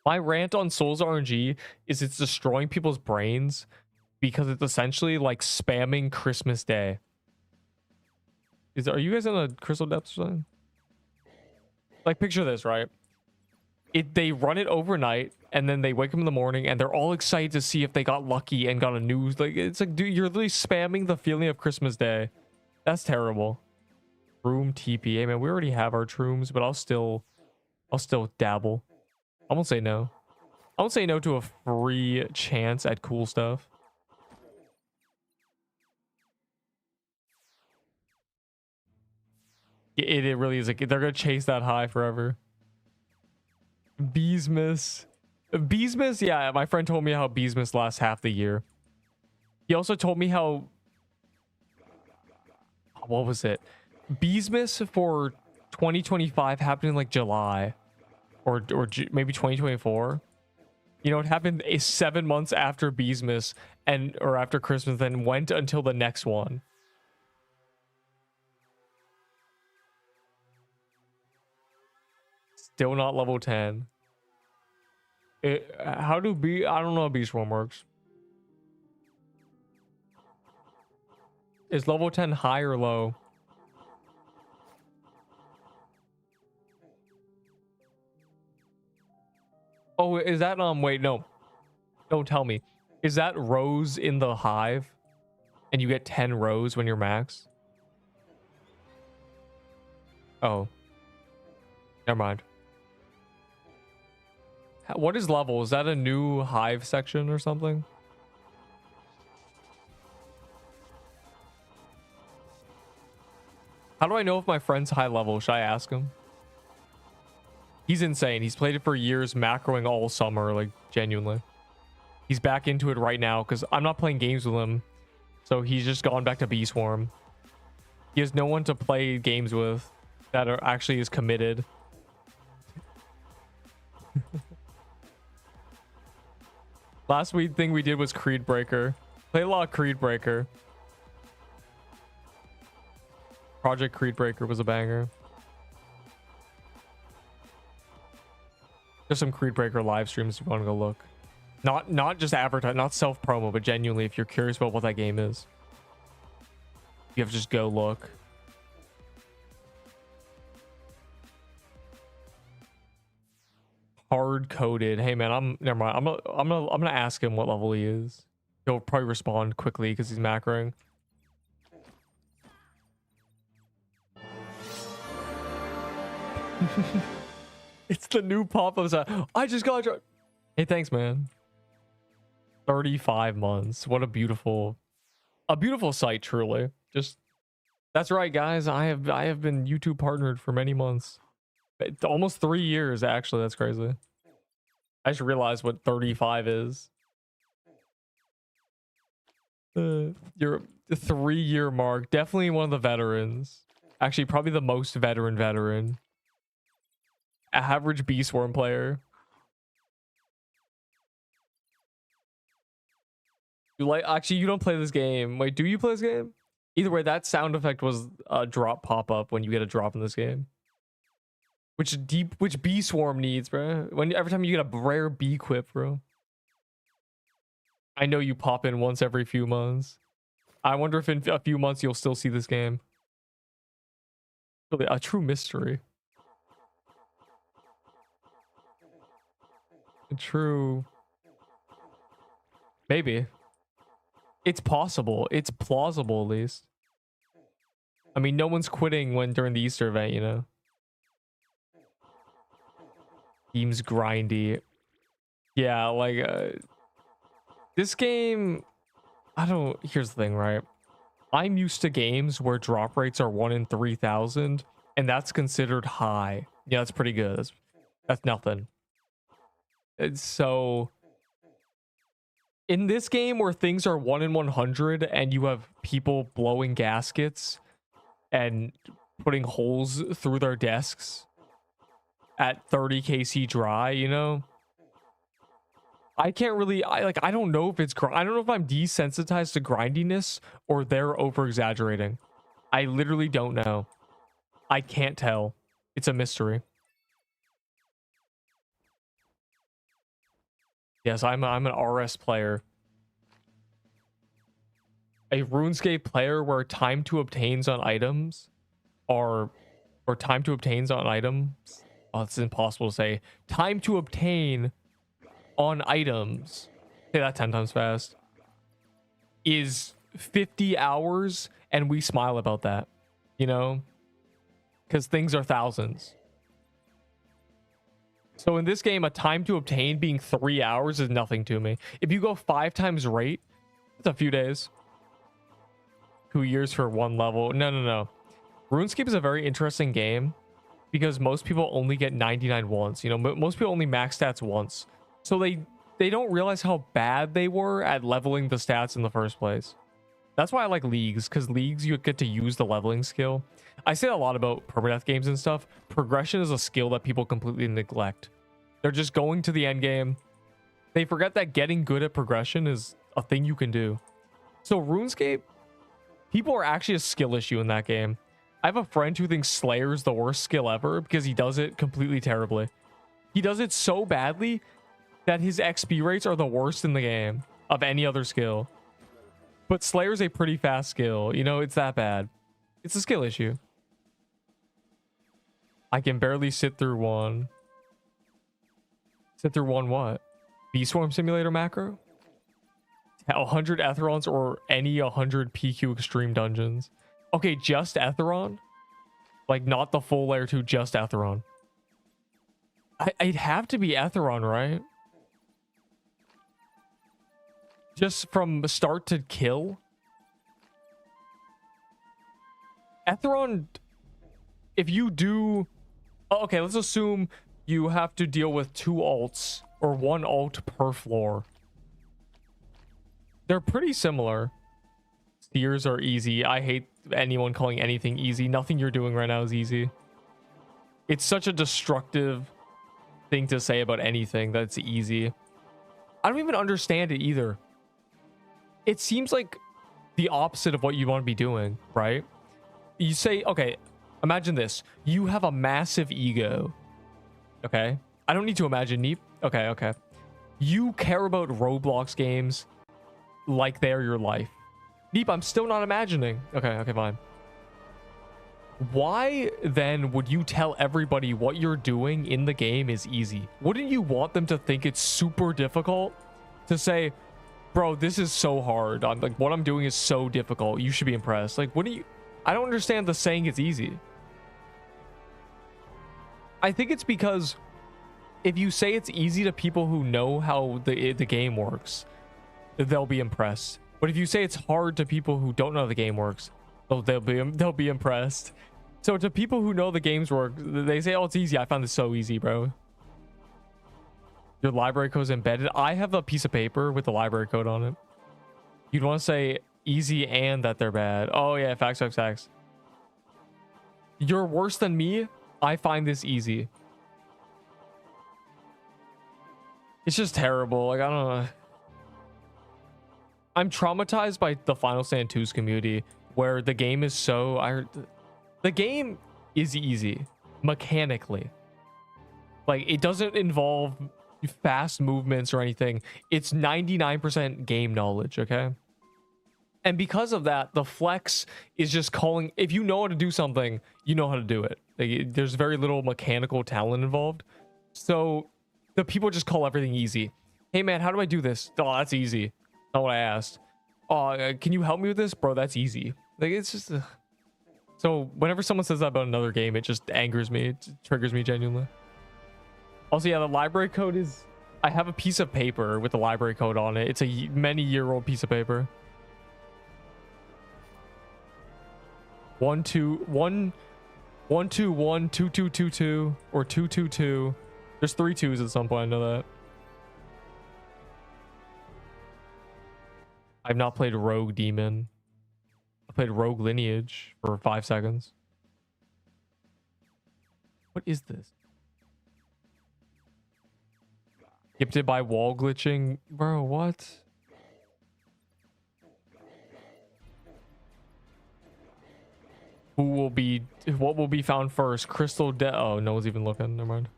My rant on Souls RNG is it's destroying people's brains because it's essentially like spamming Christmas Day. Are you guys in a Crystal Depths or something? Like, picture this, right? They run it overnight and then they wake up in the morning and they're all excited to see if they got lucky and got a news. Like, it's like, dude, you're literally spamming the feeling of Christmas Day. That's terrible. Room TPA, man. We already have our shrooms, but I'll still dabble. I won't say no. I won't say no to a free chance at cool stuff. It really is like they're gonna chase that high forever. Beesmas. Yeah, my friend told me how Beesmas lasts half the year. He also told me how, what was it? Beesmas for 2025 happened in like July. maybe 2024. You know, it happened 7 months after Beesmas or after Christmas, then went until the next one. Still not level 10. I don't know how Beast Swarm works. Is level 10 high or low? Oh, is that wait, no. Don't tell me. Is that rows in the hive? And you get 10 rows when you're max? Oh. Never mind. What is level? Is that a new hive section or something? How do I know if my friend's high level? Should I ask him? He's insane. He's played it for years, macroing all summer, like genuinely. He's back into it right now because I'm not playing games with him. So he's just gone back to Bee Swarm. He has no one to play games with that actually is committed. Last week thing we did was Creed Breaker. Played a lot of Creed Breaker. Project Creed Breaker was a banger. There's some Creed Breaker live streams if you want to go look. Not just advertise, not self promo, but genuinely if you're curious about what that game is, you have to just go look. Hard coded. Hey man, never mind. I'm gonna ask him what level he is. He'll probably respond quickly because he's macroing. It's the new pop-ups. I just got. Hey, thanks, man. 35 months. What a beautiful sight, truly. Just that's right, guys. I have been YouTube partnered for many months. Almost 3 years, actually. That's crazy. I just realized what 35 is. You're the 3-year mark. Definitely one of the veterans. Actually, probably the most veteran. Average Bee Swarm player. Actually, you don't play this game. Wait, do you play this game? Either way, that sound effect was a drop pop-up when you get a drop in this game. Which Bee Swarm needs, bro. Every time you get a rare bee quip, bro. I know you pop in once every few months. I wonder if in a few months you'll still see this game. Really, a true mystery. True. Maybe. It's possible. It's plausible, at least. I mean, no one's quitting during the Easter event, you know? Seems grindy. Yeah, like, this game... Here's the thing, right? I'm used to games where drop rates are 1 in 3,000, and that's considered high. Yeah, that's pretty good. That's nothing. So in this game where things are 1 in 100 and you have people blowing gaskets and putting holes through their desks at 30 kc dry, you know, I can't really I don't know if I don't know if I'm desensitized to grindiness or they're over exaggerating. I literally don't know. I can't tell. It's a mystery. Yes, I'm an RS player. A RuneScape player where time to obtains on items or time to obtains on items. Oh, it's impossible to say. Time to obtain on items. Say that 10 times fast. Is 50 hours, and we smile about that. You know? Because things are thousands. So in this game, a time to obtain being 3 hours is nothing to me. If you go 5 times rate, it's a few days. 2 years for 1 level. No. RuneScape is a very interesting game because most people only get 99 once. You know, most people only max stats once. So they don't realize how bad they were at leveling the stats in the first place. That's why I like leagues, because leagues you get to use the leveling skill. I say a lot about permadeath games and stuff. Progression is a skill that people completely neglect. They're just going to the end game. They forget that getting good at progression is a thing you can do. So RuneScape, people are actually a skill issue in that game. I have a friend who thinks Slayer is the worst skill ever because he does it completely terribly. He does it so badly that his XP rates are the worst in the game of any other skill. But Slayer's a pretty fast skill. You know, it's that bad. It's a skill issue. I can barely sit through one. Sit through one what? B-Swarm Simulator macro? 100 Etherons or any 100 PQ Extreme Dungeons. Okay, just Etheron? Like, not the full layer 2, just Etheron. I'd have to be Etheron, right? Just from start to kill? Etheron, if you do... Oh, okay, let's assume you have to deal with 2 alts or 1 alt per floor. They're pretty similar. Steers are easy. I hate anyone calling anything easy. Nothing you're doing right now is easy. It's such a destructive thing to say about anything that's easy. I don't even understand it either. It seems like the opposite of what you want to be doing, right? You say, okay, imagine this. You have a massive ego. Okay? I don't need to imagine, Neep. Okay, okay. You care about Roblox games like they're your life. Neep, I'm still not imagining. Okay, okay, fine. Why then would you tell everybody what you're doing in the game is easy? Wouldn't you want them to think it's super difficult? To say, bro, this is so hard. I'm like, what I'm doing is so difficult. You should be impressed. Like, wouldn't you? I don't understand the saying it's easy. I think it's because if you say it's easy to people who know how the game works, they'll be impressed. But if you say it's hard to people who don't know how the game works, they'll be impressed. So to people who know the games work, they say, oh, it's easy. I found this so easy, bro. Your library code is embedded. I have a piece of paper with the library code on it. You'd want to say easy and that they're bad. Oh yeah, facts, facts, facts. You're worse than me. I find this easy. It's just terrible. Like, I don't know. I'm traumatized by the Final Stand 2's community, where the game is so... the game is easy, mechanically. Like, it doesn't involve fast movements or anything. It's 99% game knowledge, okay? And because of that, the flex is just calling... If you know how to do something, you know how to do it. Like, there's very little mechanical talent involved. So, the people just call everything easy. Hey, man, how do I do this? Oh, that's easy. Not what I asked. Oh, can you help me with this? Bro, that's easy. Like, it's just... So, whenever someone says that about another game, it just angers me. It triggers me genuinely. Also, yeah, the library code is... I have a piece of paper with the library code on it. It's a many-year-old piece of paper. 1 2 1 1 2 1 2 2 2 2 or 2 2 2. There's 3 2s at some point. I know that. I've not played Rogue Demon. I played Rogue Lineage for 5 seconds. What is this? Gifted by wall glitching. Bro, what? What will be found first? Crystal Oh, no one's even looking. Never mind.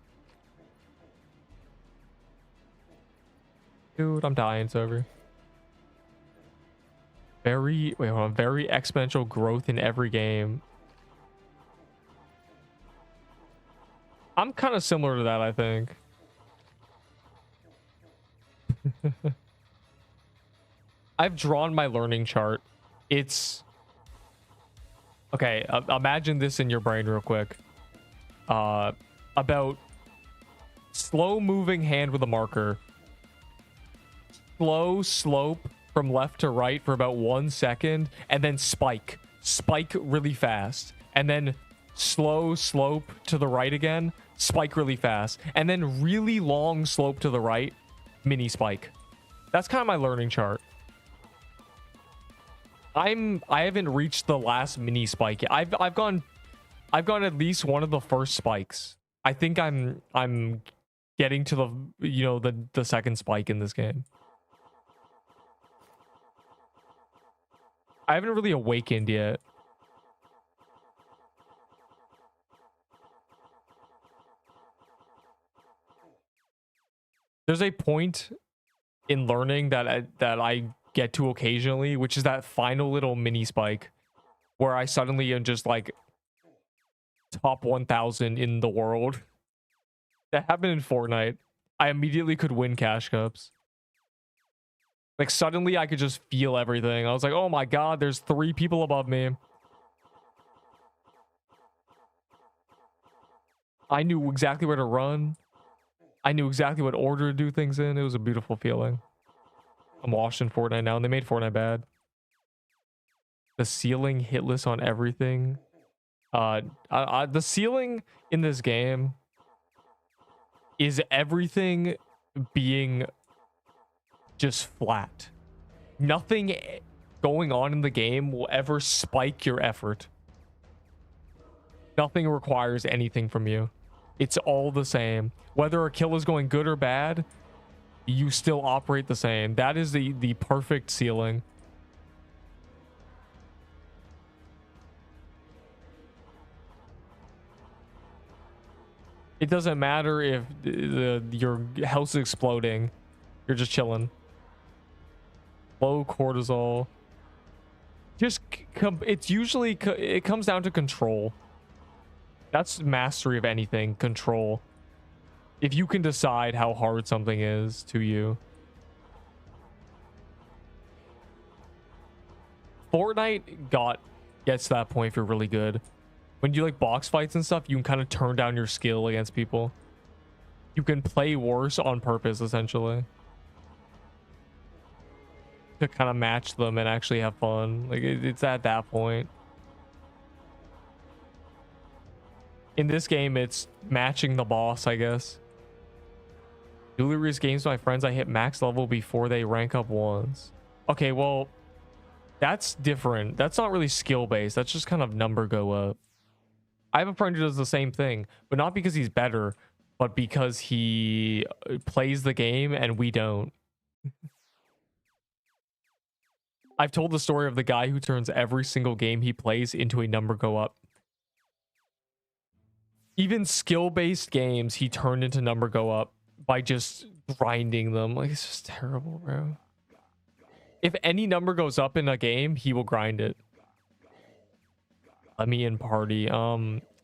Dude, I'm dying. It's over. Very exponential growth in every game. I'm kind of similar to that, I think. I've drawn my learning chart. It's okay. Imagine this in your brain real quick. About slow moving hand with a marker. Slow slope from left to right for about 1 second, and then spike really fast, and then slow slope to the right again, spike really fast, and then really long slope to the right, mini spike. That's kind of my learning chart. I haven't reached the last mini spike yet. I've gone at least one of the first spikes. I think I'm getting to the, you know, the second spike in this game. I haven't really awakened yet. There's a point in learning that I get to occasionally, which is that final little mini spike where I suddenly am just like top 1000 in the world. That happened in Fortnite. I immediately could win cash cups. Like suddenly I could just feel everything. I was like, oh my god, there's 3 people above me. I knew exactly where to run. I knew exactly what order to do things in. It was a beautiful feeling. I'm washed in Fortnite now, and they made Fortnite bad. The ceiling hitless on everything. The ceiling in this game is everything being just flat. Nothing going on in the game will ever spike your effort. Nothing requires anything from you. It's all the same. Whether a kill is going good or bad, you still operate the same. That is the perfect ceiling. It doesn't matter if your house is exploding. You're just chilling. Low cortisol. Just it's usually it comes down to control. That's mastery of anything. Control. If you can decide how hard something is to you. Fortnite gets to that point if you're really good. When you like box fights and stuff, you can kind of turn down your skill against people. You can play worse on purpose, essentially, to kind of match them and actually have fun. Like it's at that point. In this game, it's matching the boss, I guess. Newly released games with my friends, I hit max level before they rank up once. Okay, well, that's different. That's not really skill based. That's just kind of number go up. I have a friend who does the same thing, but not because he's better, but because he plays the game and we don't. I've told the story of the guy who turns every single game he plays into a number go up. Even skill-based games, he turned into number go up by just grinding them. Like, it's just terrible, bro. If any number goes up in a game, he will grind it. Let me in party.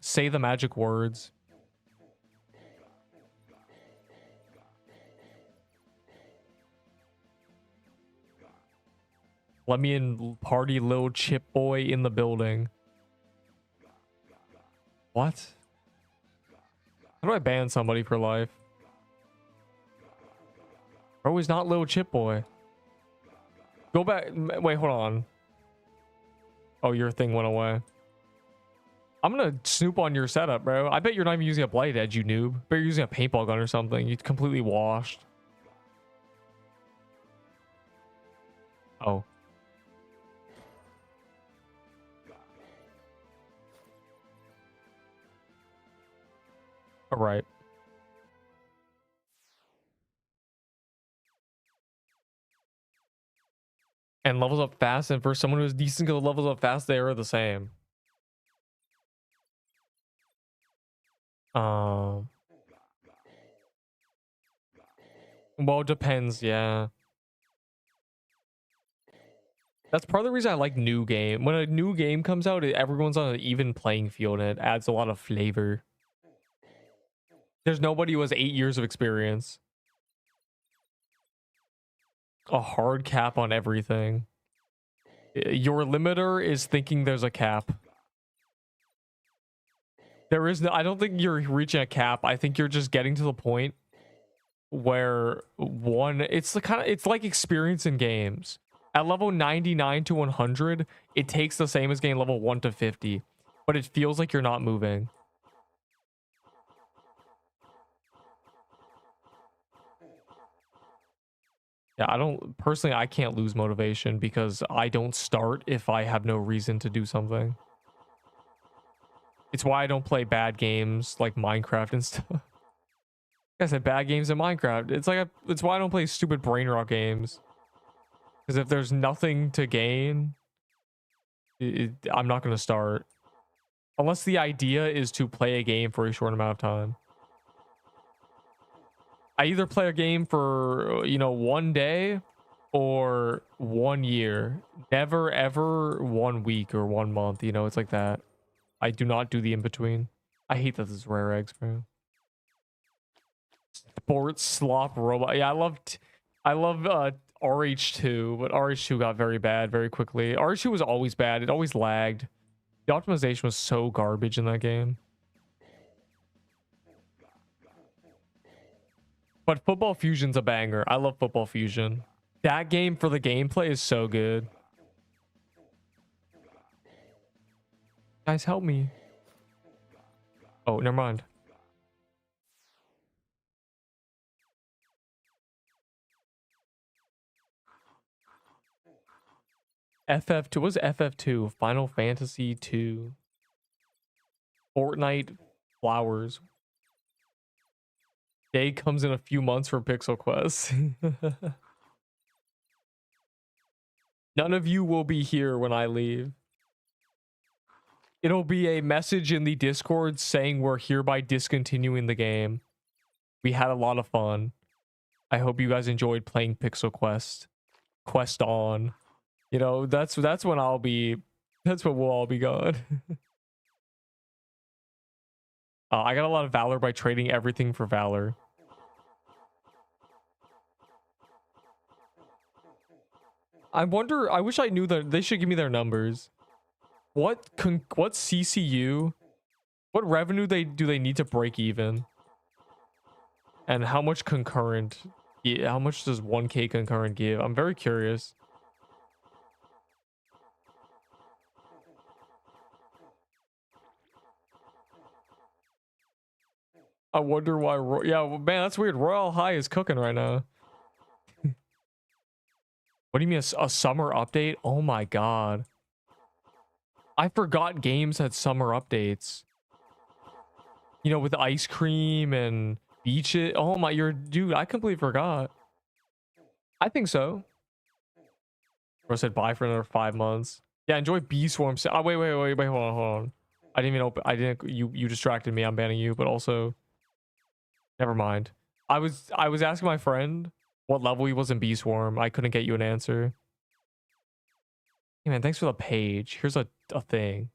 Say the magic words. Let me in party, little chip boy in the building. What? How do I ban somebody for life? Bro, he's not little chip boy. Go back. Wait, hold on. Oh, your thing went away. I'm gonna snoop on your setup, bro. I bet you're not even using a blade edge, you noob. Bet you're using a paintball gun or something. You completely washed. Oh. All right. And levels up fast, and for someone who's decent skill levels up fast, they are the same. Well, it depends, yeah. That's part of the reason I like new game. When a new game comes out, everyone's on an even playing field, and it adds a lot of flavor. There's nobody who has 8 years of experience. A hard cap on everything. Your limiter is thinking there's a cap. There is no, I don't think you're reaching a cap. I think you're just getting to the point where it's the kind of, it's like experience in games. At level 99 to 100, it takes the same as getting level 1 to 50, but it feels like you're not moving. Yeah, I don't personally, I can't lose motivation because I don't start if I have no reason to do something. It's why I don't play bad games like Minecraft and stuff. Like I said, bad games in Minecraft. It's why I don't play stupid brain rot games. Because if there's nothing to gain, I'm not going to start. Unless the idea is to play a game for a short amount of time. I either play a game for, you know, 1 day or 1 year. Never, ever 1 week or 1 month. You know, it's like that. I do not do the in-between. I hate that this is rare eggs, bro. Sports slop robot. Yeah, I love RH2, but RH2 got very bad very quickly. RH2 was always bad. It always lagged. The optimization was so garbage in that game. But Football Fusion's a banger. I love Football Fusion. That game for the gameplay is so good. Guys, help me. Oh, never mind. FF2. What's FF2? Final Fantasy 2. Fortnite Flowers. Day comes in a few months for Pixel Quest. None of you will be here when I leave. It'll be a message in the Discord saying we're hereby discontinuing the game. We had a lot of fun. I hope you guys enjoyed playing Pixel Quest. Quest on. You know, that's when I'll be. That's when we'll all be gone. I got a lot of Valor by trading everything for Valor. I wonder. I wish I knew that. They should give me their numbers. What CCU? What revenue do they need to break even? And how much concurrent? Yeah, how much does 1K concurrent give? I'm very curious. I wonder why. Yeah, well, man, that's weird. Royal High is cooking right now. What do you mean a summer update? Oh my god. I forgot games had summer updates. You know, with ice cream and beaches. Oh my, dude, I completely forgot. I think so. Bro said bye for another 5 months. Yeah, enjoy Bee Swarm. Oh, wait, hold on. I didn't even open. I didn't. You distracted me. I'm banning you. But also, never mind. I was asking my friend what level he was in Bee Swarm. I couldn't get you an answer. Hey man, thanks for the page. Here's a thing.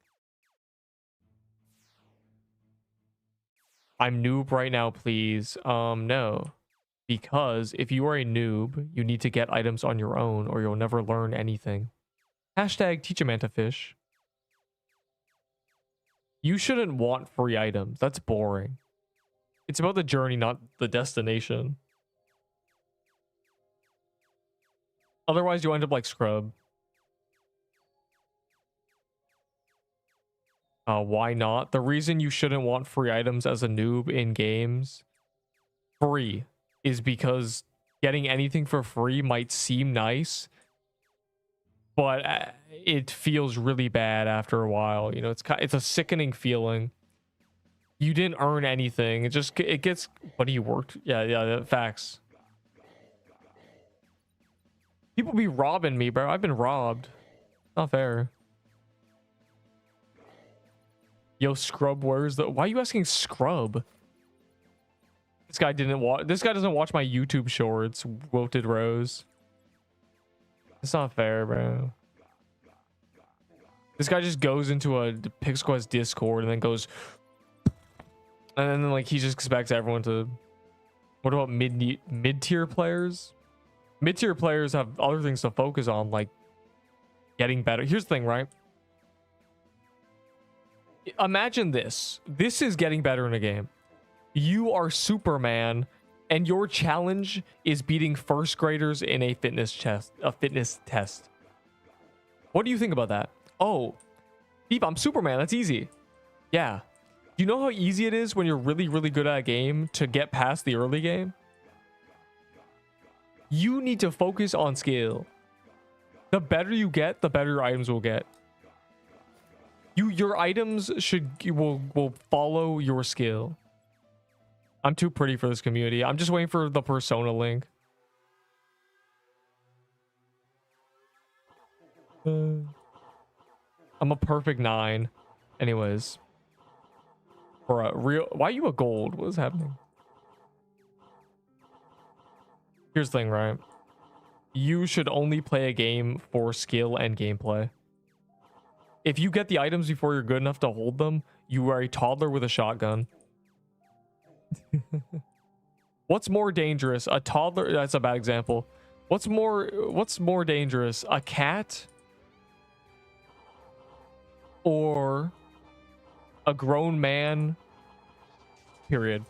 I'm noob right now, please. No. Because if you are a noob, you need to get items on your own or you'll never learn anything. Hashtag teach a manta fish. You shouldn't want free items. That's boring. It's about the journey, not the destination. Otherwise, you end up like Scrub. Why not? The reason you shouldn't want free items as a noob in games is because getting anything for free might seem nice, but it feels really bad after a while. You know, it's a sickening feeling. You didn't earn anything. It gets. But you worked. Yeah. Facts. People be robbing me, bro. I've been robbed. Not fair. Yo, Scrub, where's the... Why are you asking Scrub? This guy doesn't watch my YouTube shorts, Wilted Rose. It's not fair, bro. This guy just goes into a Pixel Quest Discord and then goes... And then, like, he just expects everyone to... What about mid-tier players? Mid-tier players have other things to focus on, like getting better. Here's the thing, right? Imagine this. This is getting better in a game. You are Superman, and your challenge is beating first graders in a fitness test. What do you think about that? Oh, Deep, I'm Superman. That's easy. Yeah. Do you know how easy it is when you're really, really good at a game to get past the early game? You need to focus on skill. The better you get, the better your items will get. Your items will follow your skill. I'm too pretty for this community. I'm just waiting for the persona link. I'm a perfect 9. Anyways. For a real... Why are you a gold? What is happening? Here's the thing, right? You should only play a game for skill and gameplay. If you get the items before you're good enough to hold them, you are a toddler with a shotgun. What's more dangerous? A toddler... That's a bad example. What's more dangerous? A cat? Or a grown man? Period.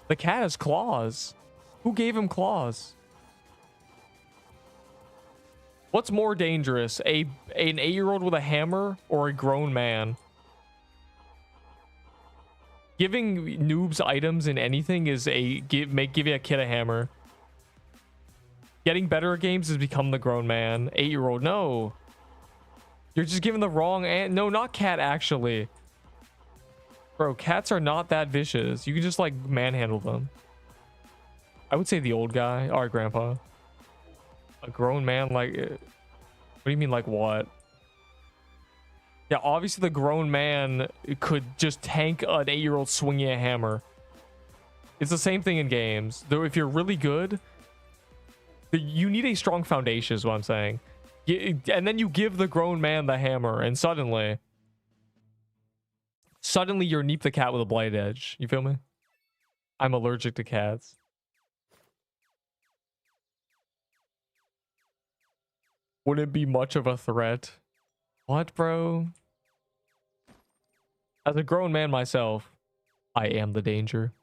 The cat has claws. Who gave him claws? What's more dangerous? An 8-year-old with a hammer or a grown man? Giving noobs items in anything is giving a kid a hammer. Getting better at games is become the grown man. 8-year-old, no. You're just giving the wrong no, not cat actually. Bro, cats are not that vicious. You can just like manhandle them. I would say the old guy. All right, grandpa. A grown man, like, what do you mean, like what? Yeah, obviously the grown man could just tank an 8-year-old swinging a hammer. It's the same thing in games. Though if you're really good, you need a strong foundation is what I'm saying. And then you give the grown man the hammer and suddenly you're Neep the cat with a blade edge. You feel me? I'm allergic to cats. Wouldn't be much of a threat. What, bro? As a grown man myself, I am the danger.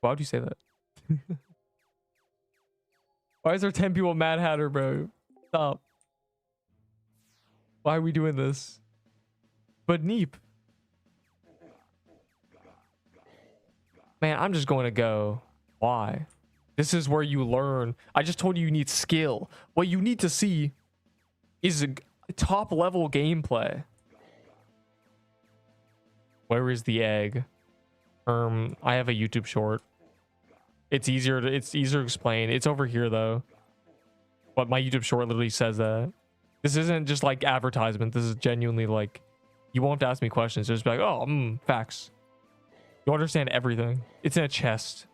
Why would you say that? Why is there 10 people Mad Hatter, bro? Stop. Why are we doing this? But Neep. Man, I'm just going to go. Why? This is where you learn. I just told you need skill. What you need to see is a top level gameplay. Where is the egg? I have a YouTube short. It's easier to explain. It's over here though. But my YouTube short literally says that. This isn't just like advertisement. This is genuinely like, you won't have to ask me questions. Just be like, oh, facts. You understand everything. It's in a chest.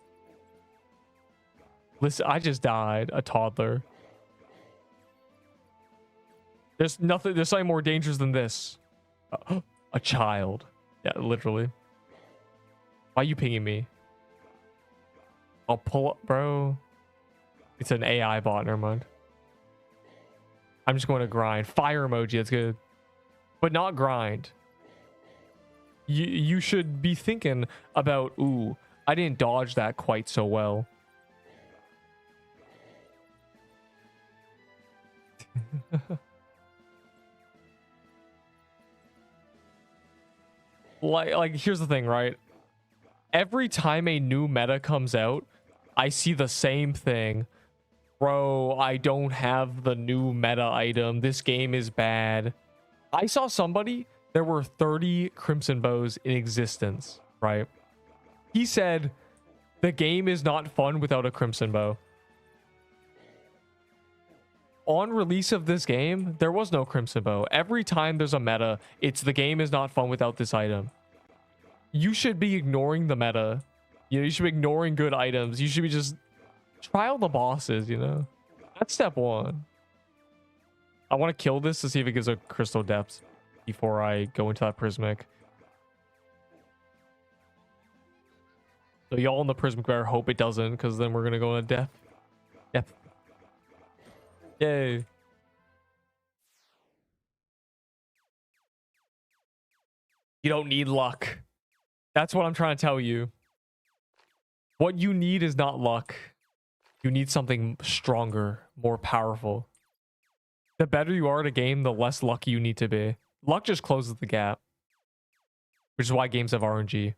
Listen, I just died. A toddler. There's something more dangerous than this. A child. Yeah, literally. Why are you pinging me? I'll pull up, bro. It's an AI bot, never mind. I'm just going to grind. Fire emoji, that's good. But not grind. You should be thinking about, ooh, I didn't dodge that quite so well. like here's the thing, right? Every time a new meta comes out, I see the same thing. Bro, I don't have the new meta item. This game is bad. I saw somebody, there were 30 Crimson Bows in existence, right? He said, the game is not fun without a Crimson Bow. On release of this game, there was no Crimson Bow. Every time there's a meta, it's the game is not fun without this item. You should be ignoring the meta. You know, you should be ignoring good items. You should be just trial the bosses, you know? That's step one. I want to kill this to see if it gives a crystal depth before I go into that prismic. So y'all in the prismic bear hope it doesn't, because then we're gonna go into death. Death. Yay. You don't need luck. That's what I'm trying to tell you. What you need is not luck. You need something stronger, more powerful. The better you are at a game, the less lucky you need to be. Luck just closes the gap. Which is why games have RNG.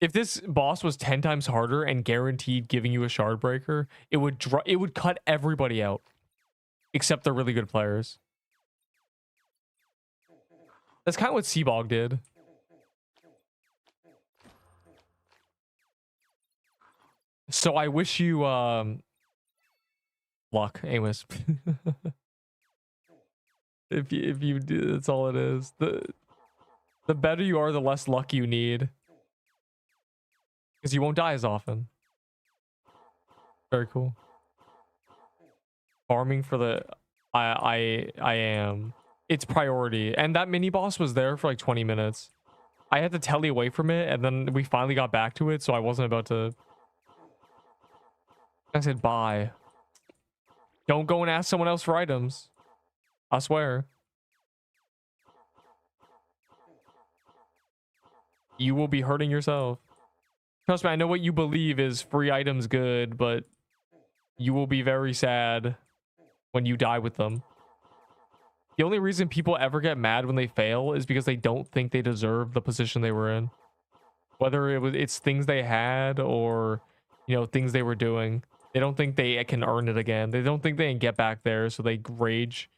If this boss was 10 times harder and guaranteed giving you a shard breaker, it would cut everybody out except the really good players. That's kind of what Seabog did. So I wish you luck. Anyways. if you do, that's all it is. The better you are, the less luck you need. Because you won't die as often. Very cool. Farming for the I am. It's priority. And that mini boss was there for like 20 minutes. I had to tele away from it, and then we finally got back to it, so I wasn't about to. I said bye. Don't go and ask someone else for items. I swear. You will be hurting yourself. Trust me, I know what you believe is free items good, but you will be very sad when you die with them. The only reason people ever get mad when they fail is because they don't think they deserve the position they were in. Whether it's things they had or, you know, things they were doing. They don't think they can earn it again. They don't think they can get back there, so they rage.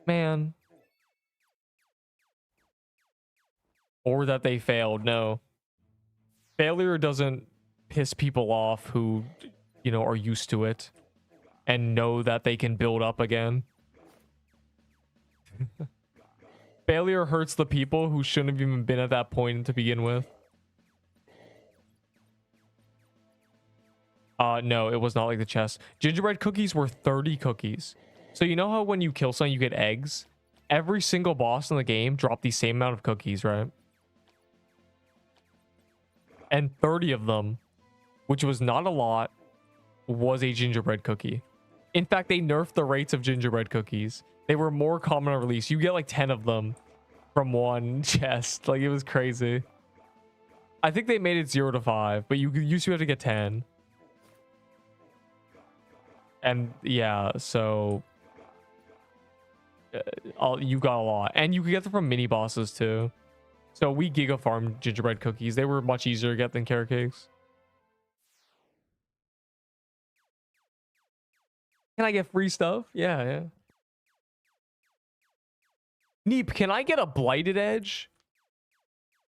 Man. Or that they failed. No. Failure doesn't piss people off who, you know, are used to it and know that they can build up again. Failure hurts the people who shouldn't have even been at that point to begin with. No, it was not like the chest. Gingerbread cookies were 30 cookies. So you know how when you kill someone, you get eggs? Every single boss in the game dropped the same amount of cookies, right? And 30 of them, which was not a lot, was a gingerbread cookie. In fact, they nerfed the rates of gingerbread cookies. They were more common on release. You get like 10 of them from one chest. Like, it was crazy. I think they made it 0 to 5, but you used to have to get 10. And yeah, so you got a lot. And you could get them from mini bosses too. So we giga farmed gingerbread cookies. They were much easier to get than carrot cakes. Can I get free stuff? Yeah, yeah. Neep, can I get a blighted edge?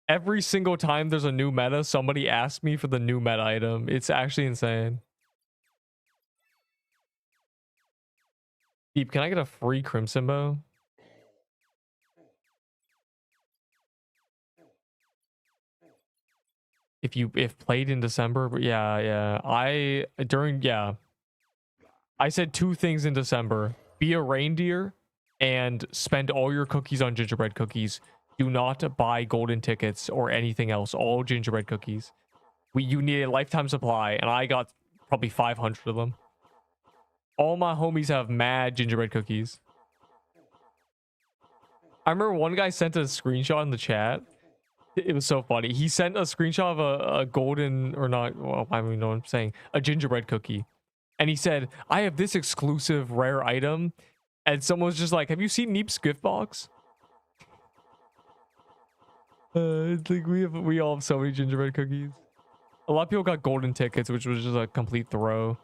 Every single time there's a new meta, somebody asks me for the new meta item. It's actually insane. Neep, can I get a free crimson bow? If played in December, but yeah. I said 2 things in December. Be a reindeer and spend all your cookies on gingerbread cookies. Do not buy golden tickets or anything else. All gingerbread cookies. You need a lifetime supply, and I got probably 500 of them. All my homies have mad gingerbread cookies. I remember one guy sent a screenshot in the chat. It was so funny. He sent a screenshot of a golden, or not, well, I don't even know what I'm saying, a gingerbread cookie. And he said, I have this exclusive rare item. And someone was just like, have you seen Neep's gift box? I think we all have so many gingerbread cookies. A lot of people got golden tickets, which was just a complete throw.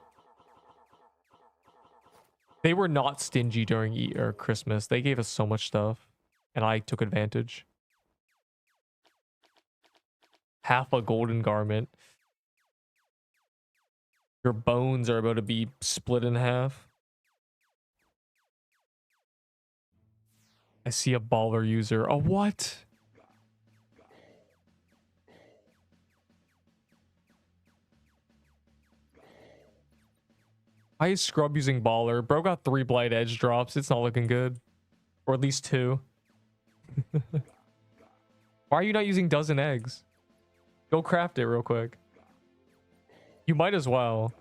They were not stingy during Christmas. They gave us so much stuff. And I took advantage. Half a golden garment. Your bones are about to be split in half. I see a baller user. A what? Why is Scrub using baller? Bro got 3 blight edge drops. It's not looking good. Or at least 2. Why are you not using dozen eggs? Go craft it real quick. You might as well.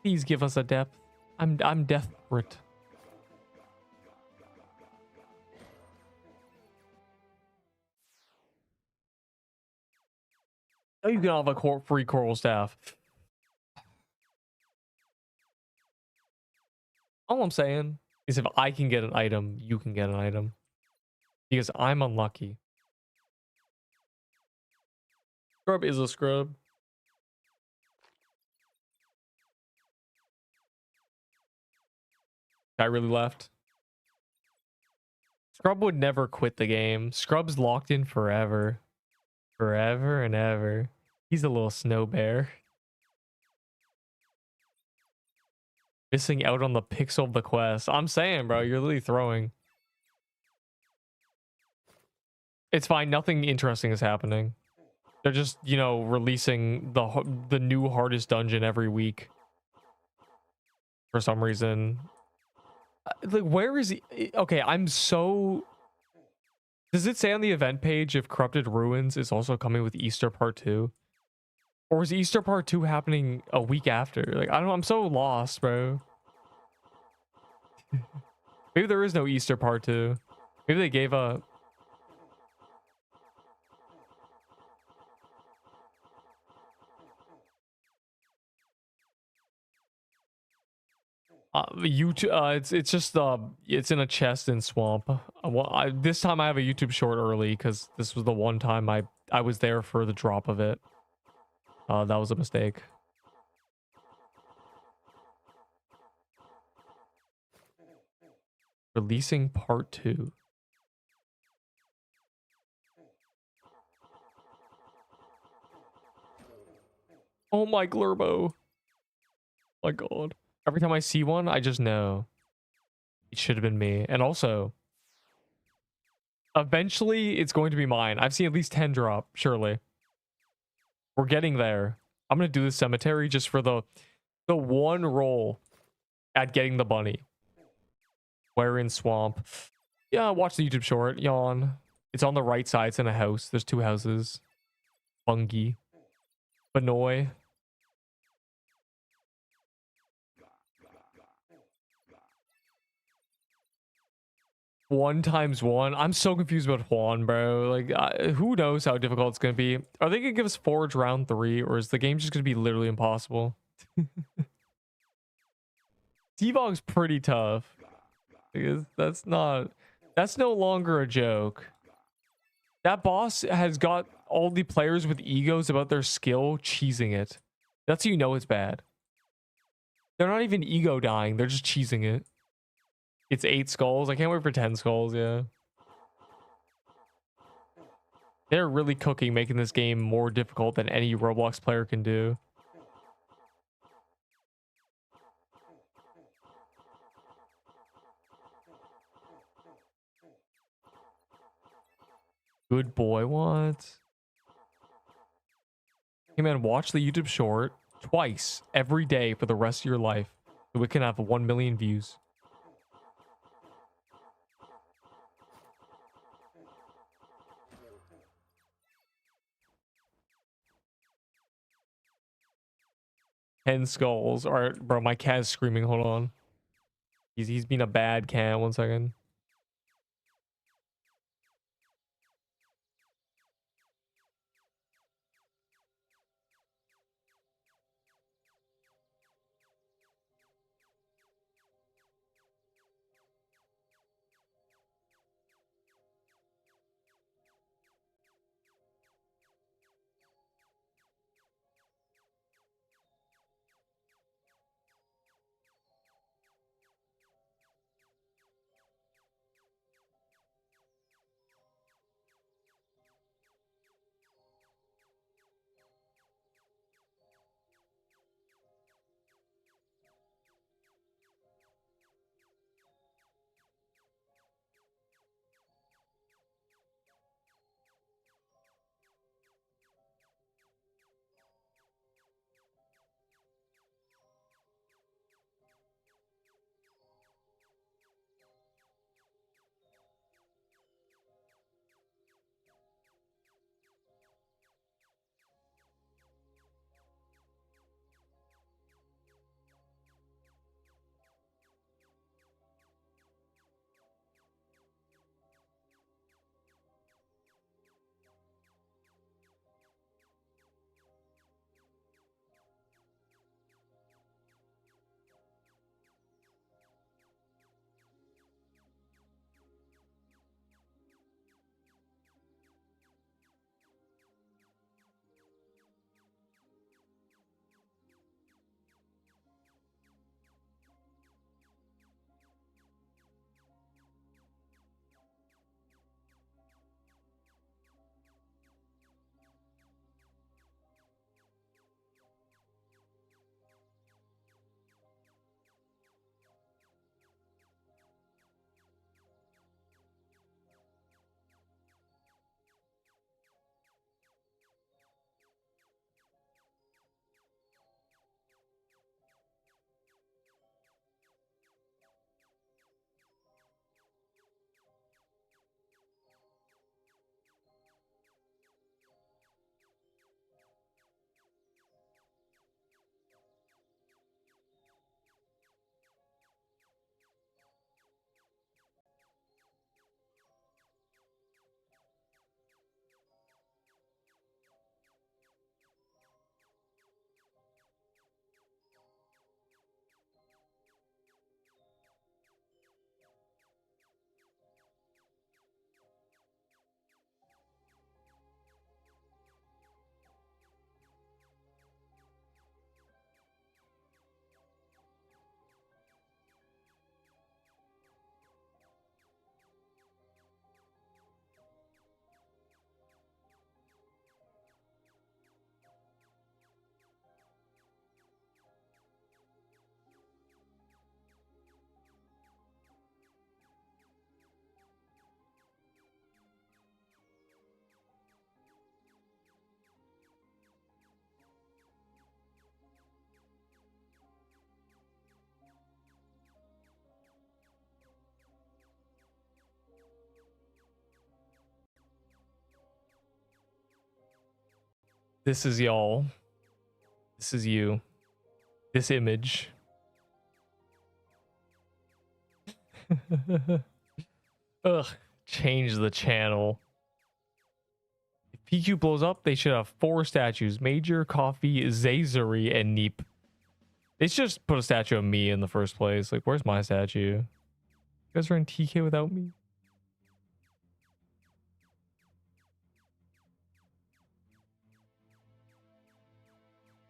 Please give us a depth. I'm desperate. Oh, you can have a free coral staff. All I'm saying is if I can get an item, you can get an item. Because I'm unlucky. Scrub is a scrub. I really left. Scrub would never quit the game. Scrub's locked in forever. Forever and ever. He's a little snow bear. Missing out on the pixel of the quest. I'm saying, bro, you're literally throwing. It's fine. Nothing interesting is happening. They're just, you know, releasing the new hardest dungeon every week. For some reason. Like, where is he? Okay, I'm so... Does it say on the event page if Corrupted Ruins is also coming with Easter Part 2? Or is Easter Part 2 happening a week after? Like, I don't know. I'm so lost, bro. Maybe there is no Easter Part 2. Maybe they gave up. YouTube, it's just it's in a chest in swamp. Well, this time I have a YouTube short early because this was the one time I was there for the drop of it. That was a mistake. Releasing part 2. Oh my Glurbo. My God. Every time I see one, I just know it should have been me. And also, eventually it's going to be mine. I've seen at least 10 drop, surely. We're getting there. I'm going to do the cemetery just for the one roll at getting the bunny. Where in swamp? Yeah, watch the YouTube short. Yawn. It's on the right side. It's in a house. There's 2 houses. Bungie. Benoy. One times one. I'm so confused about Juan, bro. Like, who knows how difficult it's gonna be? Are they gonna give us Forge round 3, or is the game just gonna be literally impossible? T-Vog's pretty tough. Because that's no longer a joke. That boss has got all the players with egos about their skill cheesing it. That's how you know it's bad. They're not even ego dying, they're just cheesing it. It's 8 skulls. I can't wait for 10 skulls, yeah. They're really cooking, making this game more difficult than any Roblox player can do. Good boy, what? Hey man, watch the YouTube short twice every day for the rest of your life. So we can have 1 million views. Ten skulls. All right, bro, my cat is screaming. Hold on. He's been a bad cat. 1 second. This is y'all. This is you. This image. Ugh. Change the channel. If PQ blows up, they should have 4 statues. Major, Coffee, Zazery, and Neep. They should just put a statue of me in the first place. Like, where's my statue? You guys are in TK without me?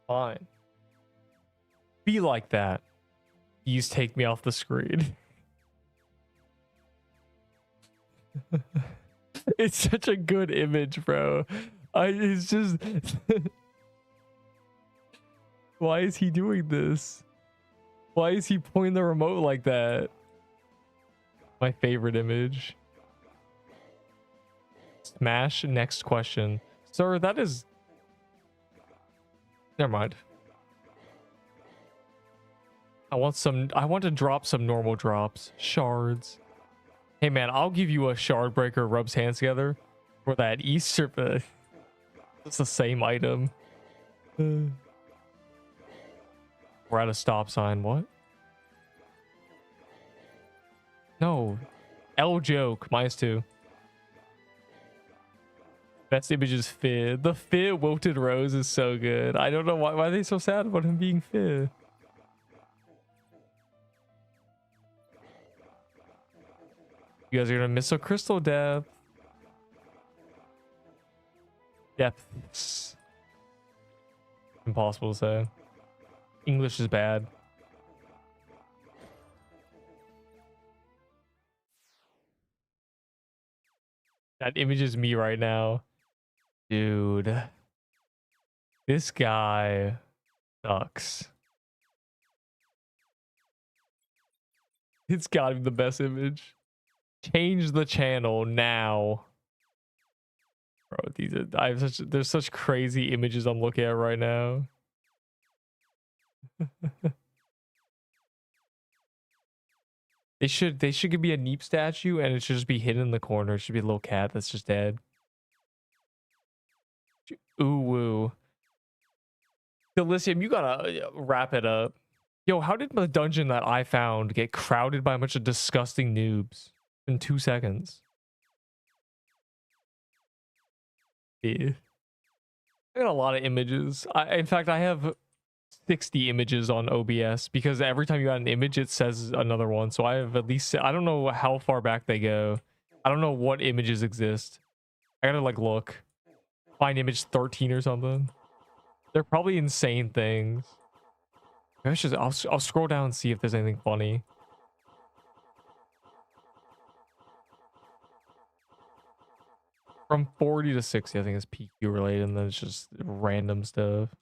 Fine. Be like that. Please take me off the screen. It's such a good image, bro. It's just... Why is he doing this? Why is he pointing the remote like that? My favorite image. Smash, next question. Sir, that is... Never mind. I want to drop some normal drops. Shards. Hey man, I'll give you a shard breaker rubs hands together for that Easter. It's the same item. We're at a stop sign. What? No. L joke. -2. Best image is Fizz. The Fizz wilted rose is so good. I don't know why are they so sad about him being Fizz. You guys are gonna miss a crystal depth. Depths. Impossible to say. English is bad. That image is me right now. Dude. This guy sucks. It's gotta be the best image. Change the channel now. Bro, these are there's such crazy images I'm looking at right now. They should give me a Neep statue and it should just be hidden in the corner. It should be a little cat that's just dead. Ooh woo. Delicium, you gotta wrap it up. Yo, how did the dungeon that I found get crowded by a bunch of disgusting noobs in 2 seconds? Yeah. I got a lot of images. In fact, I have 60 images on OBS because every time you add an image, it says another one. So I have at least, I don't know how far back they go. I don't know what images exist. I gotta like look. Find image 13 or something. They're probably insane things. I'll scroll down and see if there's anything funny. From 40 to 60, I think is PQ related, and then it's just random stuff.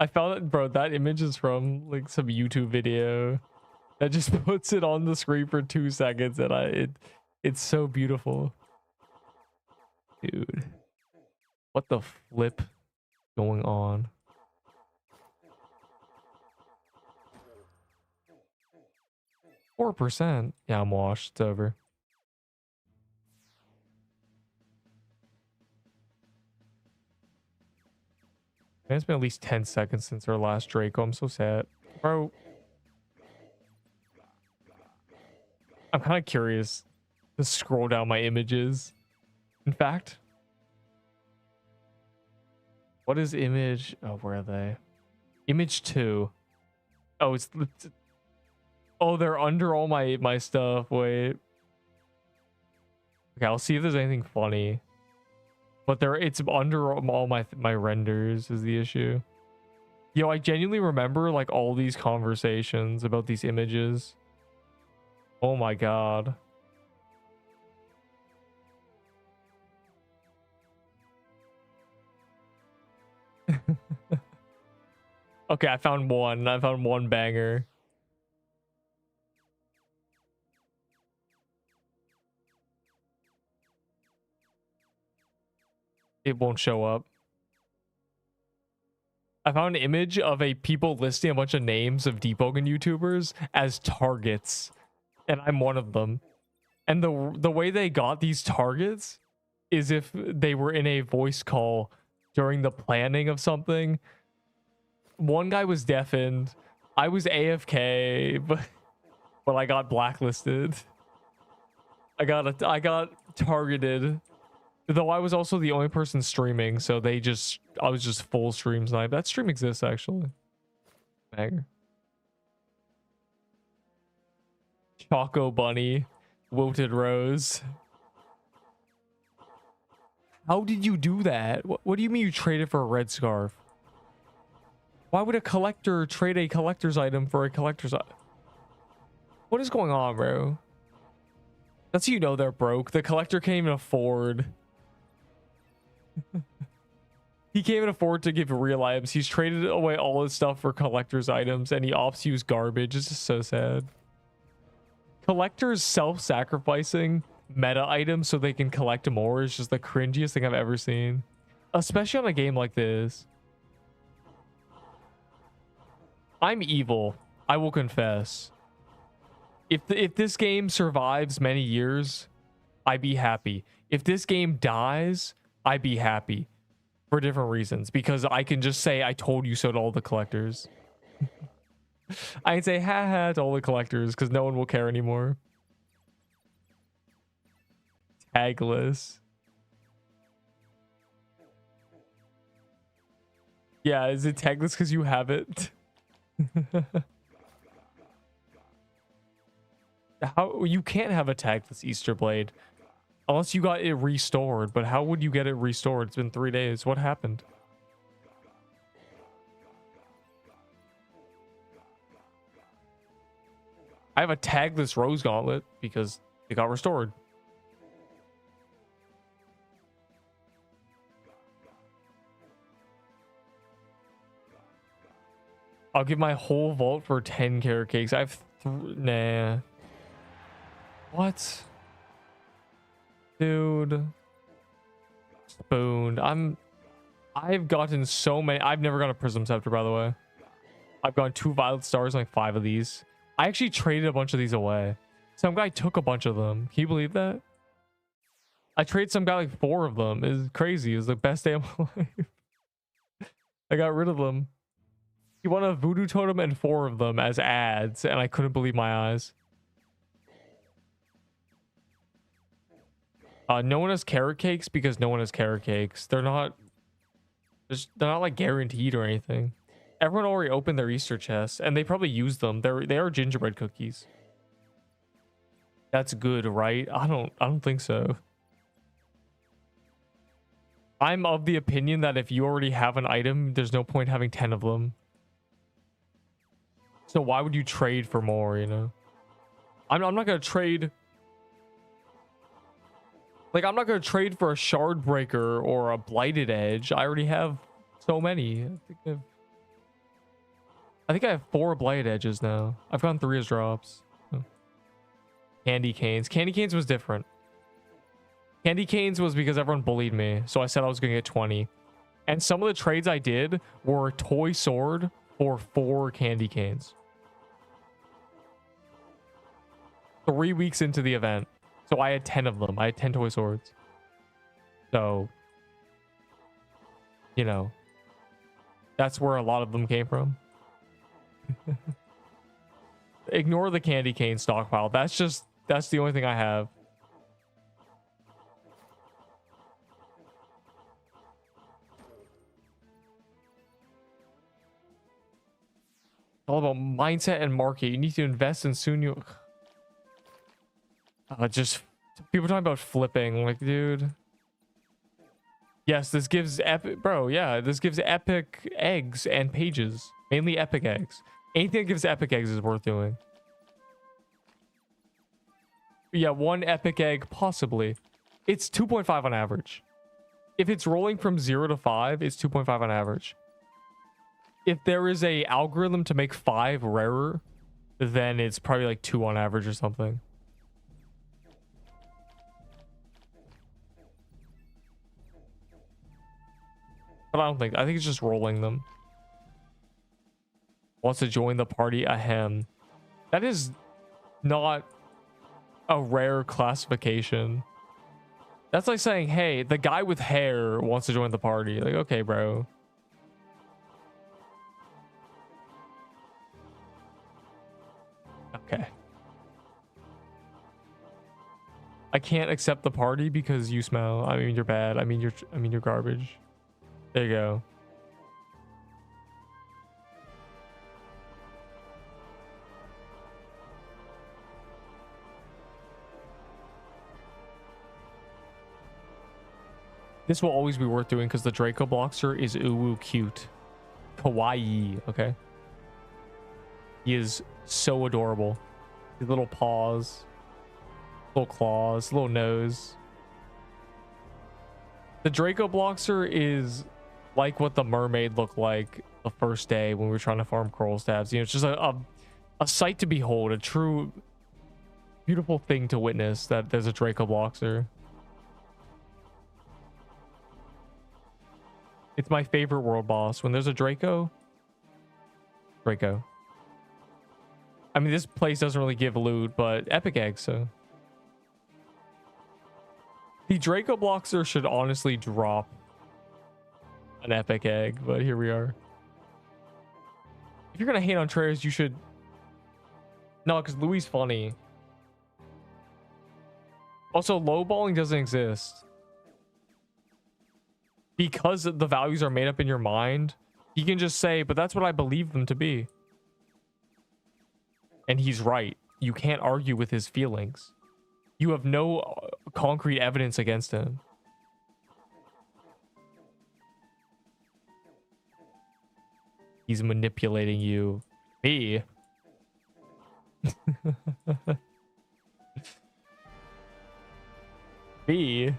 I found it, bro. That image is from like some YouTube video that just puts it on the screen for 2 seconds, and it's so beautiful, dude. What the flip going on? %. Yeah, I'm washed. It's over. Man, it's been at least 10 seconds since our last Draco. I'm so sad. Bro. I'm kind of curious to scroll down my images. In fact. What is image? Oh, where are they? Image 2. Oh, it's... Oh, they're under all my stuff. Wait. Okay, I'll see if there's anything funny. But it's under all my renders is the issue. Yo, I genuinely remember like all these conversations about these images. Oh my god. Okay, I found one. I found one banger. It won't show up. I found an image of people listing a bunch of names of Deepwoken YouTubers as targets, and I'm one of them. And the way they got these targets is if they were in a voice call during the planning of something. One guy was deafened. I was AFK, but I got blacklisted. I got targeted. Though I was also the only person streaming, so I was just full stream snipe. That stream exists actually. Banger. Choco Bunny, Wilted Rose. How did you do that? What do you mean you traded for a red scarf? Why would a collector trade a collector's item for a collector's item? What is going on, bro? That's how you know they're broke. The collector can't even afford. He can't even afford to give real items. He's traded away all his stuff for collector's items and he opts to use garbage. It's just so sad. Collectors self-sacrificing meta items so they can collect more is just the cringiest thing I've ever seen. Especially on a game like this. I'm evil. I will confess. If this game survives many years, I'd be happy. If this game dies, I'd be happy. For different reasons. Because I can just say, I told you so to all the collectors. I can say, haha, to all the collectors, because no one will care anymore. Tagless. Yeah, is it tagless because you have it? How you can't have a tagless Easter Blade unless you got it restored, but how would you get it restored? It's been 3 days. What happened? I have a tagless Rose Gauntlet because it got restored. I'll give my whole vault for 10 carrot cakes. I have nah. What? Dude. Spooned. I've gotten so many. I've never got a Prism Scepter, by the way. I've gotten 2 Violet Stars, like 5 of these. I actually traded a bunch of these away. Some guy took a bunch of them. Can you believe that? I traded some guy like 4 of them. It's crazy. It was the best day of my life. I got rid of them. He won a Voodoo Totem and 4 of them as ads, and I couldn't believe my eyes. No one has carrot cakes because no one has carrot cakes. They're not like guaranteed or anything. Everyone already opened their Easter chests and they probably used them. They are gingerbread cookies. That's good, right? I don't think so. I'm of the opinion that if you already have an item, there's no point having 10 of them. So why would you trade for more, you know? I'm not gonna trade. Like, I'm not gonna trade for a Shard Breaker or a Blighted Edge. I already have so many. I think I have 4 Blighted Edges now. I've gotten 3 as drops. Candy Canes. Candy Canes was different. Candy Canes was because everyone bullied me. So I said I was gonna get 20. And some of the trades I did were Toy Sword for 4 Candy Canes. 3 weeks into the event. So I had 10 of them. I had 10 Toy Swords. So, you know, that's where a lot of them came from. Ignore the candy cane stockpile. That's the only thing I have. All about mindset and market. You need to invest and soon you just people talking about flipping, like, dude. Yes, this gives epic, bro. Yeah, this gives epic eggs and pages, mainly epic eggs. Anything that gives epic eggs is worth doing. Yeah, 1 epic egg possibly. It's 2.5 on average. If it's rolling from 0 to 5, it's 2.5 on average. If there is a algorithm to make 5 rarer, then it's probably like 2 on average or something. But I think it's just rolling them. Wants to join the party. Ahem. That is not a rare classification. That's like saying, hey, the guy with hair wants to join the party. Like, okay, bro. Okay. I can't accept the party because you smell. I mean, you're bad. I mean, you're garbage. There you go. This will always be worth doing because the Draco Bloxer is uwu cute. Kawaii, okay? He is so adorable. His little paws, little claws, little nose. The Draco Bloxer is like what the mermaid looked like the first day when we were trying to farm coral stabs. You know, it's just a sight to behold, a true beautiful thing to witness that there's a Draco Bloxer. It's my favorite world boss. When there's a Draco. I mean, this place doesn't really give loot, but epic egg, so. The Draco Bloxer should honestly drop an epic egg, but here we are. If you're gonna hate on traders, you should. No, because Louis funny. Also, lowballing doesn't exist. Because the values are made up in your mind, you can just say, but that's what I believe them to be. And he's right. You can't argue with his feelings. You have no concrete evidence against him. He's manipulating you. Me? Me?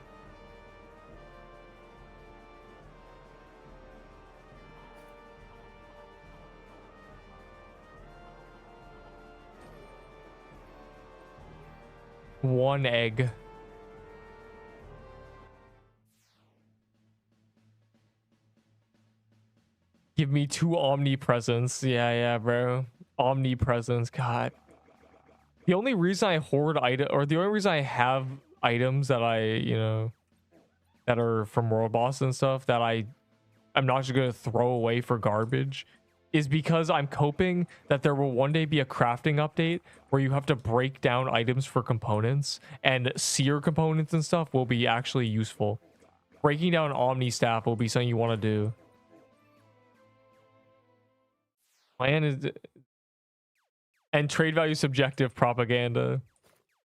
One egg. Give me 2 omnipresence. Yeah, bro. Omnipresence. God. The only reason I hoard item, or the only reason I have items that I, you know, that are from world boss and stuff that I'm not just gonna throw away for garbage, is because I'm coping that there will one day be a crafting update where you have to break down items for components, and seer components and stuff will be actually useful. Breaking down Omni Staff will be something you want to do. Plan is... And trade value subjective propaganda.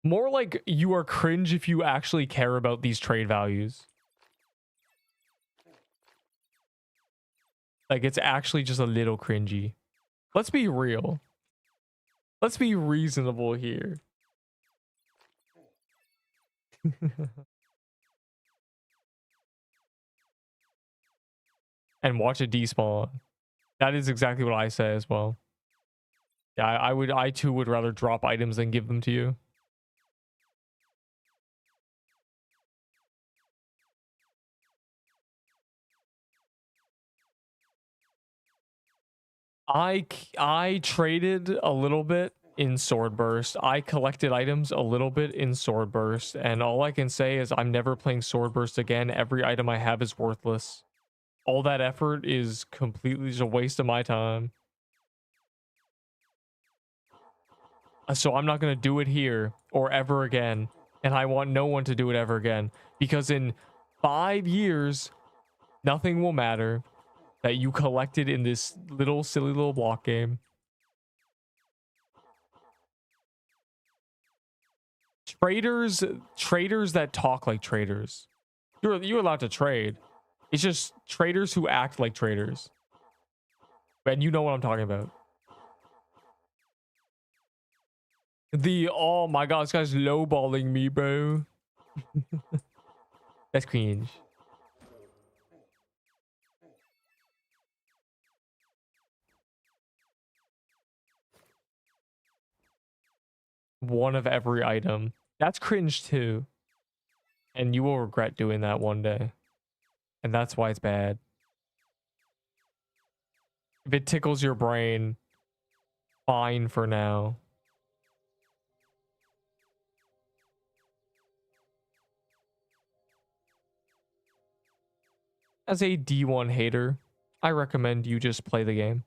More like you are cringe if you actually care about these trade values. Like, it's actually just a little cringy. Let's be real. Let's be reasonable here. And watch it despawn. That is exactly what I say as well. Yeah, I too would rather drop items than give them to you. I traded a little bit in Swordburst. I collected items a little bit in Swordburst, and all I can say is I'm never playing Swordburst again. Every item I have is worthless. All that effort is completely just a waste of my time. So I'm not going to do it here or ever again, and I want no one to do it ever again, because in 5 years nothing will matter that you collected in this little silly little block game. Traders that talk like traders. You're allowed to trade. It's just traders who act like traders. And you know what I'm talking about. Oh my god, this guy's lowballing me, bro. That's cringe. One of every item. That's cringe too. And you will regret doing that one day. And that's why it's bad. If it tickles your brain, fine for now. As a D1 hater, I recommend you just play the game.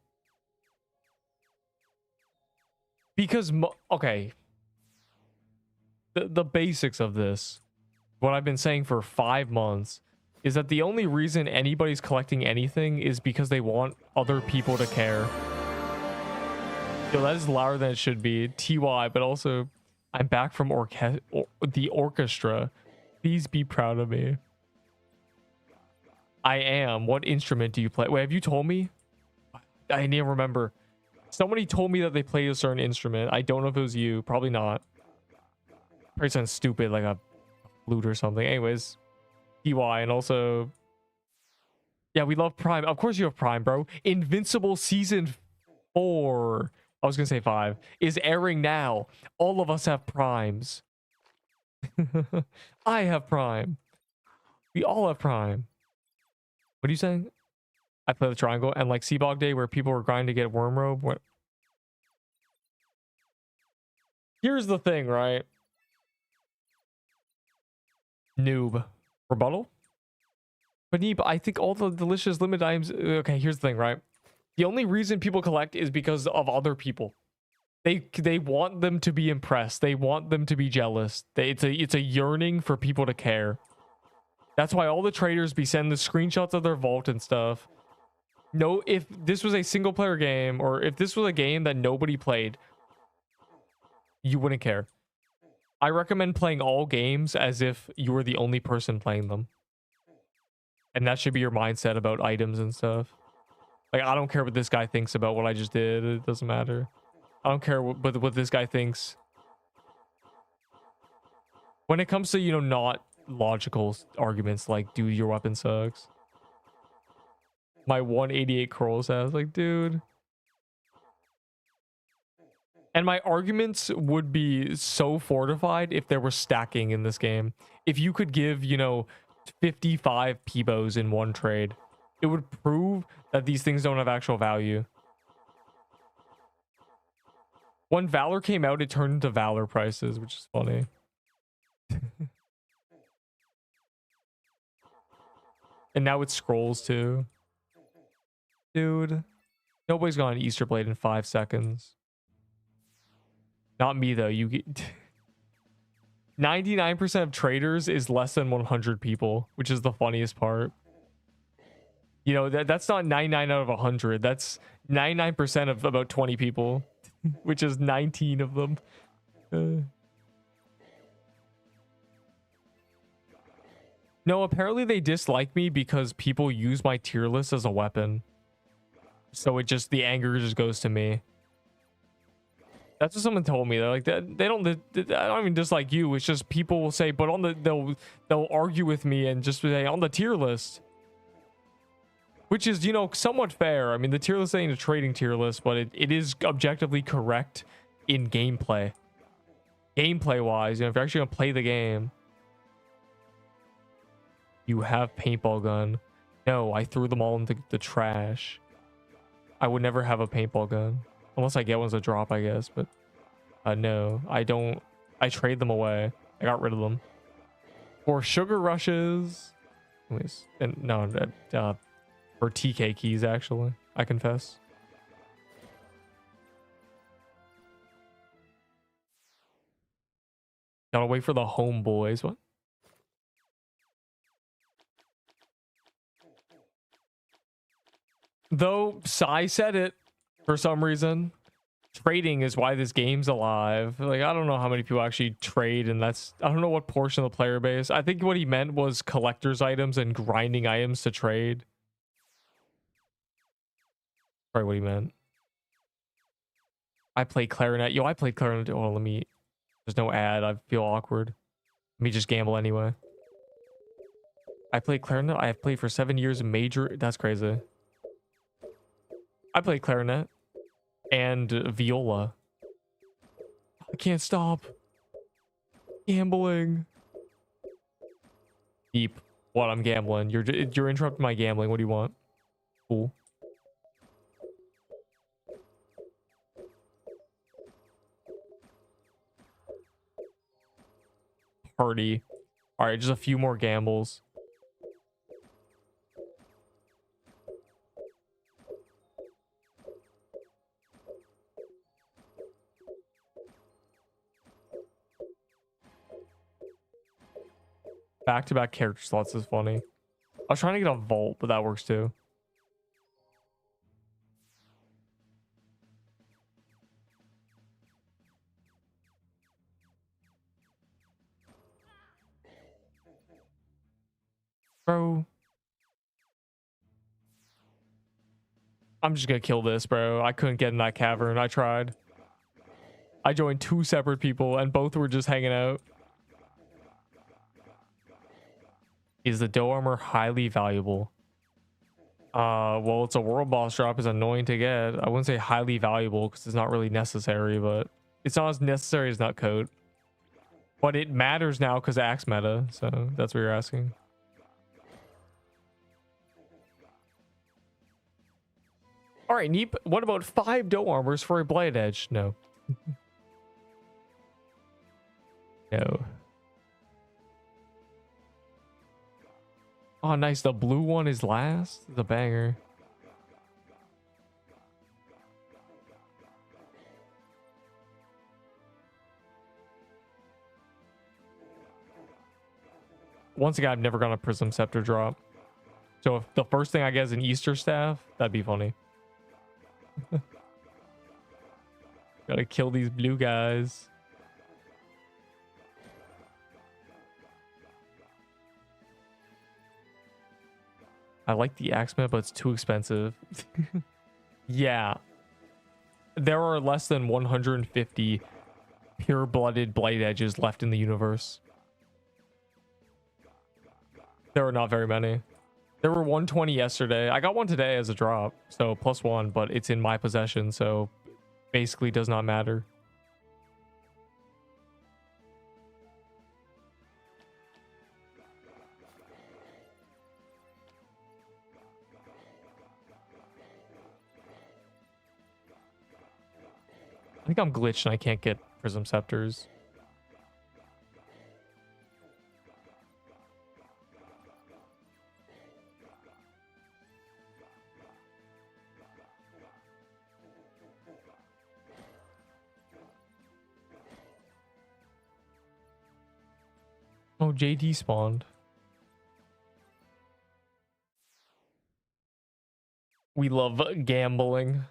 Because, okay, the basics of this, what I've been saying for 5 months, is that the only reason anybody's collecting anything is because they want other people to care. Yo, that is louder than it should be. TY, but also, I'm back from the orchestra. Please be proud of me. I am. What instrument do you play? Wait, have you told me? I didn't even remember. Somebody told me that they played a certain instrument. I don't know if it was you. Probably not. Probably sounds stupid, like a flute or something. Anyways, TY, and also, yeah, we love Prime. Of course you have Prime, bro. Invincible season 4. I was gonna say 5 is airing now. All of us have Primes. I have Prime. We all have Prime. What are you saying? I play the triangle and like Seabog Day where people were grinding to get worm robe. What? Here's the thing, right? Noob. Rebuttal? But Neeb, I think all the delicious limited items. Okay, here's the thing, right? The only reason people collect is because of other people. They want them to be impressed. They want them to be jealous. It's a yearning for people to care. That's why all the traders be sending the screenshots of their vault and stuff. No, if this was a single player game, or if this was a game that nobody played, you wouldn't care. I recommend playing all games as if you were the only person playing them. And that should be your mindset about items and stuff. Like, I don't care what this guy thinks about what I just did. It doesn't matter. I don't care what this guy thinks. When it comes to, you know, not logical arguments like, dude, your weapon sucks. My 188 curls has, like, dude. And my arguments would be so fortified if there was stacking in this game. If you could give, you know, 55 Peebos in one trade, it would prove that these things don't have actual value. When Valor came out, it turned into Valor prices, which is funny. And now it's scrolls too. Dude, nobody's got an Easter Blade in 5 seconds. Not me though. You get 99% of traders is less than 100 people, which is the funniest part. You know, that's not 99 out of 100. That's 99% of about 20 people, which is 19 of them. No, apparently they dislike me because people use my tier list as a weapon. So it just, the anger just goes to me. That's what someone told me. They're like, they don't even dislike you. It's just people will say, but on the, they'll argue with me and just say on the tier list. Which is, you know, somewhat fair. I mean, the tier list ain't a trading tier list, but it is objectively correct in gameplay. Gameplay wise, you know, if you're actually gonna play the game. You have paintball gun. No, I threw them all into the trash. I would never have a paintball gun. Unless I get ones that drop, I guess. But no, I don't. I trade them away. I got rid of them. For sugar rushes. Anyways, and no, for TK keys, actually. I confess. Gotta wait for the homeboys. What? Though Sai said it for some reason. Trading is why this game's alive. Like, I don't know how many people actually trade, and that's, I don't know what portion of the player base. I think what he meant was collector's items and grinding items to trade. Probably what he meant. I play clarinet. Yo, I played clarinet. Oh, let me, there's no ad. I feel awkward. Let me just gamble anyway. I played clarinet. I have played for 7 years major. That's crazy. I played clarinet and viola. I can't stop gambling. Deep. What? I'm gambling. You're interrupting my gambling. What do you want? Cool. Party. All right, just a few more gambles. Back-to-back character slots is funny. I was trying to get a vault, but that works too. Bro. I'm just gonna kill this, bro. I couldn't get in that cavern. I tried. I joined 2 separate people and both were just hanging out. Is the dough armor highly valuable? Well, it's a world boss drop. Is annoying to get. I wouldn't say highly valuable because it's not really necessary, but it's not as necessary as nutcoat. But it matters now because of axe meta, so that's what you're asking. All right, Neep, what about 5 dough armors for a blade edge? No. No. Oh, nice. The blue one is last. The banger. Once again, I've never gotten a Prism Scepter drop. So if the first thing I get is an Easter Staff, that'd be funny. Gotta kill these blue guys. I like the axeman, but it's too expensive. Yeah. There are less than 150 pure-blooded blade edges left in the universe. There are not very many. There were 120 yesterday. I got one today as a drop, so +1, but it's in my possession, so basically does not matter. I think I'm glitched and I can't get Prism Scepters. Oh, JD spawned. We love gambling.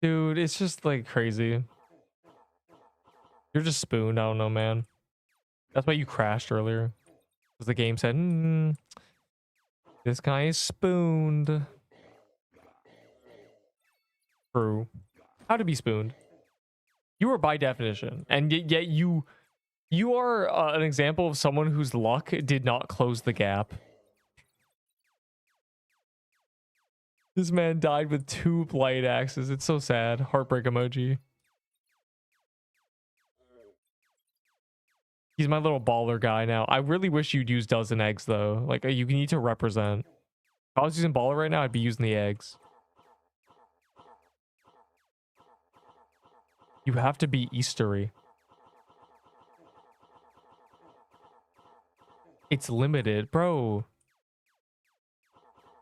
Dude, it's just like crazy. You're just spooned. I don't know, man. That's why you crashed earlier. Because the game said, this guy is spooned. True. How to be spooned? You are by definition. And yet you are an example of someone whose luck did not close the gap. This man died with 2 blade axes. It's so sad. Heartbreak emoji. He's my little baller guy now. I really wish you'd use dozen eggs though. Like you need to represent. If I was using baller right now, I'd be using the eggs. You have to be Eastery. It's limited, bro.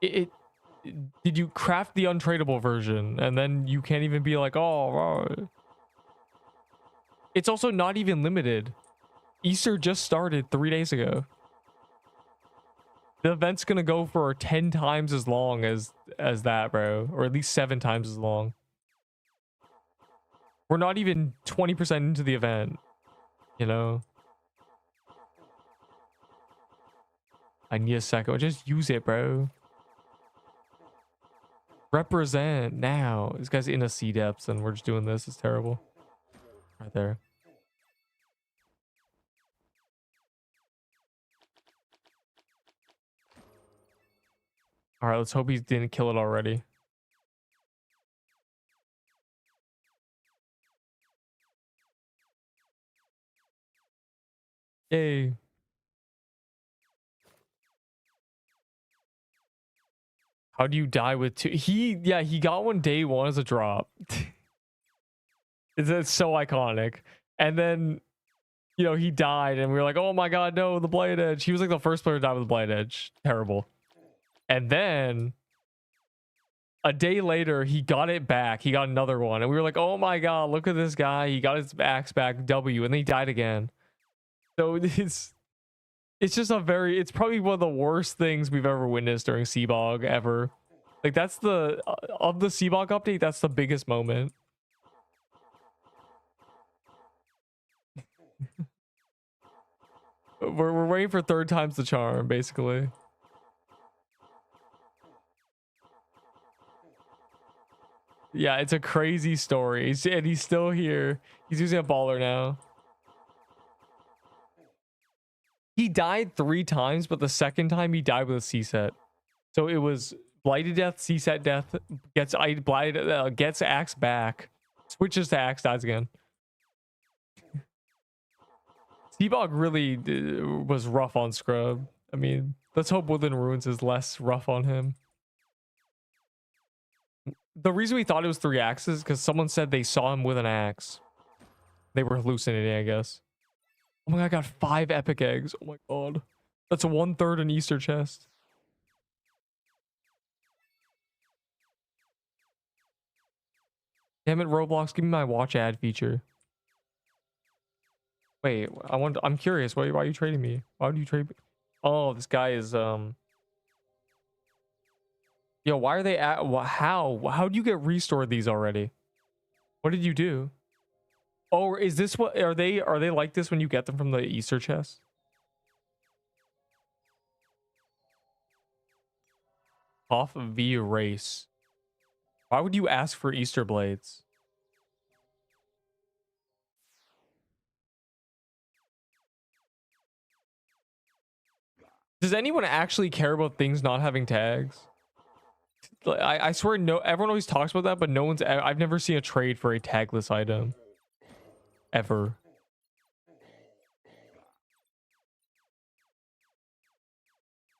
Did you craft the untradeable version and then you can't even be like, oh. It's also not even limited. Easter just started 3 days ago. The event's gonna go for 10 times as long as that, bro. Or at least 7 times as long. We're not even 20% into the event, you know? I need a second. Just use it, bro. Represent now. This guy's in a sea depths and we're just doing this. It's terrible. Right there. All right, let's hope he didn't kill it already. Yay. How do you die with 2? He got one day 1 as a drop. It's so iconic. And then, you know, he died and we were like, oh my god, no, the blade edge. He was like the first player to die with the blade edge. Terrible. And then a day later, he got it back. He got another one. And we were like, oh my god, look at this guy. He got his axe back, W, and then he died again. So it's just a very, it's probably one of the worst things we've ever witnessed during Seabog ever. Like that's the of the Seabog update, that's the biggest moment. We're waiting for third time's the charm, basically. Yeah, it's a crazy story. And he's still here. He's using a baller now. He died 3 times, but the second time he died with a C-set. So it was blighted death, C-set death, gets blighted, gets axe back, switches to axe, dies again. Seabog really was rough on Scrub. I mean, let's hope Woodland Ruins is less rough on him. The reason we thought it was 3 axes is because someone said they saw him with an axe. They were hallucinating, I guess. Oh my god, I got 5 epic eggs. Oh my god. That's a 1/3 an Easter chest. Damn it, Roblox, give me my watch ad feature. Wait, I'm curious. Why are you trading me? Why would you trade me? Oh, this guy is Yo, why are they at how do you get restored these already? What did you do? Oh, is this what are they like this when you get them from the Easter chest? Off via race. Why would you ask for Easter blades? Does anyone actually care about things not having tags? I swear, no. Everyone always talks about that, but no one's. I've never seen a trade for a tagless item, ever.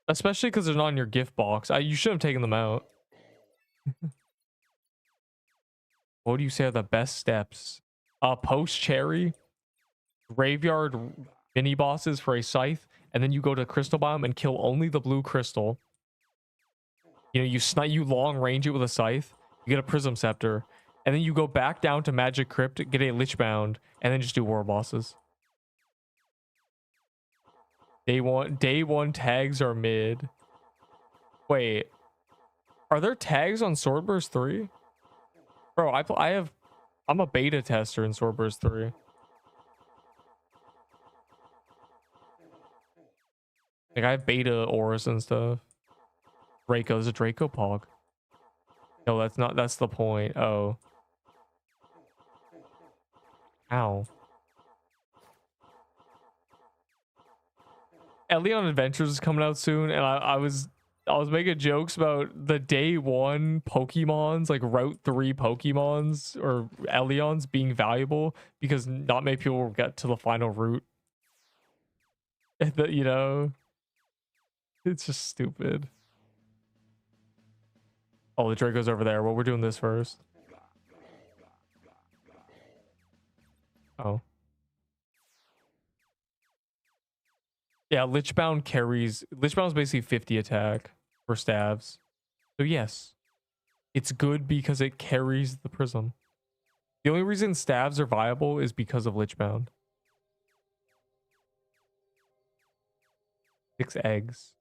Especially because they're not in your gift box. You should have taken them out. What do you say are the best steps? Post cherry, graveyard mini bosses for a scythe, and then you go to crystal biome and kill only the blue crystal. You know, you long range it with a scythe, you get a prism scepter, and then you go back down to magic crypt, get a lichbound, and then just do war bosses. Day one tags are mid. Wait, are there tags on Swordburst 3? Bro, I'm a beta tester in Swordburst 3. Like I have beta auras and stuff. Draco, is a Draco Pog. No, that's the point. Oh. Ow. Elion Adventures is coming out soon, and I was making jokes about the day 1 Pokemons, like Route 3 Pokemons or Elions being valuable because not many people will get to the final route. You know, it's just stupid. Oh, the Draco's over there. Well, we're doing this first. Oh. Yeah, Lichbound carries... Lichbound is basically 50 attack for stabs. So yes, it's good because it carries the prism. The only reason stabs are viable is because of Lichbound. 6 eggs.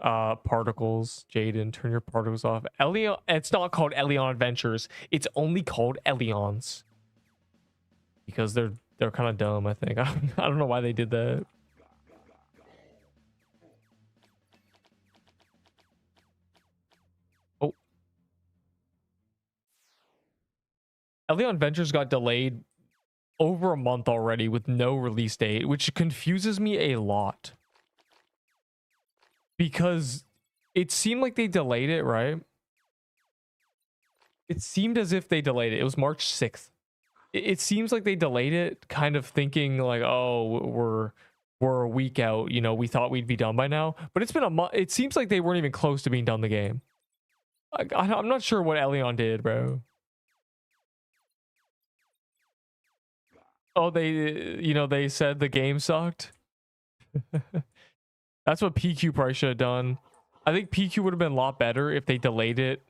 Particles. Jaden, turn your particles off. Elion... It's not called Elion Adventures. It's only called Elions. Because they're kind of dumb, I think. I don't know why they did that. Oh. Elion Adventures got delayed over a month already with no release date, which confuses me a lot. Because it seemed like they delayed it, right? It seemed as if they delayed it. It was March 6th. It seems like they delayed it, kind of thinking like, oh, we're a week out. You know, we thought we'd be done by now. But it's been a month. It seems like they weren't even close to being done the game. I'm not sure what Elion did, bro. Oh, they said the game sucked. That's what PQ probably should have done. I think PQ would have been a lot better if they delayed it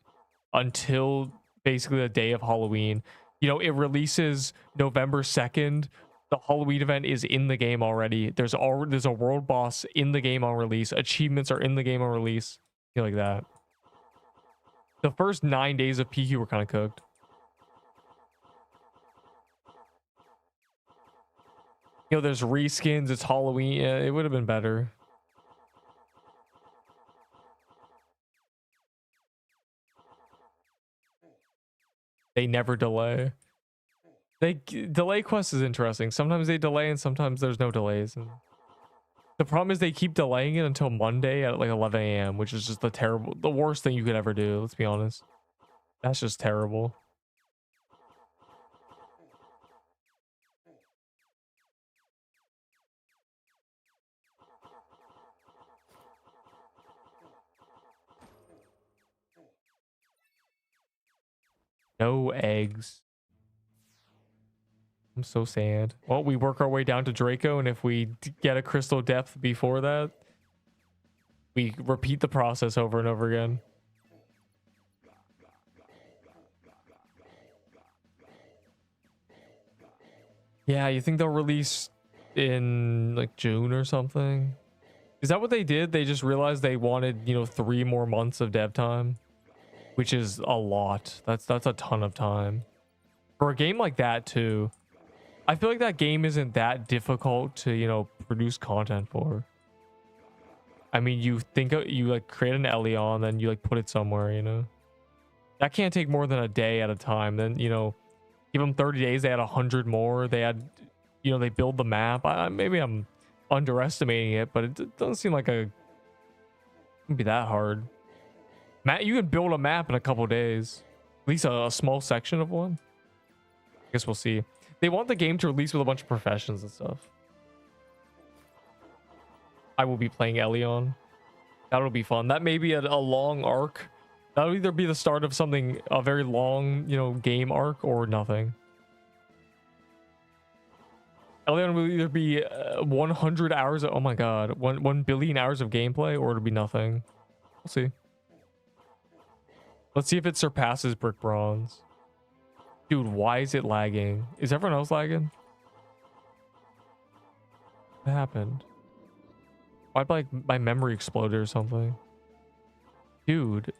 until basically the day of Halloween. You know, it releases November 2nd. The Halloween event is in the game already. There's a world boss in the game on release. Achievements are in the game on release. Feel like that. The first 9 days of PQ were kind of cooked. You know, there's reskins. It's Halloween. Yeah, it would have been better. They never delay. Delay quest is interesting. Sometimes they delay and sometimes there's no delays. And the problem is they keep delaying it until Monday at like 11 a.m., which is just the worst thing you could ever do. Let's be honest. That's just terrible. No eggs. I'm so sad. Well, we work our way down to Draco, and if we get a crystal depth before that, we repeat the process over and over again. Yeah, you think they'll release in like June or something? Is that what they did? They just realized they wanted, you know, 3 more months of dev time, which is a lot. That's a ton of time for a game like that too. I feel like that game isn't that difficult to, you know, produce content for. I mean, you like create an Elion, then you like put it somewhere, you know. That can't take more than a day at a time. Then, you know, give them 30 days. They had 100 more. They had, you know, they build the map. Maybe I'm underestimating it, but it doesn't seem like it can be that hard. You can build a map in a couple days. At least a small section of one. I guess we'll see. They want the game to release with a bunch of professions and stuff. I will be playing Elion. That'll be fun. That may be a long arc. That'll either be the start of something, a very long, you know, game arc, or nothing. Elion will either be 100 hours. Oh my god, 1 billion hours of gameplay, or it'll be nothing. We'll see. Let's see if it surpasses Brick Bronze. Dude, why is it lagging? Is everyone else lagging? What happened? Why'd like my memory explode or something? Dude.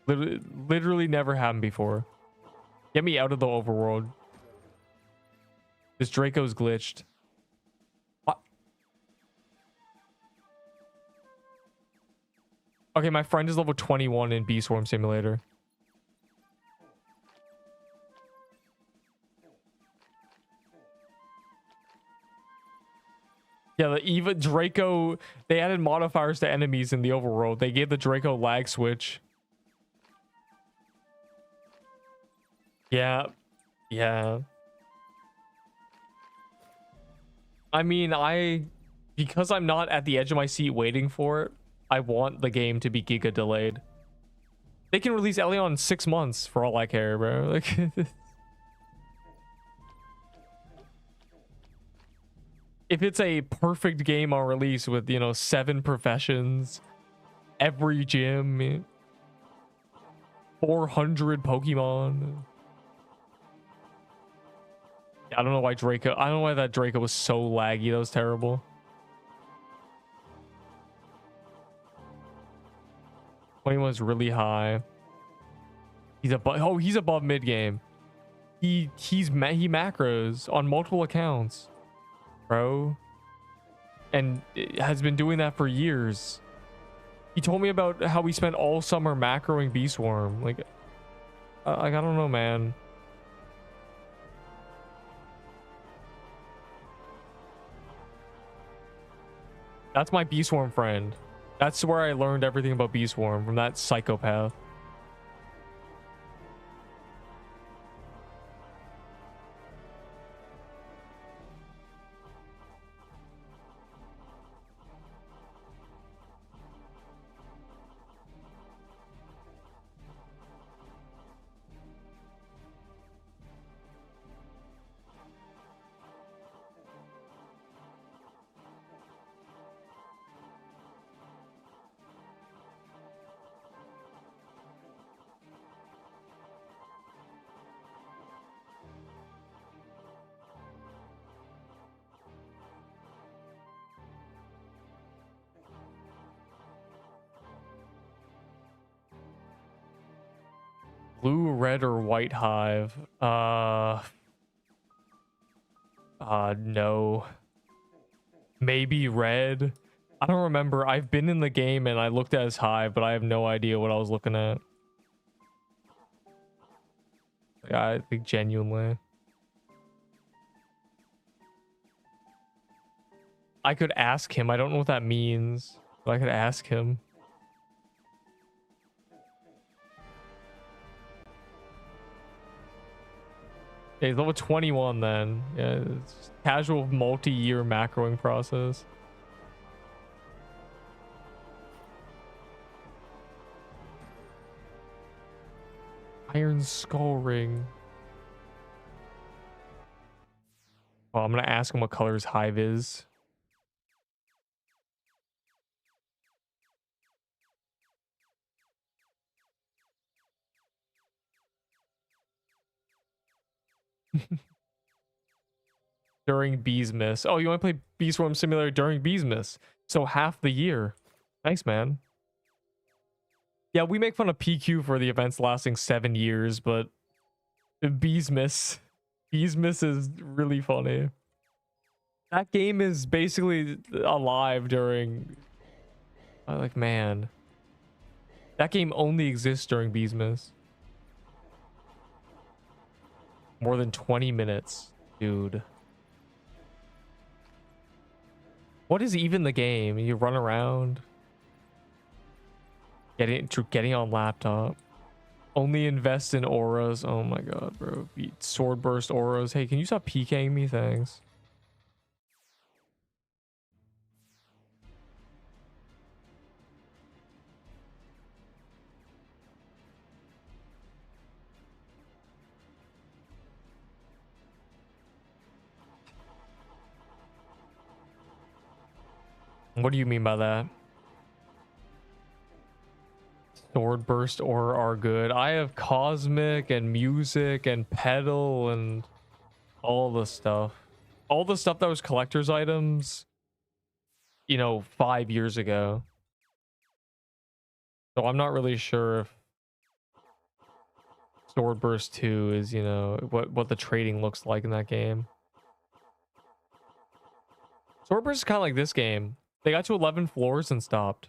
Literally never happened before. Get me out of the overworld. This Draco's glitched. What? Okay, my friend is level 21 in Bee Swarm Simulator. Yeah, the Eva Draco, they added modifiers to enemies in the overworld. They gave the Draco lag switch. Yeah. Yeah. I mean, because I'm not at the edge of my seat waiting for it, I want the game to be giga delayed. They can release Elion in 6 months for all I care, bro. Like if it's a perfect game on release with, you know, 7 professions, every gym, 400 Pokemon. I don't know why that Draco was so laggy. That was terrible. 21 is really high. He's above mid game. He macros on multiple accounts, bro, and has been doing that for years. He told me about how we spent all summer macroing Bee Swarm. Like I don't know, man. That's my Bee Swarm friend. That's where I learned everything about Bee Swarm, from that psychopath. Blue, red, or white hive? No. Maybe red. I don't remember. I've been in the game and I looked at his hive, but I have no idea what I was looking at. Yeah, I think genuinely. I could ask him. I don't know what that means, but I could ask him. Yeah, he's level 21 then. Yeah, it's just casual multi-year macroing process. Iron skull ring. Oh, I'm gonna ask him what color his hive is. During Beesmas. Oh, you want to play Bee Swarm Simulator during Beesmas? So half the year. Nice, man. Yeah, we make fun of PQ for the events lasting 7 years, but Beesmas is really funny. That game is basically alive during... like, man. That game only exists during Beesmas. More than 20 minutes, dude. What is even the game? You run around. Getting on laptop. Only invest in auras. Oh my god, bro. Sword burst auras. Hey, can you stop PKing me? Thanks. What do you mean by that? Sword burst aura are good. I have cosmic and music and pedal and all the stuff. All the stuff that was collector's items, you know, 5 years ago. So I'm not really sure if Sword Burst 2 is, you know, what the trading looks like in that game. Sword Burst is kind of like this game. They got to 11 floors and stopped.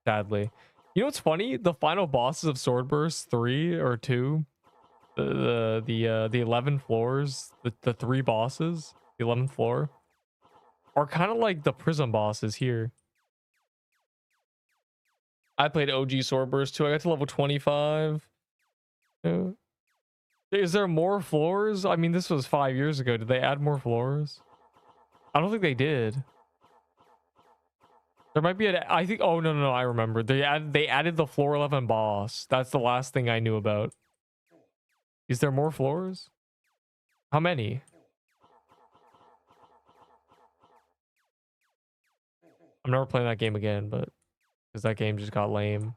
Sadly. You know what's funny? The final bosses of Sword Burst 3 or 2, the 11 floors, the 3 bosses, the 11th floor, are kind of like the prison bosses here. I played OG Sword Burst 2. I got to level 25. Yeah. Is there more floors? I mean, this was 5 years ago. Did they add more floors? I don't think they did. There might be I think. Oh no, I remember. They added the floor 11 boss. That's the last thing I knew about. Is there more floors? How many? I'm never playing that game again, but because that game just got lame.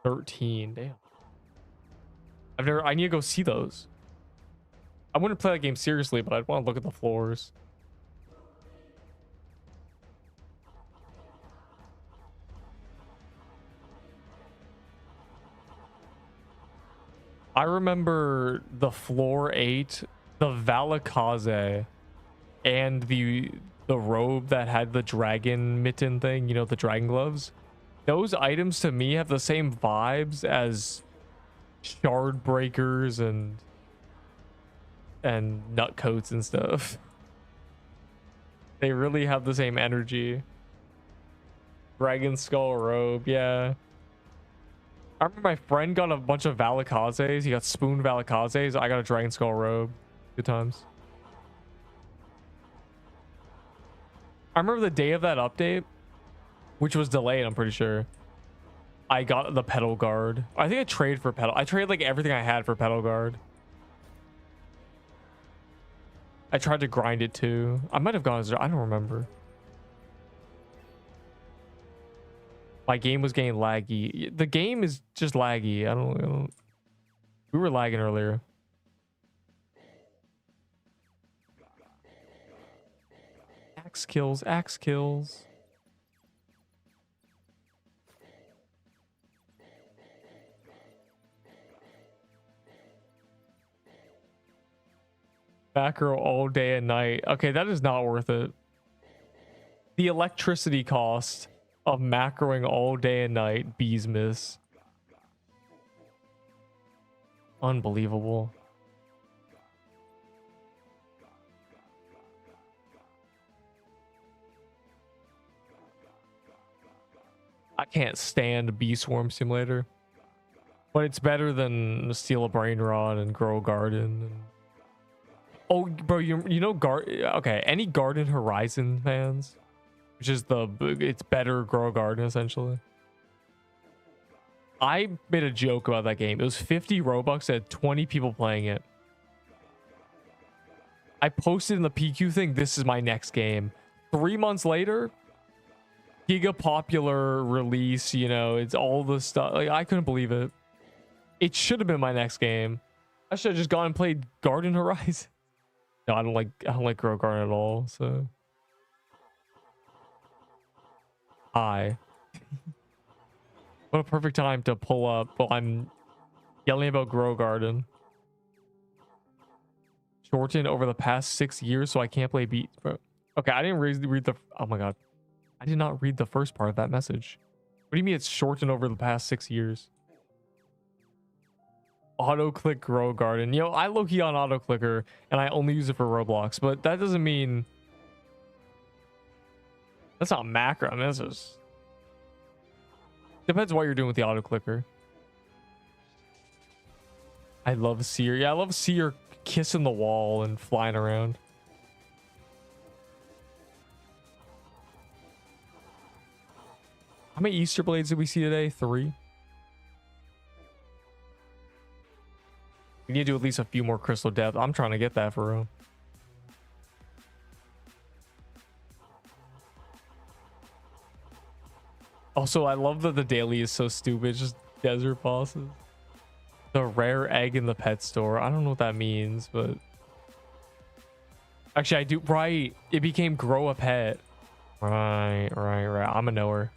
$13. Damn. I need to go see those. I wouldn't play that game seriously, but I'd want to look at the floors. I remember the floor 8, the Valakaze, and the robe that had the dragon mitten thing, you know, the dragon gloves. Those items to me have the same vibes as shard breakers and nut coats and stuff. They really have the same energy. Dragon skull robe, yeah. I remember my friend got a bunch of Valakazes. He got spoon Valakazes. I got a dragon skull robe. Good times. I remember the day of that update, which was delayed, I'm pretty sure. I got the pedal guard. I think I traded for pedal. I traded like everything I had for pedal guard. I tried to grind it too. I might have gone. I don't remember. My game was getting laggy. The game is just laggy. I don't. We were lagging earlier. Axe kills. Axe kills. Macro all day and night. Okay, that is not worth it. The electricity cost of macroing all day and night. Bees miss. Unbelievable. I can't stand Bee Swarm Simulator. But it's better than Steal a Brain Rod and Grow a Garden. And... Oh, bro, you know okay, any Garden Horizon fans? Which is it's better Grow a Garden, essentially. I made a joke about that game. It was 50 Robux, had 20 people playing it. I posted in the PQ thing, this is my next game. 3 months later, giga popular release, you know, it's all the stuff. Like, I couldn't believe it. It should have been my next game. I should have just gone and played Garden Horizon. No, I don't like Grow Garden at all, so. What a perfect time to pull up while I'm yelling about Grow Garden. Shortened over the past 6 years, so I can't play beat. Okay, I didn't read the. Oh my god, I did not read the first part of that message. What do you mean it's shortened over the past 6 years? Auto click Grow Garden. You know, I low-key on auto clicker and I only use it for Roblox, but that doesn't mean that's not macro. I mean, that's just depends what you're doing with the auto clicker. I love Seer. Yeah, I love Seer kissing the wall and flying around. How many Easter blades did we see today? 3. We need to do at least a few more crystal depth. I'm trying to get that for real. Also, I love that the daily is so stupid. It's just desert bosses. The rare egg in the pet store. I don't know what that means, but actually I do. Right, it became grow a pet. Right. I'm a knower.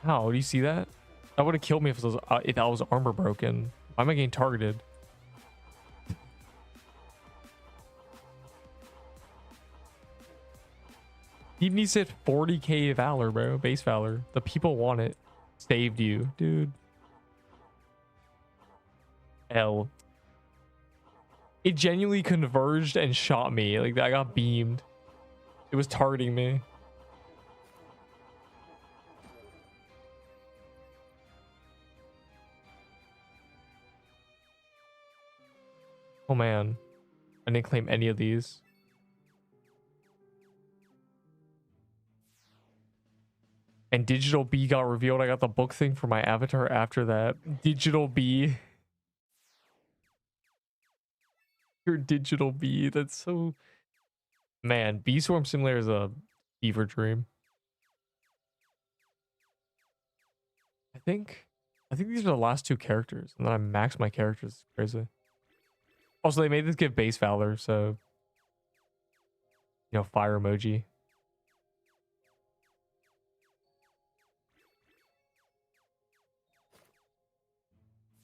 How do you see that? That would have killed me if I was armor broken. Why am I getting targeted? He needs to hit 40k valor, bro. Base valor. The people want it. Saved you, dude. L. It genuinely converged and shot me. Like, I got beamed. It was targeting me. Oh man, I didn't claim any of these. And Digital B got revealed. I got the book thing for my avatar after that. Digital B. Your Digital B. That's so... Man, Bee Swarm Simulator is a fever dream. I think these are the last 2 characters. And then I maxed my characters. It's crazy. Also, they made this give base valor, so... You know, fire emoji.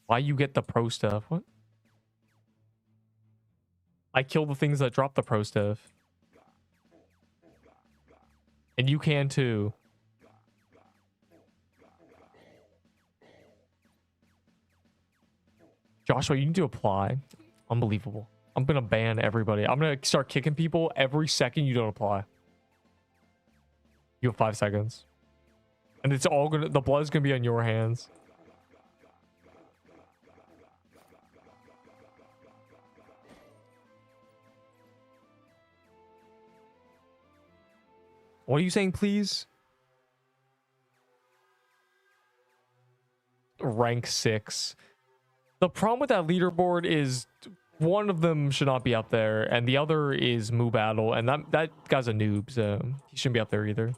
Why you get the pro stuff? What? I kill the things that drop the pro stuff. And you can too. Joshua, you need to apply. Unbelievable. I'm gonna ban everybody. I'm gonna start kicking people every second you don't apply. You have 5 seconds. And it's all gonna... The blood's gonna be on your hands. What are you saying, please? Rank 6. The problem with that leaderboard is one of them should not be up there, and the other is Moo Battle, and that guy's a noob, so he shouldn't be up there either.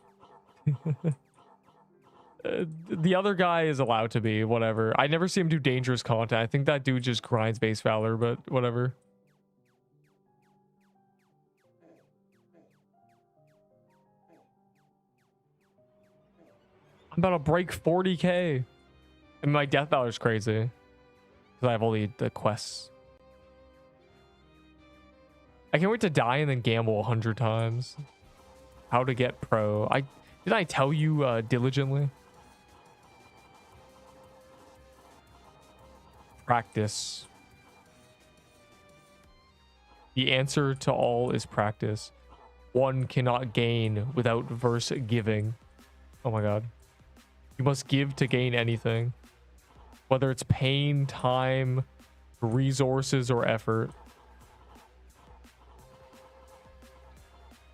The other guy is allowed to be, whatever. I never see him do dangerous content. I think that dude just grinds base valor, but whatever. I'm about to break 40k. And my death valor is crazy because I have all the quests. I can't wait to die and then gamble 100 times. How to get pro. Did I tell you diligently? Practice. The answer to all is practice. One cannot gain without verse giving. Oh my god. You must give to gain anything. Whether it's pain, time, resources, or effort.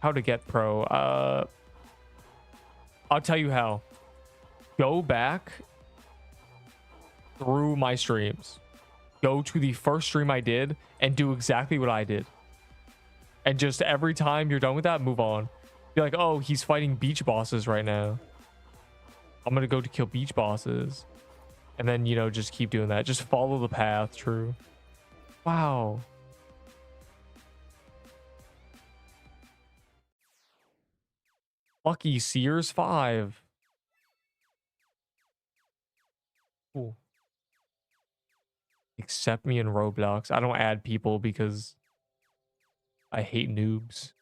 How to get pro. I'll tell you how. Go back through my streams. Go to the first stream I did and do exactly what I did. And just every time you're done with that, move on. Be like, oh, he's fighting beach bosses right now. I'm gonna go to kill beach bosses. And then, you know, just keep doing that. Just follow the path, true. Wow. Lucky Sears 5. Cool. Accept me in Roblox. I don't add people because I hate noobs.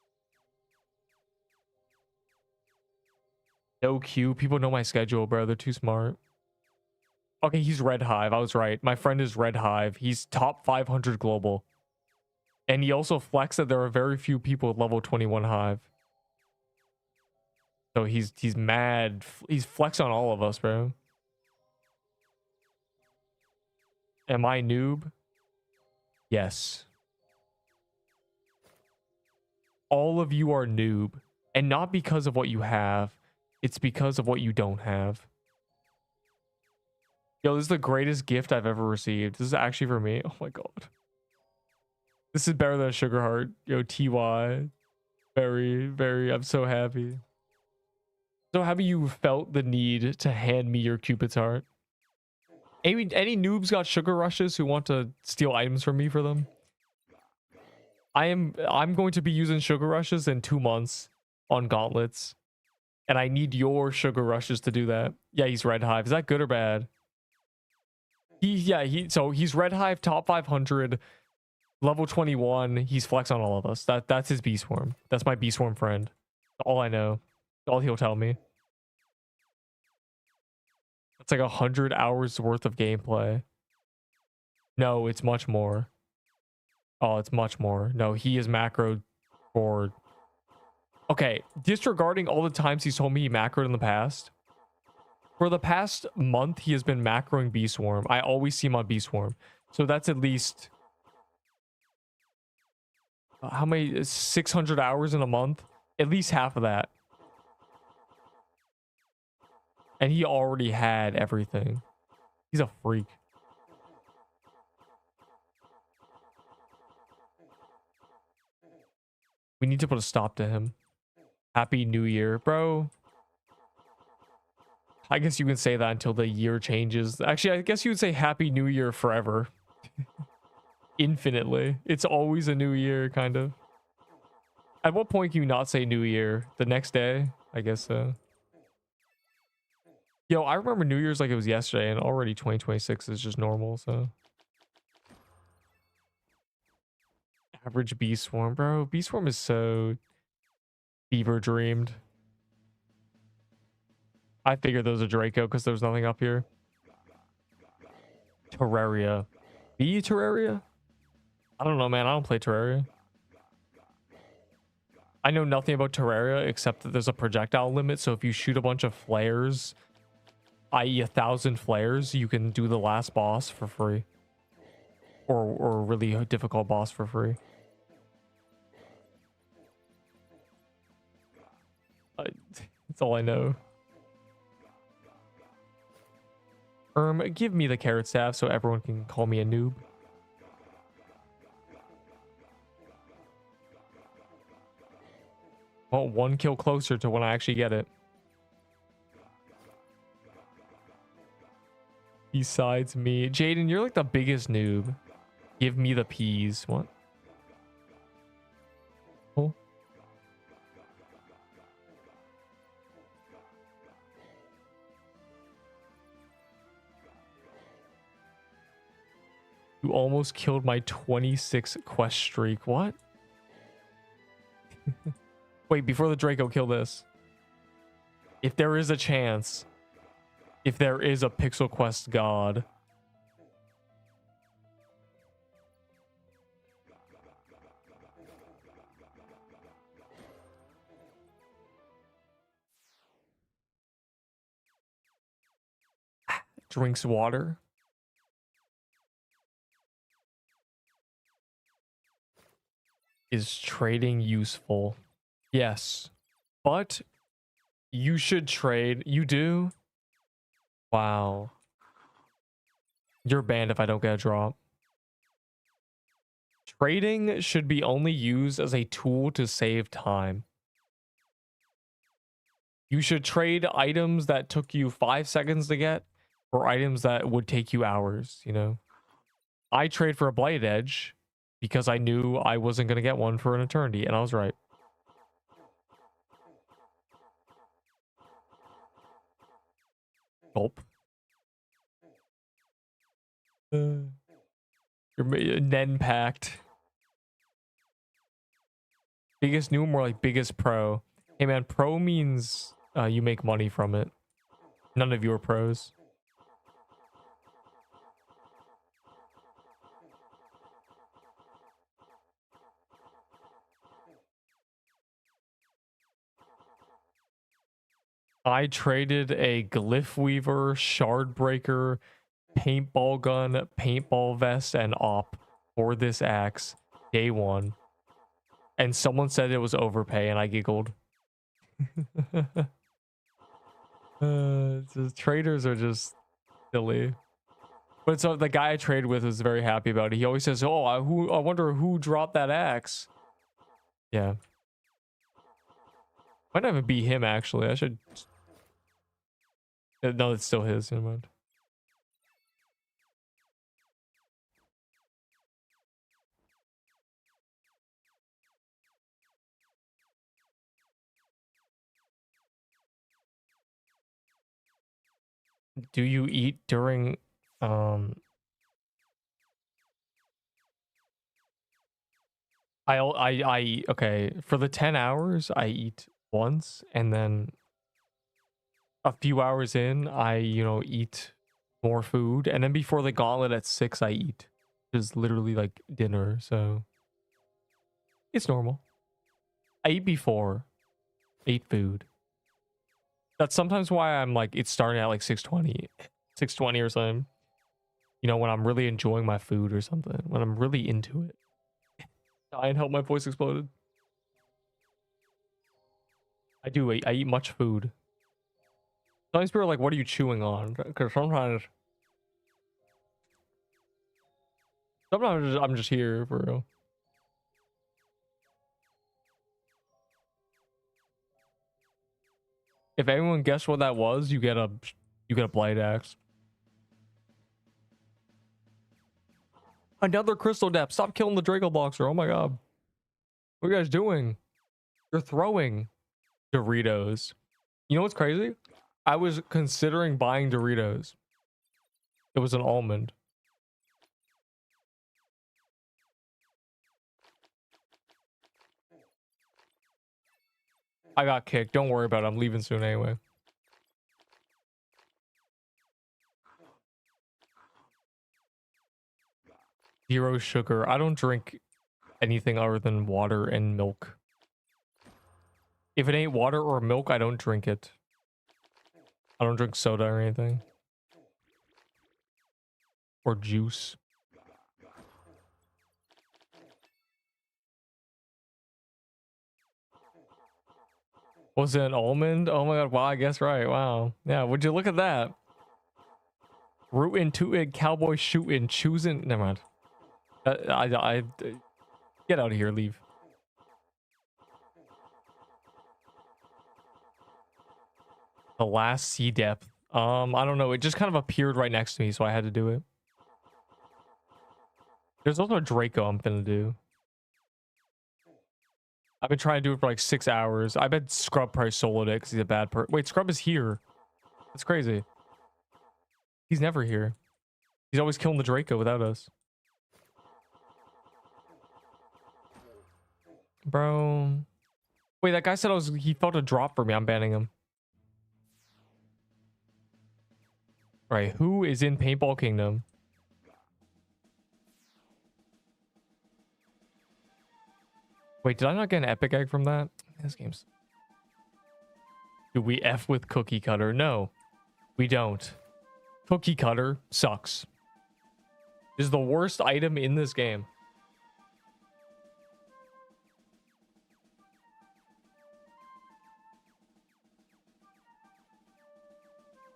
No queue. People know my schedule, bro. They're too smart. Okay, he's Red Hive. I was right. My friend is Red Hive. He's top 500 global. And he also flexed that there are very few people with level 21 Hive. So he's mad. He's flexed on all of us, bro. Am I noob? Yes. All of you are noob. And not because of what you have. It's because of what you don't have. Yo, this is the greatest gift I've ever received. This is actually for me. Oh my god. This is better than a sugar heart. Yo, TY. Very, very, I'm so happy. So have you felt the need to hand me your Cupid's heart? Any noobs got sugar rushes who want to steal items from me for them? I'm going to be using sugar rushes in 2 months on gauntlets. And I need your sugar rushes to do that. Yeah, he's Red Hive. Is that good or bad? So he's Red Hive, top 500, level 21. He's flex on all of us. That's his Bee Swarm. That's my Bee Swarm friend. All I know. All he'll tell me. It's like 100 hours worth of gameplay. No, it's much more. Oh, it's much more. No, he is macroed for... Okay, disregarding all the times he's told me he macroed in the past. For the past month, he has been macroing Bee Swarm. I always see him on Bee Swarm. So that's at least... how many? 600 hours in a month? At least half of that. And he already had everything. He's a freak. We need to put a stop to him. Happy New Year, bro. I guess you can say that until the year changes. Actually, I guess you would say Happy New Year forever. Infinitely. It's always a new year, kind of. At what point can you not say New Year? The next day? I guess so. Yo, I remember New Year's like it was yesterday, and already 2026 is just normal, so. Average Bee Swarm, bro. Bee Swarm is so fever dreamed. I figured there was a Draco because there was nothing up here. Terraria. Bee Terraria? I don't know, man. I don't play Terraria. I know nothing about Terraria except that there's a projectile limit. So if you shoot a bunch of flares, i.e. 1,000 flares, you can do the last boss for free. Or a really difficult boss for free. That's all I know. Give me the carrot staff so everyone can call me a noob. Well, 1 kill closer to when I actually get it. Besides me. Jaden, you're like the biggest noob. Give me the peas. What? Oh. You almost killed my 26 quest streak. What? Wait, before the Draco, kill this. If there is a chance, if there is a Pixel Quest god, drinks water. Is trading useful? Yes, but you should trade. You do? Wow. You're banned if I don't get a drop. Trading should be only used as a tool to save time. You should trade items that took you 5 seconds to get for items that would take you hours, you know? I trade for a Blighted Edge because I knew I wasn't going to get one for an eternity, and I was right. Gulp. You're Nen packed. Biggest new, more like biggest pro. Hey man, pro means you make money from it. None of you are pros. I traded a Glyph Weaver, Shard Breaker, Paintball Gun, Paintball Vest, and Op for this axe day one. And someone said it was overpay, and I giggled. Traders are just silly. But so the guy I traded with was very happy about it. He always says, "Oh, I wonder who dropped that axe." Yeah. Might not even be him, actually. I should... No, it's still his. Never mind. Do you eat during... okay, for the 10 hours, I eat once, and then a few hours in, I, eat more food, and then before the gauntlet at 6, I eat. Which is literally like dinner, so it's normal. I eat before. I eat food. That's sometimes why I'm like, it's starting at like 6:20 or something. You know, when I'm really enjoying my food or something, when I'm really into it. Die and help, my voice exploded. I eat much food. Sometimes people are like, what are you chewing on? Because sometimes I'm just here for real. If anyone guessed what that was, you get a blight axe. Another crystal depth. Stop killing the Draco Boxer. Oh my god. What are you guys doing? You're throwing Doritos. You know what's crazy? I was considering buying Doritos. It was an almond. I got kicked. Don't worry about it. I'm leaving soon anyway. Zero sugar. I don't drink anything other than water and milk. If it ain't water or milk, I don't drink it. I don't drink soda or anything. Or juice. Was it an almond? Oh my god, wow, I guess right. Wow. Yeah, would you look at that? Rootin', tootin', cowboy shootin', choosing. Never mind. I get out of here, leave. The last sea depth. I don't know. It just kind of appeared right next to me, so I had to do it. There's also a Draco I'm gonna do. I've been trying to do it for like 6 hours. I bet Scrub probably soloed it because he's a bad person. Wait, Scrub is here. That's crazy. He's never here. He's always killing the Draco without us. Bro. Wait, that guy said he felt a drop for me. I'm banning him. Right, who is in Paintball Kingdom? Wait, did I not get an epic egg from that? This game's... Do we F with Cookie Cutter? No, we don't. Cookie Cutter sucks. This is the worst item in this game.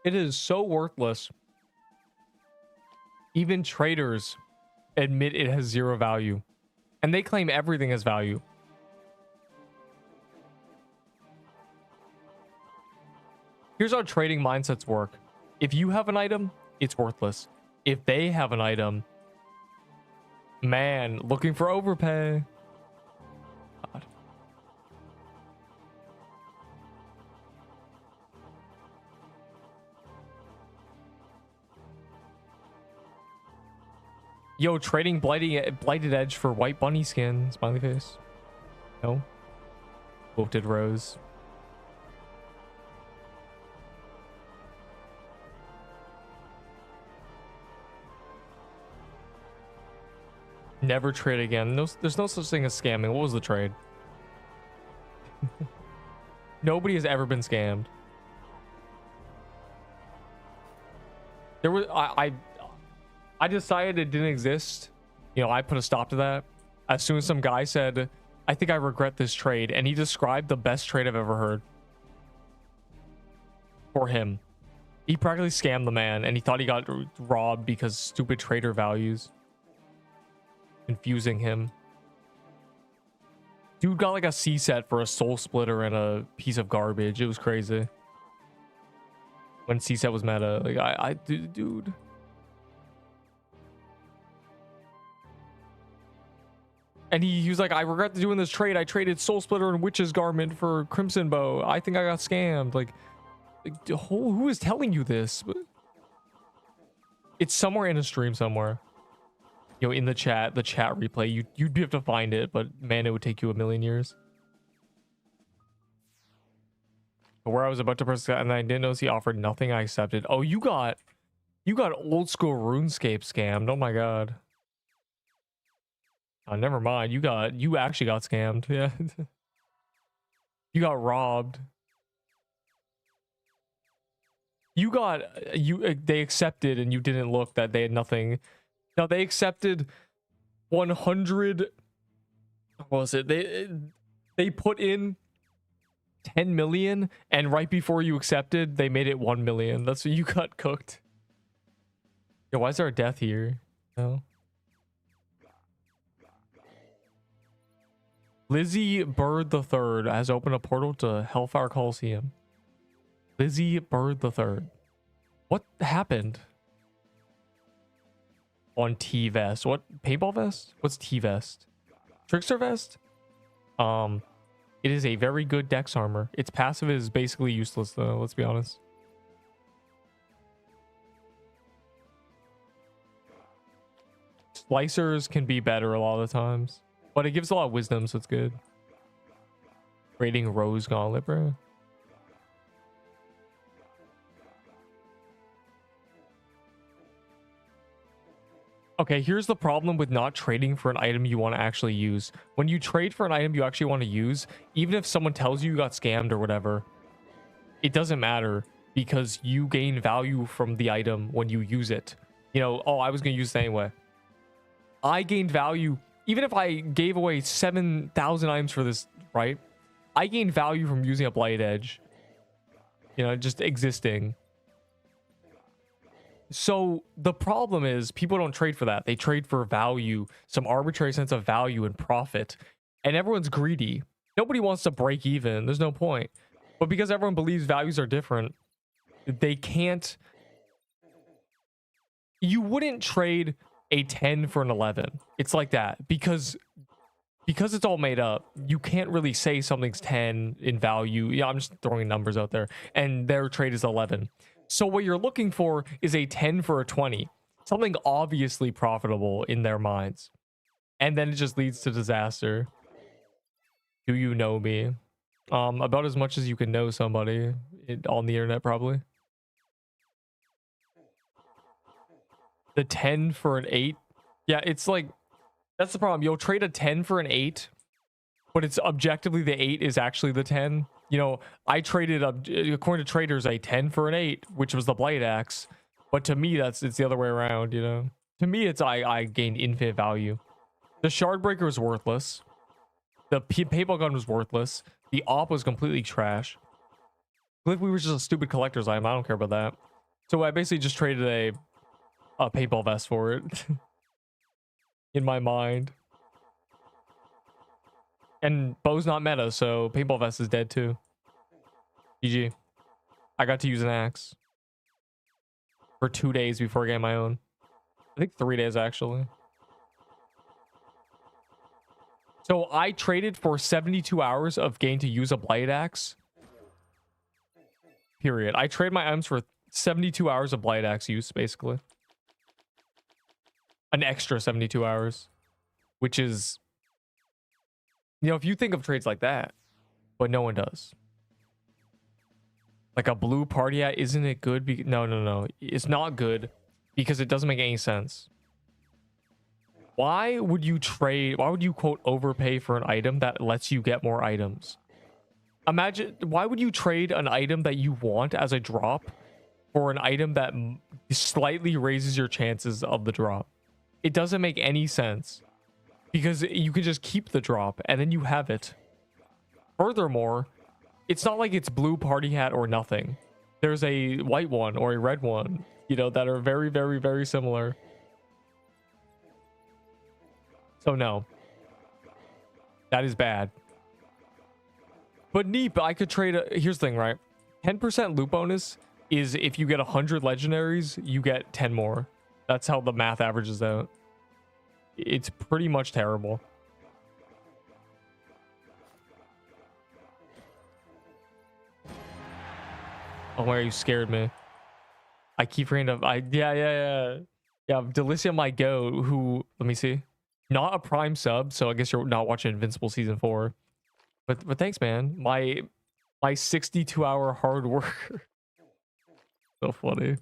It is so worthless. Even traders admit it has zero value. And they claim everything has value. Here's how trading mindsets work. If you have an item, it's worthless. If they have an item, man, looking for overpay. God. Yo, trading blighted edge for white bunny skin. Smiley face. No. Wilted rose. Never trade again. No, there's no such thing as scamming. What was the trade? Nobody has ever been scammed. There was I decided it didn't exist. You know, I put a stop to that as soon as some guy said, "I think I regret this trade," and he described the best trade I've ever heard for him. He practically scammed the man, and he thought he got robbed because stupid trader values. Confusing him. Dude got like a C set for a soul splitter and a piece of garbage. It was crazy. When C set was meta, like dude. And he was like, "I regret doing this trade. I traded soul splitter and witch's garment for crimson bow. I think I got scammed." Like who is telling you this? It's somewhere in a stream somewhere. You know, in the chat replay, you'd have to find it, but man, it would take you a million years. But where I was about to press that and I didn't notice he offered nothing, I accepted. Oh, you got old school RuneScape scammed. Oh my god. Oh, never mind. You actually got scammed. Yeah. You got robbed. They accepted and you didn't look that they had nothing. Now they accepted 100. What was it? They put in 10 million, and right before you accepted, they made it 1 million. That's what you got cooked. Yo, why is there a death here? No. Lizzie Bird the Third has opened a portal to Hellfire Coliseum. Lizzie Bird the Third. What happened? On T-Vest. What? Paintball vest? What's T-Vest? Trickster vest? It is a very good dex armor. Its passive is basically useless though, let's be honest. Slicers can be better a lot of the times, but it gives a lot of wisdom, so it's good. Raiding Rose Gauntlet, bro. Okay, here's the problem with not trading for an item you want to actually use. When you trade for an item you actually want to use, even if someone tells you got scammed or whatever, it doesn't matter because you gain value from the item when you use it. You know, oh, I was going to use it anyway. I gained value. Even if I gave away 7,000 items for this, right? I gained value from using a Blight Edge. You know, just existing. So the problem is people don't trade for that. They trade for value, some arbitrary sense of value and profit. And everyone's greedy. Nobody wants to break even. There's no point. But because everyone believes values are different, they can't. You wouldn't trade a 10 for an 11. It's like that because it's all made up. You can't really say something's 10 in value. Yeah, I'm just throwing numbers out there. And their trade is 11. So what you're looking for is a 10 for a 20. Something obviously profitable in their minds. And then it just leads to disaster. Do you know me? About as much as you can know somebody on the internet, probably. The 10 for an 8. Yeah, it's like, that's the problem. You'll trade a 10 for an 8, but it's objectively the 8 is actually the 10. You know, I traded, according to traders, a 10 for an 8, which was the Blade Axe. But to me, it's the other way around, you know? To me, it's I gained infinite value. The Shardbreaker was worthless. The paintball gun was worthless. The op was completely trash. If we were just a stupid collector's item, I don't care about that. So I basically just traded a paintball vest for it. In my mind. And bow's not meta, so paintball vest is dead too. GG. I got to use an axe. For 2 days before getting my own. I think 3 days actually. So I traded for 72 hours of gain to use a blade axe. Period. I trade my items for 72 hours of blade axe use, basically. An extra 72 hours. Which is... You know, if you think of trades like that, but no one does. Like a blue party hat, isn't it good? No. It's not good because it doesn't make any sense. Why would you trade? Why would you, quote, overpay for an item that lets you get more items? Imagine, why would you trade an item that you want as a drop for an item that slightly raises your chances of the drop? It doesn't make any sense because you can just keep the drop and then you have it. Furthermore, it's not like it's blue party hat or nothing. There's a white one or a red one, you know, that are very, very, very similar. So no, that is bad. But neat, I could trade here's the thing, right? 10% loot bonus is if you get 100 legendaries, you get 10 more. That's how the math averages out. It's pretty much terrible. Oh, where you scared me. I keep forgetting yeah. Delicia my go, who, let me see. Not a prime sub, so I guess you're not watching Invincible season 4. But thanks, man. My 62-hour hard work. So funny.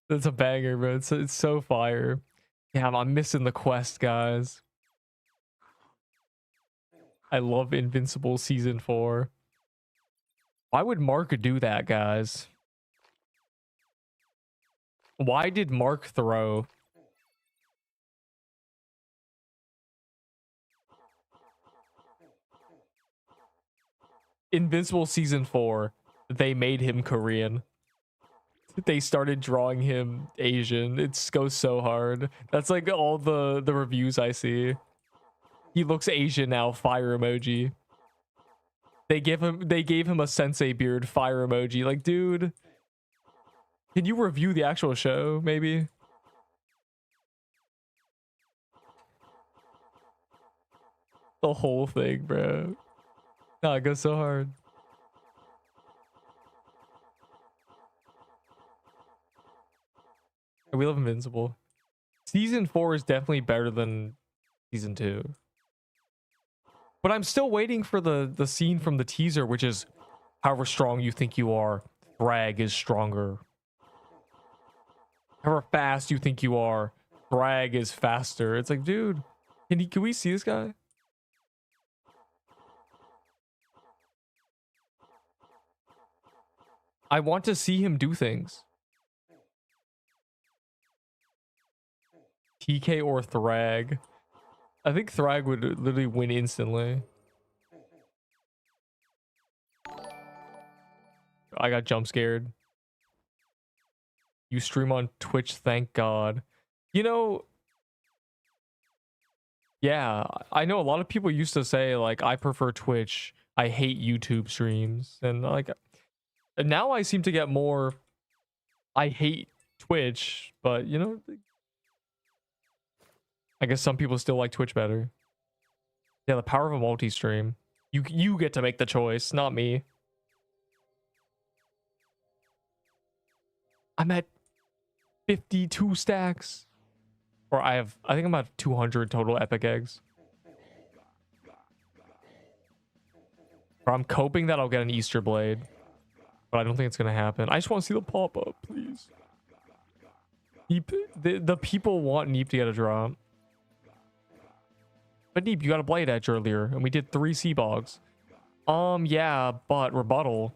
That's a banger, bro. It's so fire. Damn, I'm missing the quest, guys. I love Invincible season 4. Why would Mark do that, guys? Why did Mark throw? Invincible season 4, they made him Korean. They started drawing him Asian. It goes so hard. That's like all the reviews I see. He looks Asian now, fire emoji. They gave him a sensei beard, fire emoji. Like, dude, can you review the actual show, maybe? The whole thing, bro. No, it goes so hard. We love Invincible. Season 4 is definitely better than season 2. But I'm still waiting for the scene from the teaser, which is however strong you think you are, Thrag is stronger. However fast you think you are, Thrag is faster. It's like, dude, can we see this guy? I want to see him do things. TK or Thrag. I think Thrag would literally win instantly. I got jump scared. You stream on Twitch, thank God. You know, yeah, I know a lot of people used to say, like, I prefer Twitch. I hate YouTube streams. And, like, now I seem to get more, I hate Twitch, but, you know, I guess some people still like Twitch better. Yeah, the power of a multi-stream. You get to make the choice, not me. I'm at 52 stacks. Or I think I'm at 200 total epic eggs. Or I'm coping that I'll get an Easter blade. But I don't think it's going to happen. I just want to see the pop-up, please. Neep, the people want Neep to get a drop. But Neep, you got a Blade Edge earlier, and we did 3 Sea Bogs. Yeah, but rebuttal.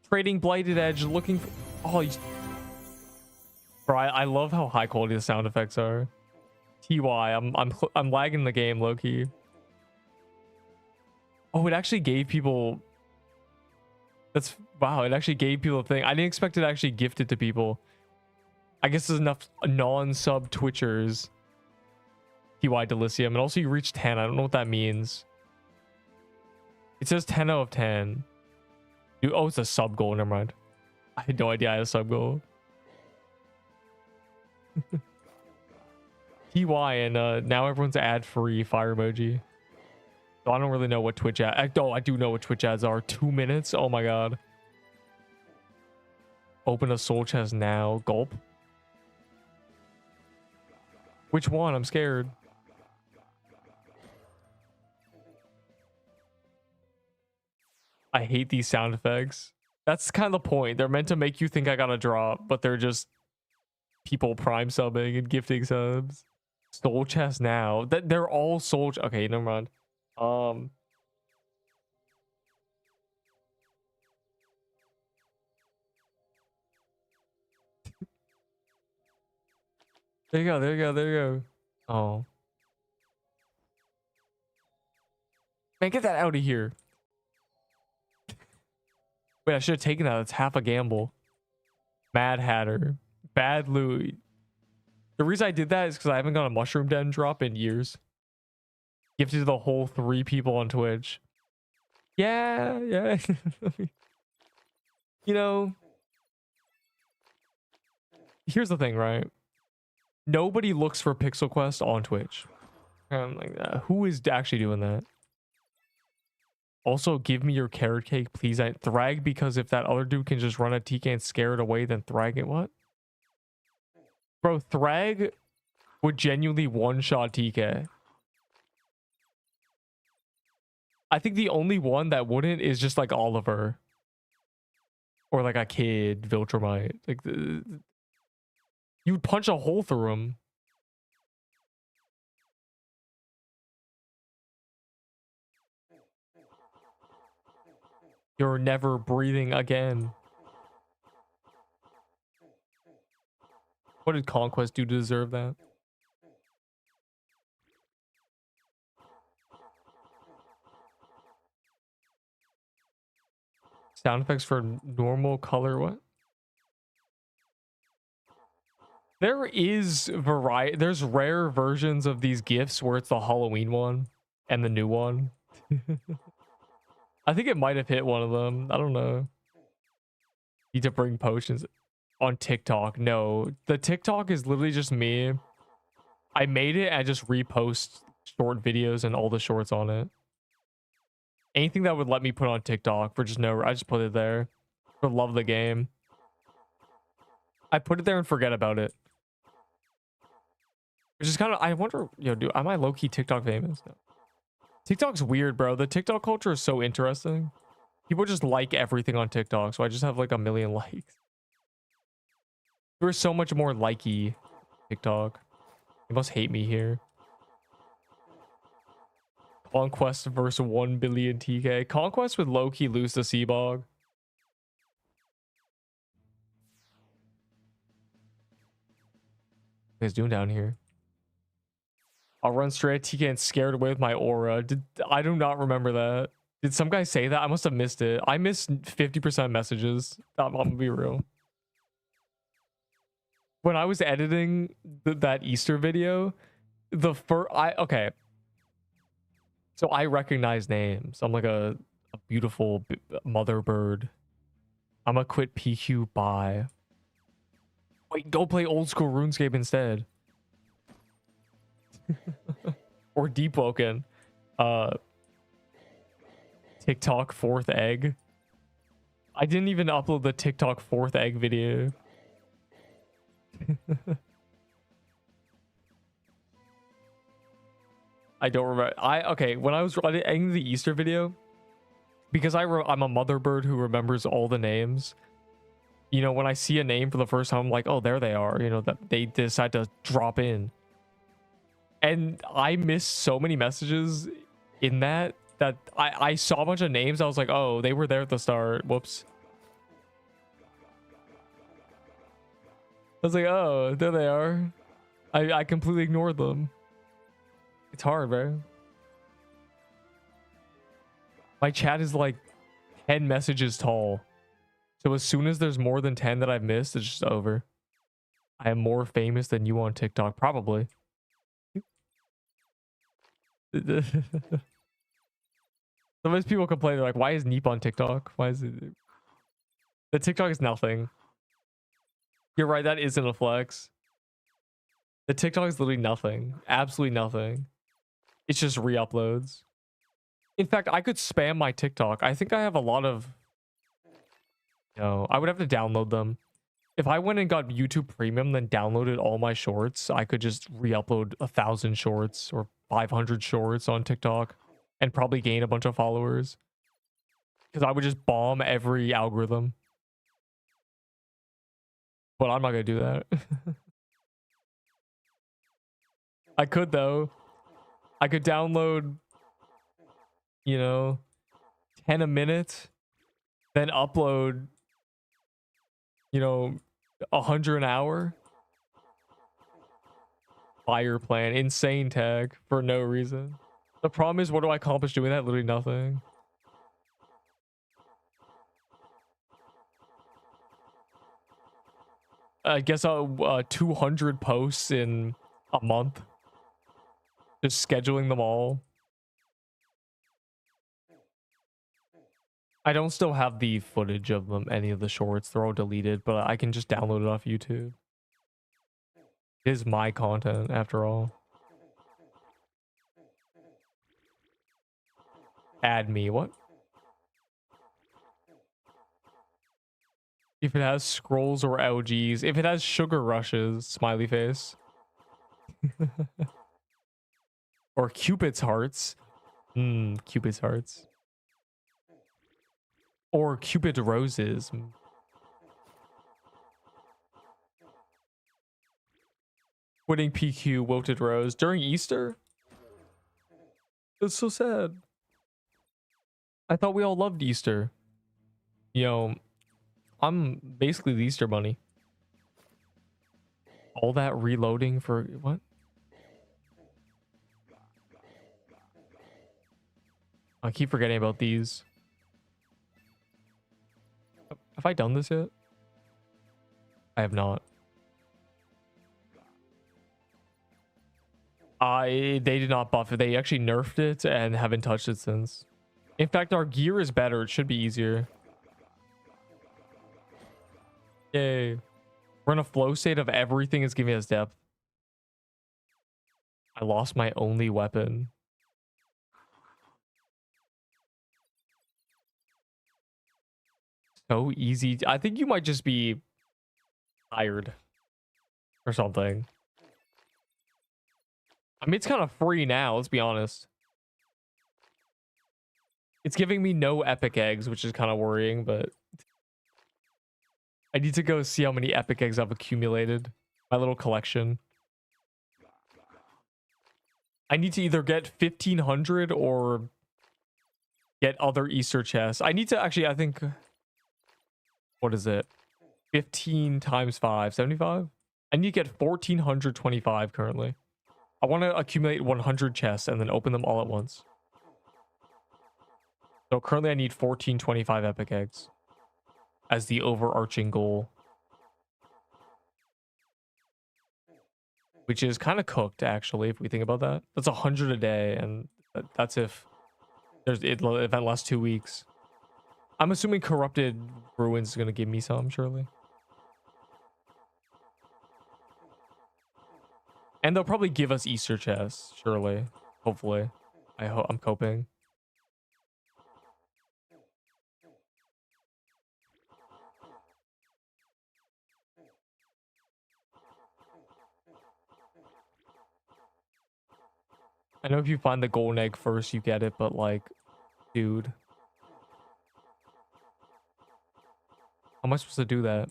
Trading Bladed Edge, looking for... Oh, bro, I love how high quality the sound effects are. TY, I'm lagging the game, low-key. Oh, it actually gave people... That's... Wow, it actually gave people a thing. I didn't expect it to actually gift it to people. I guess there's enough non-sub Twitchers. TY Delicium. And also you reached 10. I don't know what that means. It says 10 out of 10. Dude, oh, it's a sub goal. Never mind. I had no idea I had a sub goal. TY, and now everyone's ad-free fire emoji. So I don't really know what Twitch ads... Oh, I do know what Twitch ads are. 2 minutes? Oh my god. Open a soul chest now. Gulp. Which one? I'm scared. I hate these sound effects. That's kind of the point. They're meant to make you think I got a drop, but they're just people prime subbing and gifting subs. Soul chest now. They're all soul... Okay, never mind. There you go, there you go, there you go. Oh. Man, get that out of here. Wait, I should have taken that. It's half a gamble. Mad Hatter. Bad Louie. The reason I did that is because I haven't got a Mushroom Den drop in years. Gifted to the whole 3 people on Twitch. Yeah, yeah. You know, here's the thing, right? Nobody looks for Pixel Quest on Twitch. Who is actually doing that? Also, give me your carrot cake, please. I Thrag, because if that other dude can just run a TK and scare it away, then Thrag it. What? Bro, Thrag would genuinely one-shot TK. I think the only one that wouldn't is just like Oliver. Or like a kid, Viltrumite. Like, you'd punch a hole through him. You're never breathing again. What did Conquest do to deserve that? Sound effects for normal color, what? There is variety. There's rare versions of these gifts where it's the Halloween one and the new one. I think it might have hit one of them. I don't know. Need to bring potions on TikTok. No, the TikTok is literally just me. I made it and I just repost short videos and all the shorts on it. Anything that would let me put on TikTok for just no, I just put it there for love of the game. I put it there and forget about it. Which is kind of, I wonder, yo, dude, am I low-key TikTok famous? No. TikTok's weird, bro. The TikTok culture is so interesting. People just like everything on TikTok, so I just have like 1 million likes. There's so much more likey TikTok. You must hate me here. Conquest versus 1 billion TK. Conquest would low-key lose to Seabog. What are you guys doing down here? I'll run straight at TK and scared away with my aura. I do not remember that. Did some guy say that? I must have missed it. I missed 50% messages. I'm gonna be real. When I was editing that Easter video, okay. So I recognize names. I'm like a beautiful mother bird. I'm gonna quit PQ. Bye. Wait, go play old school RuneScape instead. Or Deepwoken. TikTok 4th egg. I didn't even upload the TikTok 4th egg video. I don't remember. Okay, when I was editing the Easter video, because I'm a mother bird who remembers all the names. You know, when I see a name for the first time, I'm like, oh, there they are. You know, that they decide to drop in. And I missed so many messages in that I saw a bunch of names. I was like, oh, they were there at the start. Whoops. I was like, oh, there they are. I completely ignored them. It's hard, bro. My chat is like 10 messages tall. So as soon as there's more than 10 that I've missed, it's just over. I am more famous than you on TikTok, probably. Sometimes people complain, they're like, why is Neep on TikTok? Why is it? The TikTok is nothing. You're right, that isn't a flex. The TikTok is literally nothing. Absolutely nothing. It's just re-uploads. In fact, I could spam my TikTok. I think I have a lot of... No, I would have to download them. If I went and got YouTube Premium, then downloaded all my shorts, I could just re-upload 1,000 shorts or 500 shorts on TikTok and probably gain a bunch of followers. Because I would just bomb every algorithm. But I'm not going to do that. I could, though. I could download, you know, 10 a minute, then upload, you know, 100 an hour. Fire plan, insane tag for no reason. The problem is, what do I accomplish doing that? Literally nothing. I guess 200 posts in a month. Just scheduling them all. I don't still have the footage of them, any of the shorts. They're all deleted, but I can just download it off YouTube. It is my content, after all. Add me, what? If it has scrolls or LGs. If it has sugar rushes, smiley face. Or Cupid's hearts. Cupid's hearts. Or Cupid roses. Quitting PQ, wilted rose. During Easter? It's so sad. I thought we all loved Easter. You know, I'm basically the Easter bunny. All that reloading for what? I keep forgetting about these. Have I done this yet? I have not. They did not buff it. They actually nerfed it and haven't touched it since. In fact, our gear is better. It should be easier. Yay. We're in a flow state of everything is giving us depth. I lost my only weapon. So easy. I think you might just be tired or something. I mean, it's kind of free now, let's be honest. It's giving me no epic eggs, which is kind of worrying, but I need to go see how many epic eggs I've accumulated. My little collection. I need to either get 1,500 or get other Easter chests. I need to actually, I think... What is it? 15 times 5, 75? I need to get 1,425 currently. I want to accumulate 100 chests and then open them all at once. So currently I need 1,425 epic eggs as the overarching goal. Which is kind of cooked, actually, if we think about that. That's 100 a day, and that's if there's event lasts 2 weeks. I'm assuming Corrupted Ruins is going to give me some, surely. And they'll probably give us Easter chests, surely. Hopefully. I'm coping. I know if you find the golden egg first, you get it, but like, dude, how am I supposed to do that?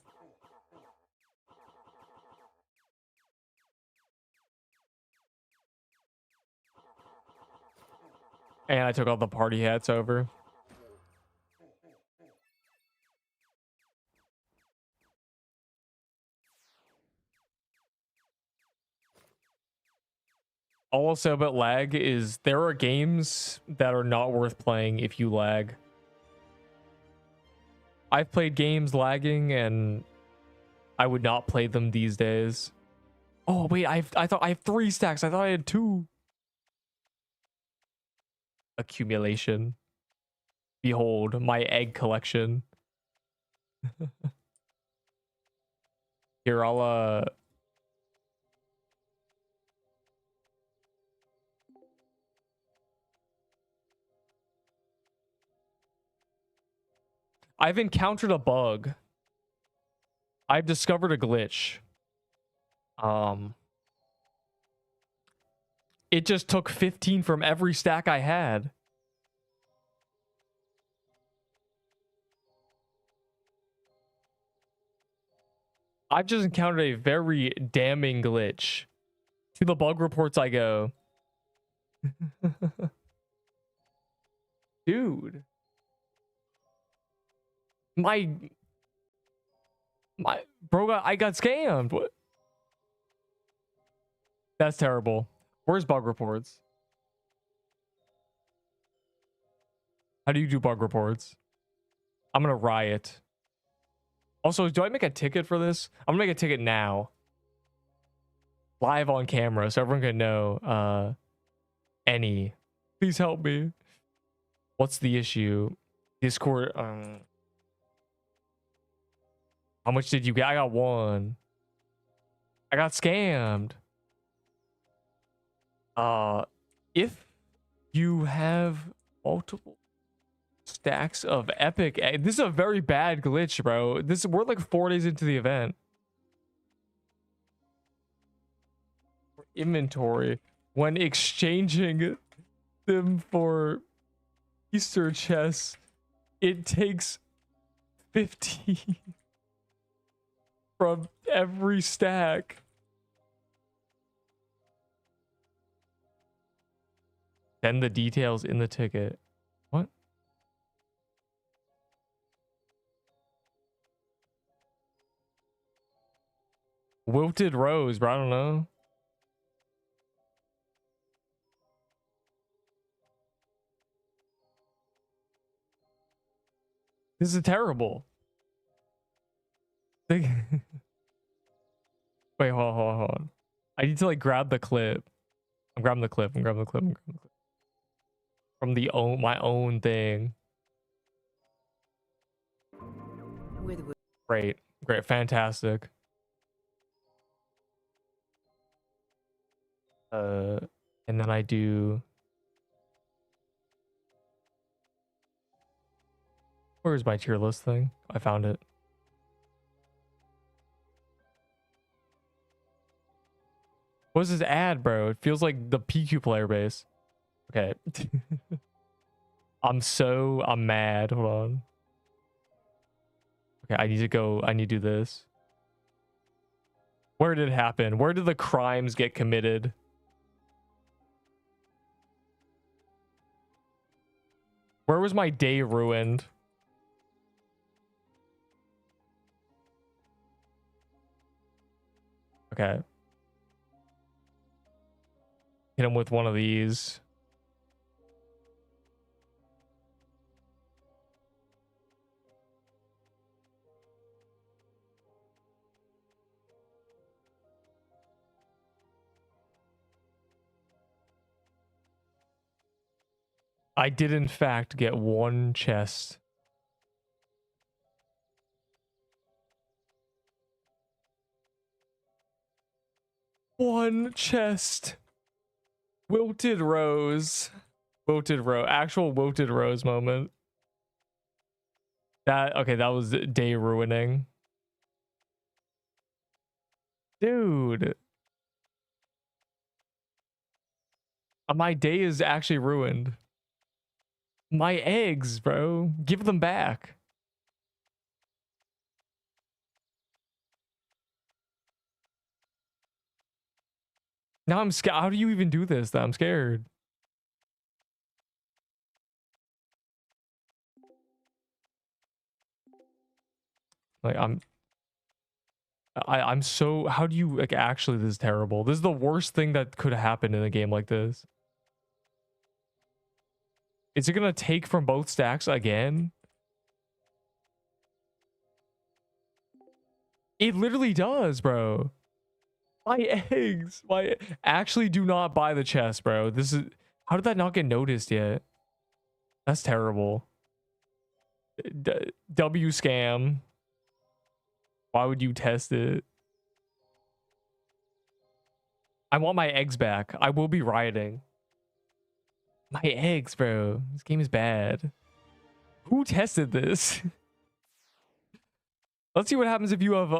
And I took all the party hats over. Also about lag is there are games that are not worth playing if you lag. I've played games lagging and I would not play them these days. Oh wait, I thought I have 3 stacks. I thought I had 2. Accumulation. Behold my egg collection. Here, I've encountered a bug. I've discovered a glitch. It just took 15 from every stack I had. I've just encountered a very damning glitch. To the bug reports I go. Dude. My bro I got scammed. What? That's terrible. Where's bug reports? How do you do bug reports? I'm gonna riot. Also, do I make a ticket for this? I'm gonna make a ticket now. Live on camera so everyone can know. Any. Please help me. What's the issue? Discord. How much did you get? I got 1. I got scammed. If you have multiple stacks of epic, this is a very bad glitch, bro. We're like 4 days into the event. Inventory when exchanging them for Easter chests, it takes 50 from every stack. Send the details in the ticket. What? Wilted rose, bro. I don't know. This is terrible. Wait, hold on. I need to like grab the clip. I'm grabbing the clip. From my own thing. Great, fantastic. And then I do. Where's my tier list thing? I found it. What's this ad, bro? It feels like the PQ player base. Okay. I'm mad. Hold on. Okay, I need to do this. Where did it happen? Where did the crimes get committed? Where was my day ruined? Okay. Hit him with one of these. I did in fact get 1 chest. One chest. Wilted rose. Actual wilted rose moment. That was day ruining. Dude. My day is actually ruined. My eggs, bro. Give them back. Now I'm scared. How do you even do this? I'm scared. Like I'm so, how do you, like, actually, this is terrible. This is the worst thing that could happen in a game like this. Is it gonna take from both stacks again? It literally does, bro. My eggs. Actually, do not buy the chest, bro. This is, how did that not get noticed yet? That's terrible. W scam. Why would you test it? I want my eggs back. I will be rioting. My eggs, bro. This game is bad. Who tested this? Let's see what happens if you have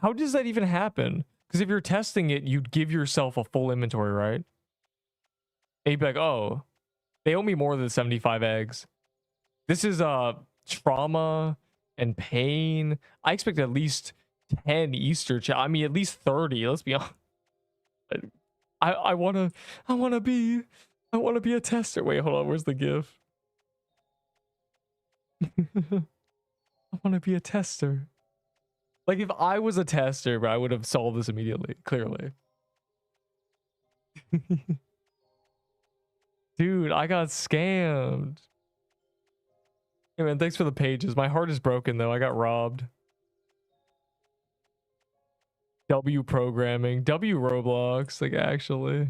how does that even happen? Because if you're testing it, you'd give yourself a full inventory, right? And you'd be like, oh, they owe me more than 75 eggs. This is trauma and pain. I expect at least 10 Easter I mean, at least 30. Let's be honest. I wanna be a tester. Wait, hold on. Where's the GIF? I wanna be a tester. Like, if I was a tester, bro, I would have solved this immediately, clearly. Dude, I got scammed. Hey, man, thanks for the pages. My heart is broken, though. I got robbed. W programming. W Roblox. Like, actually.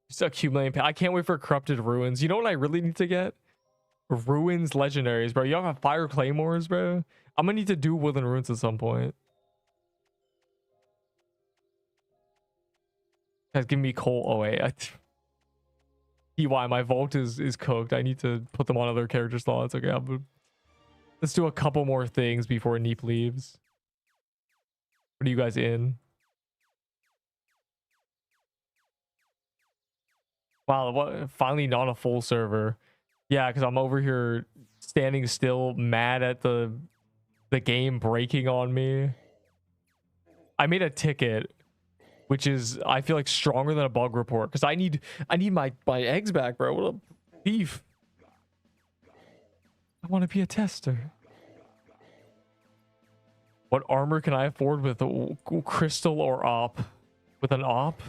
Just accumulating. I can't wait for Corrupted Ruins. You know what I really need to get? Ruins legendaries, bro. Y'all have fire claymores, bro. I'm gonna need to do Woodland Ruins at some point. Guys, give me coal. Oh wait, EY, my vault is cooked. I need to put them on other character slots. Okay, let's do a couple more things before Neep leaves. What are you guys in? Wow, what? Finally not a full server. Yeah, because I'm over here standing still, mad at the game breaking on me. I made a ticket, which is, I feel like, stronger than a bug report, because I need my eggs back, bro. What a beef. I want to be a tester. What armor can I afford with a crystal or op? With an op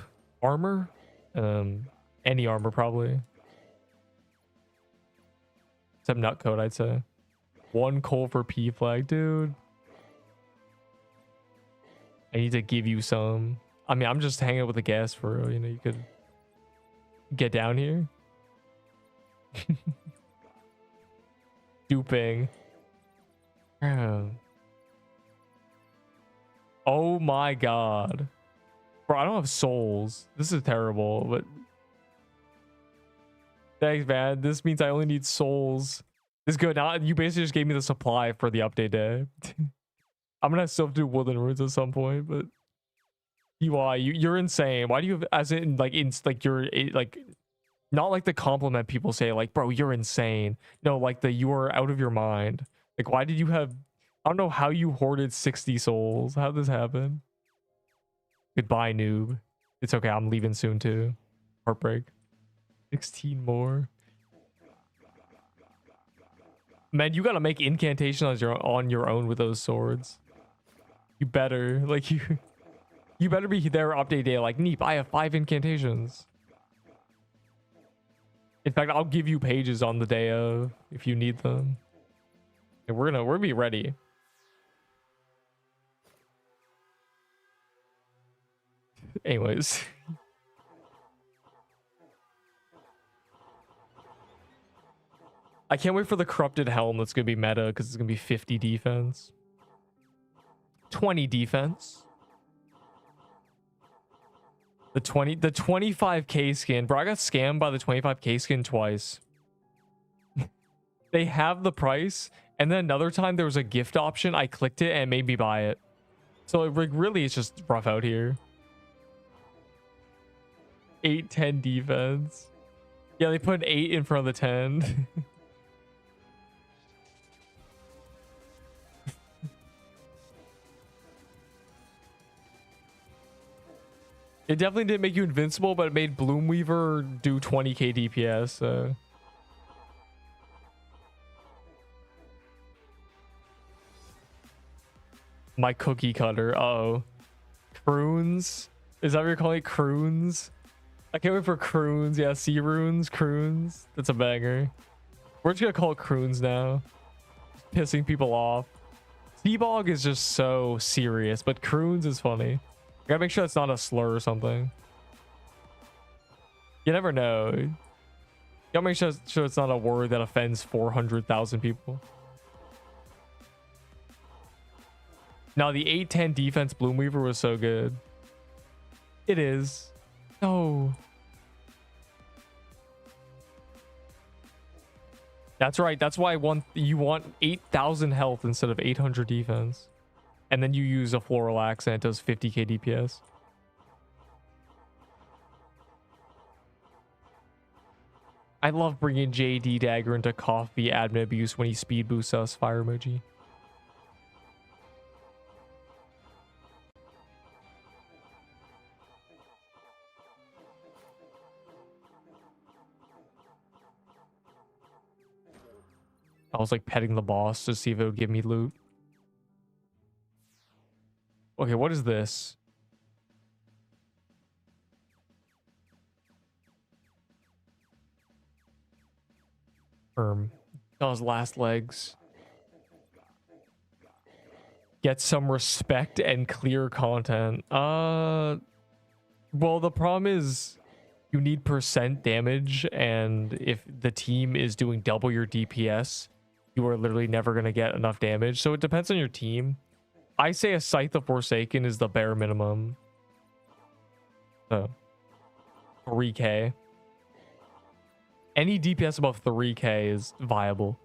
armor? Any armor probably. Except nutcode, I'd say. 1 coal for P flag, dude. I need to give you some. I mean, I'm just hanging out with the gas for real. You know, you could get down here. Duping. Oh my god. Bro, I don't have souls. This is terrible, but thanks, man. This means I only need souls. This is good. Now you basically just gave me the supply for the update day. I'm gonna still have to do Woodland Ruins at some point, but you're insane. Why do you have, as in like you're like, not like the compliment people say, like, bro, you're insane. No, like you are out of your mind. Like, why did you have, I don't know how you hoarded 60 souls. How did this happen? Goodbye, noob. It's okay. I'm leaving soon too. Heartbreak. 16 more. Man, you gotta make incantation on your own with those swords. You better, like, you better be there update day like, Neep, I have 5 incantations. In fact, I'll give you pages on the day of if you need them. And we're gonna be ready. Anyways. I can't wait for the corrupted helm that's gonna be meta, because it's gonna be 50 defense. 20 defense. The 25k skin. Bro, I got scammed by the 25k skin twice. They have the price, and then another time there was a gift option. I clicked it and it made me buy it. So really it's just rough out here. 8-10 defense. Yeah, they put an 8 in front of the 10. It definitely didn't make you invincible, but it made Bloomweaver do 20k DPS. So. My cookie cutter. Uh-oh. Croons? Is that what you're calling it? Croons? I can't wait for Croons. Yeah, sea runes, Croons. That's a banger. We're just gonna call it Croons now. Pissing people off. T-Bog is just so serious, but Croons is funny. I gotta make sure that's not a slur or something. You never know. You gotta make sure it's not a word that offends 400,000 people. No, the 8-10 defense Bloomweaver was so good. It is. No. That's right. That's why you want 8,000 health instead of 800 defense. And then you use a floral axe and it does 50k DPS. I love bringing JD Dagger into coffee admin abuse when he speed boosts us. Fire emoji. I was like petting the boss to see if it would give me loot. Okay, what is this? Those last legs. Get some respect and clear content. Well, the problem is you need percent damage, and if the team is doing double your DPS, you are literally never going to get enough damage. So it depends on your team. I say a Scythe of Forsaken is the bare minimum. So 3k. Any DPS above 3k is viable.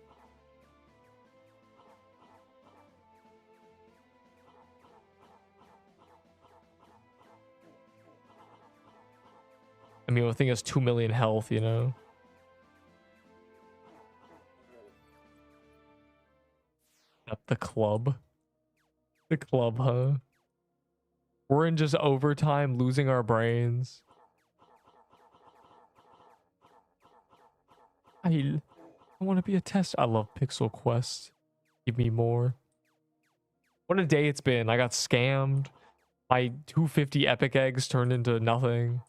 I mean, the thing is 2 million health, you know? At the club. The club, huh? We're in just overtime, losing our brains. I want to be a test. I love Pixel Quest. Give me more. What a day it's been. I got scammed. My 250 epic eggs turned into nothing.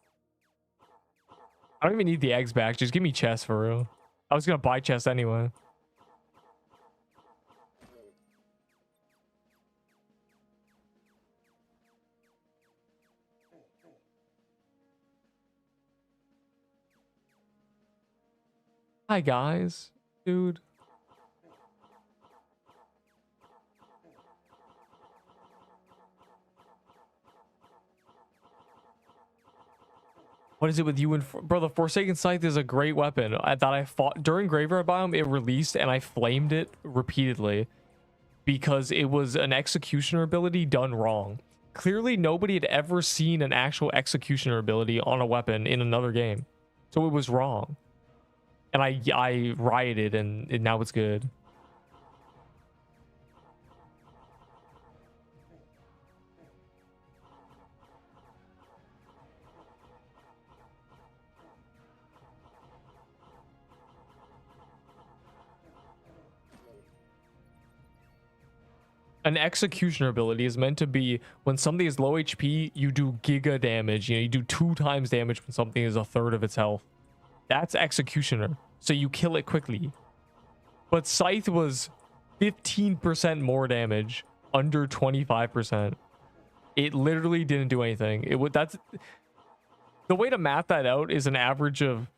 I don't even need the eggs back. Just give me chests for real. I was going to buy chests anyway. Hi, guys. Dude. What is it with you and bro? The Forsaken Scythe is a great weapon that I fought during Graveyard Biome. It released and I flamed it repeatedly because it was an executioner ability done wrong. Clearly, nobody had ever seen an actual executioner ability on a weapon in another game, so it was wrong. And I rioted, and now it's good. An executioner ability is meant to be when something is low HP, you do giga damage. You know, you do 2 times damage when something is a third of its health. That's executioner. So you kill it quickly. But Scythe was 15% more damage, under 25%. It literally didn't do anything. It would. That's the way to math that out is an average of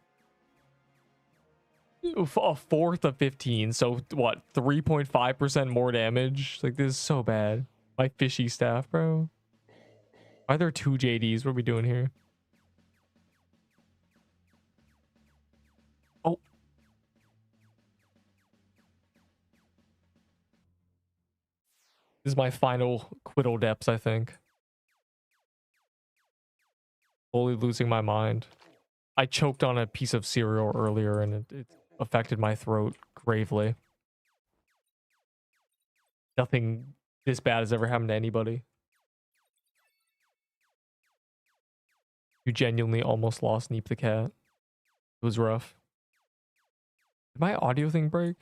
a fourth of 15. So what? 3.5% more damage. Like, this is so bad. My fishy staff, bro. Why are there 2 JDs? What are we doing here? Oh. This is my final Quiddle Depths, I think. fully losing my mind. I choked on a piece of cereal earlier and it affected my throat gravely. Nothing this bad has ever happened to anybody. You genuinely almost lost Neep the cat. It was rough. Did my audio thing break?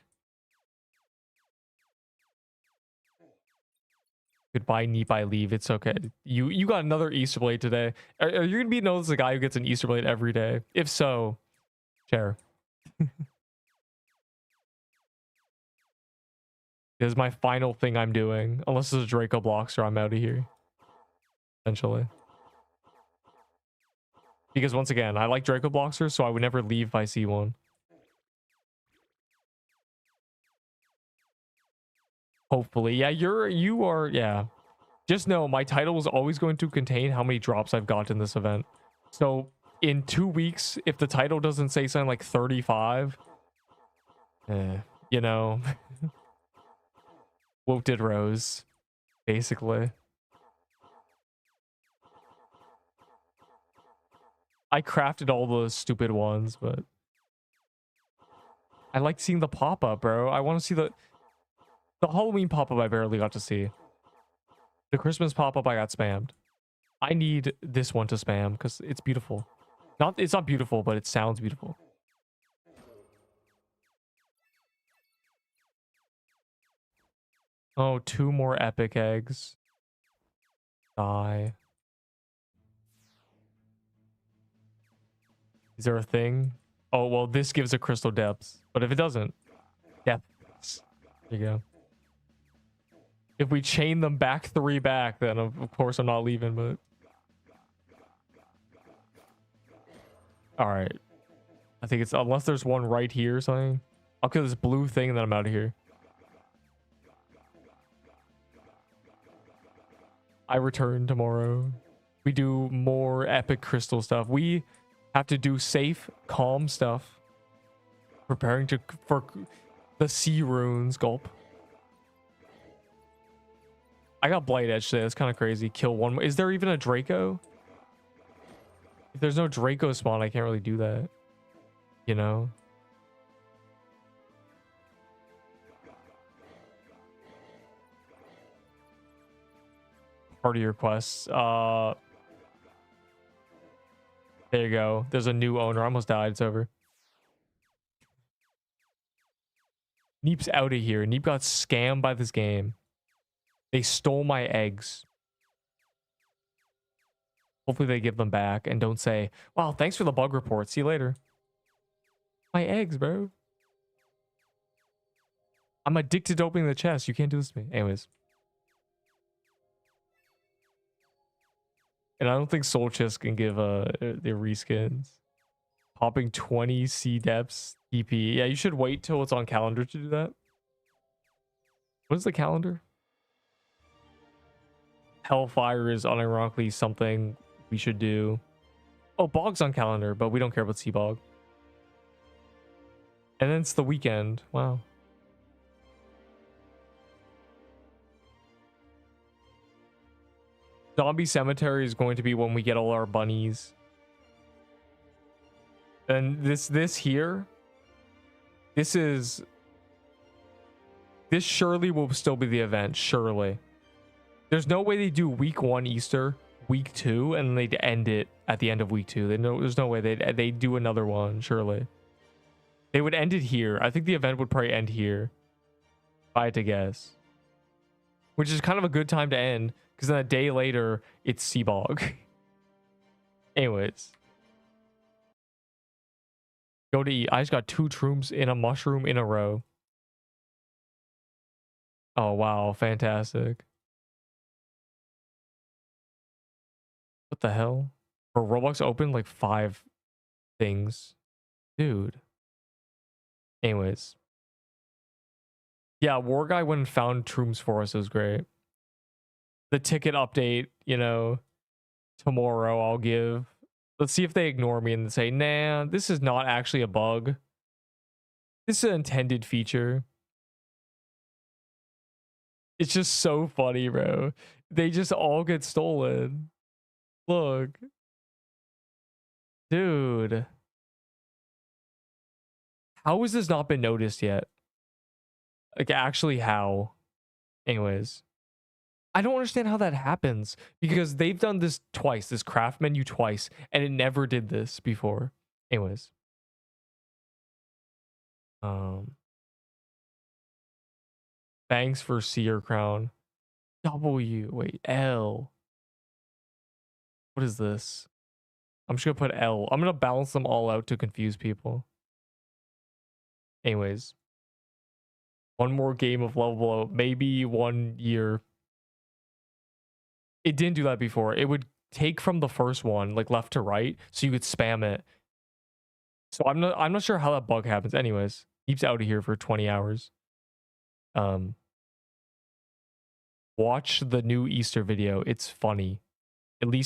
Goodbye, Neep, I leave. It's okay. You got another Easter blade today. Are you gonna be known as the guy who gets an Easter blade every day? If so, share. This is my final thing I'm doing. Unless it's a Draco Blockster, I'm out of here. Essentially. Because once again, I like Draco Blocksters, so I would never leave if I see one. Hopefully. Yeah, you are, yeah. Just know my title is always going to contain how many drops I've got in this event. So in 2 weeks, if the title doesn't say something like 35, you know, what did Rose, basically. I crafted all those stupid ones, but I like seeing the pop-up, bro. I want to see the Halloween pop-up I barely got to see. The Christmas pop-up I got spammed. I need this one to spam because it's beautiful. It's not beautiful, but it sounds beautiful. Oh, 2 more epic eggs. Die. Is there a thing? Oh, well, this gives a crystal depths. But if it doesn't, depths. There you go. If we chain them back 3 back, then of course I'm not leaving, but... Alright. I think it's... Unless there's one right here or something. I'll kill this blue thing and then I'm out of here. I return tomorrow. We do more epic crystal stuff. We have to do safe, calm stuff. Preparing for the sea runes. Gulp. I got Blight Edge today. That's kind of crazy. Kill one more. Is there even a Draco? If there's no Draco spawn, I can't really do that. You know? Part of your quests. There you go. There's a new owner. I almost died. It's over. Neep's out of here. Neep got scammed by this game. They stole my eggs. Hopefully they give them back and don't say, wow, thanks for the bug report. See you later. My eggs, bro. I'm addicted to opening the chest. You can't do this to me. Anyways. And I don't think Soul Chest can give the reskins. Popping 20 C depths TP. Yeah, you should wait till it's on calendar to do that. What is the calendar? Hellfire is unironically something we should do. Oh, Bog's on calendar, but we don't care about Sea Bog. And then it's the weekend. Wow. Zombie Cemetery is going to be when we get all our bunnies. And this here, this surely will still be the event, surely. There's no way they do week 1 Easter, week 2, and they'd end it at the end of week 2. There's no way they'd do another one, surely. They would end it here. I think the event would probably end here, if I had to guess. Which is kind of a good time to end, because then a day later, it's Sea Bog. Anyways. Go to eat. I just got 2 shrooms in a mushroom in a row. Oh, wow. Fantastic. What the hell? For Roblox open like 5 things. Dude. Anyways. Yeah, War Guy went and found shrooms for us. It was great. The ticket update, you know, tomorrow I'll give. Let's see if they ignore me and say, nah, this is not actually a bug. This is an intended feature. It's just so funny, bro. They just all get stolen. Look. Dude. How has this not been noticed yet? Like, actually, how? Anyways. I don't understand how that happens because they've done this twice, this craft menu twice, and it never did this before. Anyways. Thanks for Seer Crown. W. Wait, L. What is this? I'm just gonna put L. I'm gonna balance them all out to confuse people. Anyways. One more game of level up. Maybe 1 year. It didn't do that before. It would take from the first one, like left to right, so you could spam it. So I'm not sure how that bug happens. Anyways, keeps out of here for 20 hours. Watch the new Easter video. It's funny. At least